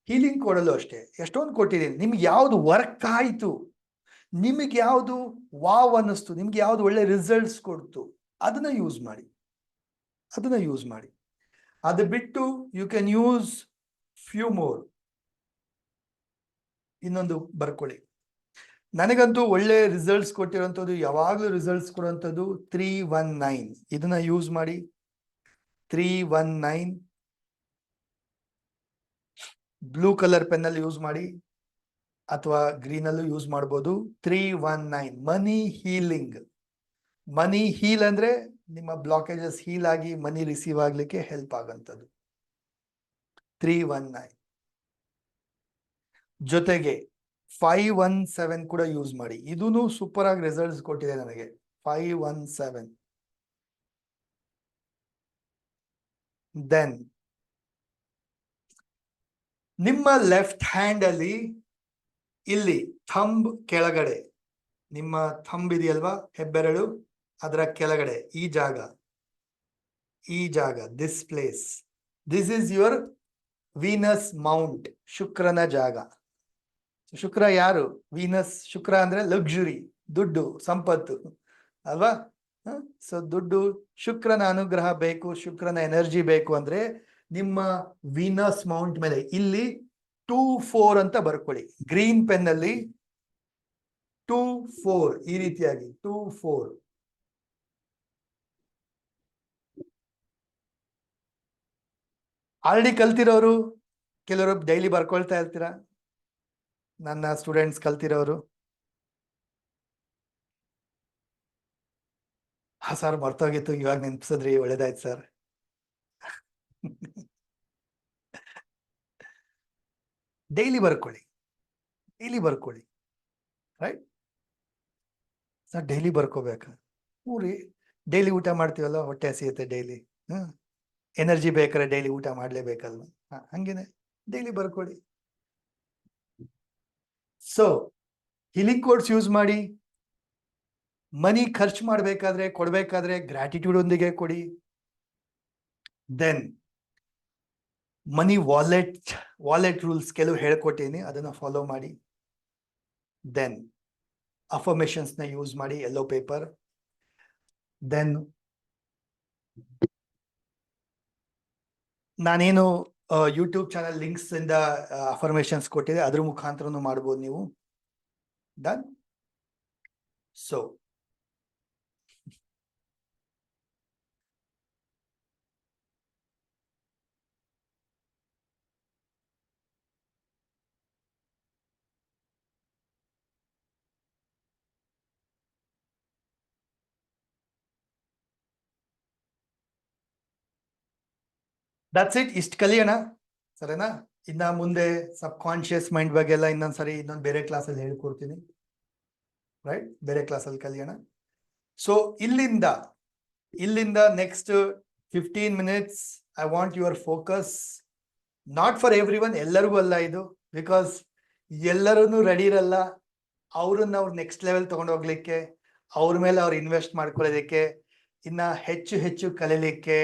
Speaker 1: ಹೀಲಿಂಗ್ ಕೊಡಲು ಅಷ್ಟೇ, ಎಷ್ಟೊಂದು ಕೊಟ್ಟಿದ್ದೀನಿ, ನಿಮ್ಗೆ ಯಾವ್ದು ವರ್ಕ್ ಆಯ್ತು, ನಿಮಗೆ ಯಾವ್ದು ವಾವ್ ಅನ್ನಿಸ್ತು, ನಿಮ್ಗೆ ಯಾವ್ದು ಒಳ್ಳೆ ರಿಸಲ್ಟ್ಸ್ ಕೊಡ್ತು, ಅದನ್ನ ಯೂಸ್ ಮಾಡಿ. ಅದು ಬಿಟ್ಟು you can use few more. ಇನ್ನೊಂದು ಬರ್ಕೊಳ್ಳಿ. ನನಗಂತೂ ಒಳ್ಳೆ ರಿಸಲ್ಟ್ಸ್ ಕೊಟ್ಟಿರೋಂಥದ್ದು, ಯಾವಾಗಲೂ ರಿಸಲ್ಟ್ಸ್ ಕೊಡುವಂಥದ್ದು 319. ಇದನ್ನ ಯೂಸ್ ಮಾಡಿ. 319 ಬ್ಲೂ ಕಲರ್ ಪೆನ್ನಲ್ಲಿ ಯೂಸ್ ಮಾಡಿ, ಅಥವಾ ಗ್ರೀನ್ ಅಲ್ಲೂ ಯೂಸ್ ಮಾಡ್ಬೋದು. 319 ಮನಿ ಹೀಲಿಂಗ್. ಮನಿ ಹೀಲ್ ಅಂದ್ರೆ ನಿಮ್ಮ ಬ್ಲಾಕೇಜಸ್ ಹೀಲ್ ಆಗಿ ಮನಿ ರಿಸೀವ್ ಆಗ್ಲಿಕ್ಕೆ ಹೆಲ್ಪ್ ಆಗಂತದ್ದು. 319 ಜೊತೆಗೆ 517 ಕೂಡ ಯೂಸ್ ಮಾಡಿ. ಇದೂ ಸೂಪರ್ ಆಗಿ ರಿಸಲ್ಟ್ಸ್ ಕೊಟ್ಟಿದೆ ನನಗೆ. 517. ದೆನ್ ನಿಮ್ಮ ಲೆಫ್ಟ್ ಹ್ಯಾಂಡ್ ಅಲ್ಲಿ ಇಲ್ಲಿ ಥಂಬ್ ಕೆಳಗಡೆ, ನಿಮ್ಮ ಥಂಬ್ ಇದೆಯಲ್ವಾ, ಹೆಬ್ಬೆರಳು, ಅದರ ಕೆಳಗಡೆ ಈ ಜಾಗ, this place, this is your Venus mount, ಶುಕ್ರನ ಜಾಗ. ಶುಕ್ರ ಯಾರು? ವೀನಸ್. ಶುಕ್ರ ಅಂದ್ರೆ ಲಕ್ಸುರಿ, ದುಡ್ಡು, ಸಂಪತ್ತು ಅಲ್ವಾ? ಸೊ ದುಡ್ಡು, ಶುಕ್ರನ ಅನುಗ್ರಹ ಬೇಕು, ಶುಕ್ರನ ಎನರ್ಜಿ ಬೇಕು ಅಂದ್ರೆ ನಿಮ್ಮ ವೀನಸ್ ಮೌಂಟ್ ಮೇಲೆ ಇಲ್ಲಿ 2-4 ಅಂತ ಬರ್ಕೊಳ್ಳಿ. ಗ್ರೀನ್ ಪೆನ್ ಅಲ್ಲಿ 2-4 ಈ ರೀತಿಯಾಗಿ 2-4. ಆಲ್ರೆಡಿ ಕಲ್ತಿರೋರು ಕೆಲವರು ಡೈಲಿ ಬರ್ಕೊಳ್ತಾ ಇರ್ತೀರಾ, ನನ್ನ ಸ್ಟೂಡೆಂಟ್ಸ್ ಕಲ್ತಿರೋರು. ಸರ್ ಮರ್ತೋಗಿತ್ತು, ಇವಾಗ ನೆನ್ಪಿಸಿದ್ರಿ, ಒಳ್ಳೇದಾಯ್ತು ಸರ್. ಡೈಲಿ ಬರ್ಕೊಳ್ಳಿ, ರೈಟ್ ಸರ್. ಡೈಲಿ ಬರ್ಕೋಬೇಕು. ಊರಿ ಡೈಲಿ ಊಟ ಮಾಡ್ತೀವಲ್ಲ, ಹೊಟ್ಟೆ ಹಸಿಯುತ್ತೆ ಡೈಲಿ. ಎನರ್ಜಿ ಬೇಕಾದ್ರೆ ಡೈಲಿ ಊಟ ಮಾಡ್ಲೇಬೇಕಲ್ವ. ಹಂಗೇನೆ ಡೈಲಿ ಬರ್ಕೊಳ್ಳಿ. ಸೊ ಹೀಲಿಂಗ್ ಕೋಡ್ಸ್ ಯೂಸ್ ಮಾಡಿ. ಮನಿ ಖರ್ಚು ಮಾಡ್ಬೇಕಾದ್ರೆ, ಕೊಡ್ಬೇಕಾದ್ರೆ ಗ್ರಾಟಿಟ್ಯೂಡ್ ಒಂದಿಗೆ ಕೊಡಿ. ದೆನ್ ಮನಿ ವಾಲೆಟ್ ರೂಲ್ಸ್ ಕೆಲವು ಹೇಳ್ಕೊಟ್ಟಿನಿ, ಅದನ್ನ ಫಾಲೋ ಮಾಡಿ. ದೆನ್ ಅಫರ್ಮೇಶನ್ಸ್ ನ ಯೂಸ್ ಮಾಡಿ, ಯೆಲ್ಲೋ ಪೇಪರ್. ದೆನ್ ನಾನೇನು ಯೂಟ್ಯೂಬ್ ಚಾನಲ್ ಲಿಂಕ್ಸ್ ಇಂದ ಅಫರ್ಮೇಶನ್ಸ್ ಕೊಟ್ಟಿದೆ, ಅದ್ರ ಮುಖಾಂತರನು ಮಾಡ್ಬೋದು ನೀವು. ಡನ್. So that's it. ಇಷ್ಟು ಕಲಿಯೋಣ, ಸರಿನಾ? ಇನ್ನ ಮುಂದೆ ಸಬ್ ಕಾನ್ಶಿಯಸ್ ಮೈಂಡ್ ಬಗ್ಗೆ ಎಲ್ಲ ಇನ್ನೊಂದ್ಸರಿ ಇನ್ನೊಂದು ಬೇರೆ ಕ್ಲಾಸಲ್ಲಿ ಹೇಳ್ಕೊಡ್ತೀನಿ, ರೈಟ್? ಬೇರೆ ಕ್ಲಾಸಲ್ಲಿ ಕಲಿಯೋಣ. ಸೊ ಇಲ್ಲಿಂದ next 15 minutes I want your focus. Not for every one, ಎಲ್ಲರಿಗೂ ಅಲ್ಲ ಇದು, ಬಿಕಾಸ್ ಎಲ್ಲರೂ ರೆಡಿ ಇರಲ್ಲ. ಅವ್ರನ್ನ ಅವ್ರು ನೆಕ್ಸ್ಟ್ ಲೆವೆಲ್ ತಗೊಂಡೋಗ್ಲಿಕ್ಕೆ, ಅವ್ರ ಮೇಲೆ ಅವ್ರು ಇನ್ವೆಸ್ಟ್ ಮಾಡ್ಕೊಳ್ಳೋದಕ್ಕೆ, ಇನ್ನ ಹೆಚ್ಚು ಕಲೀಲಿಕ್ಕೆ,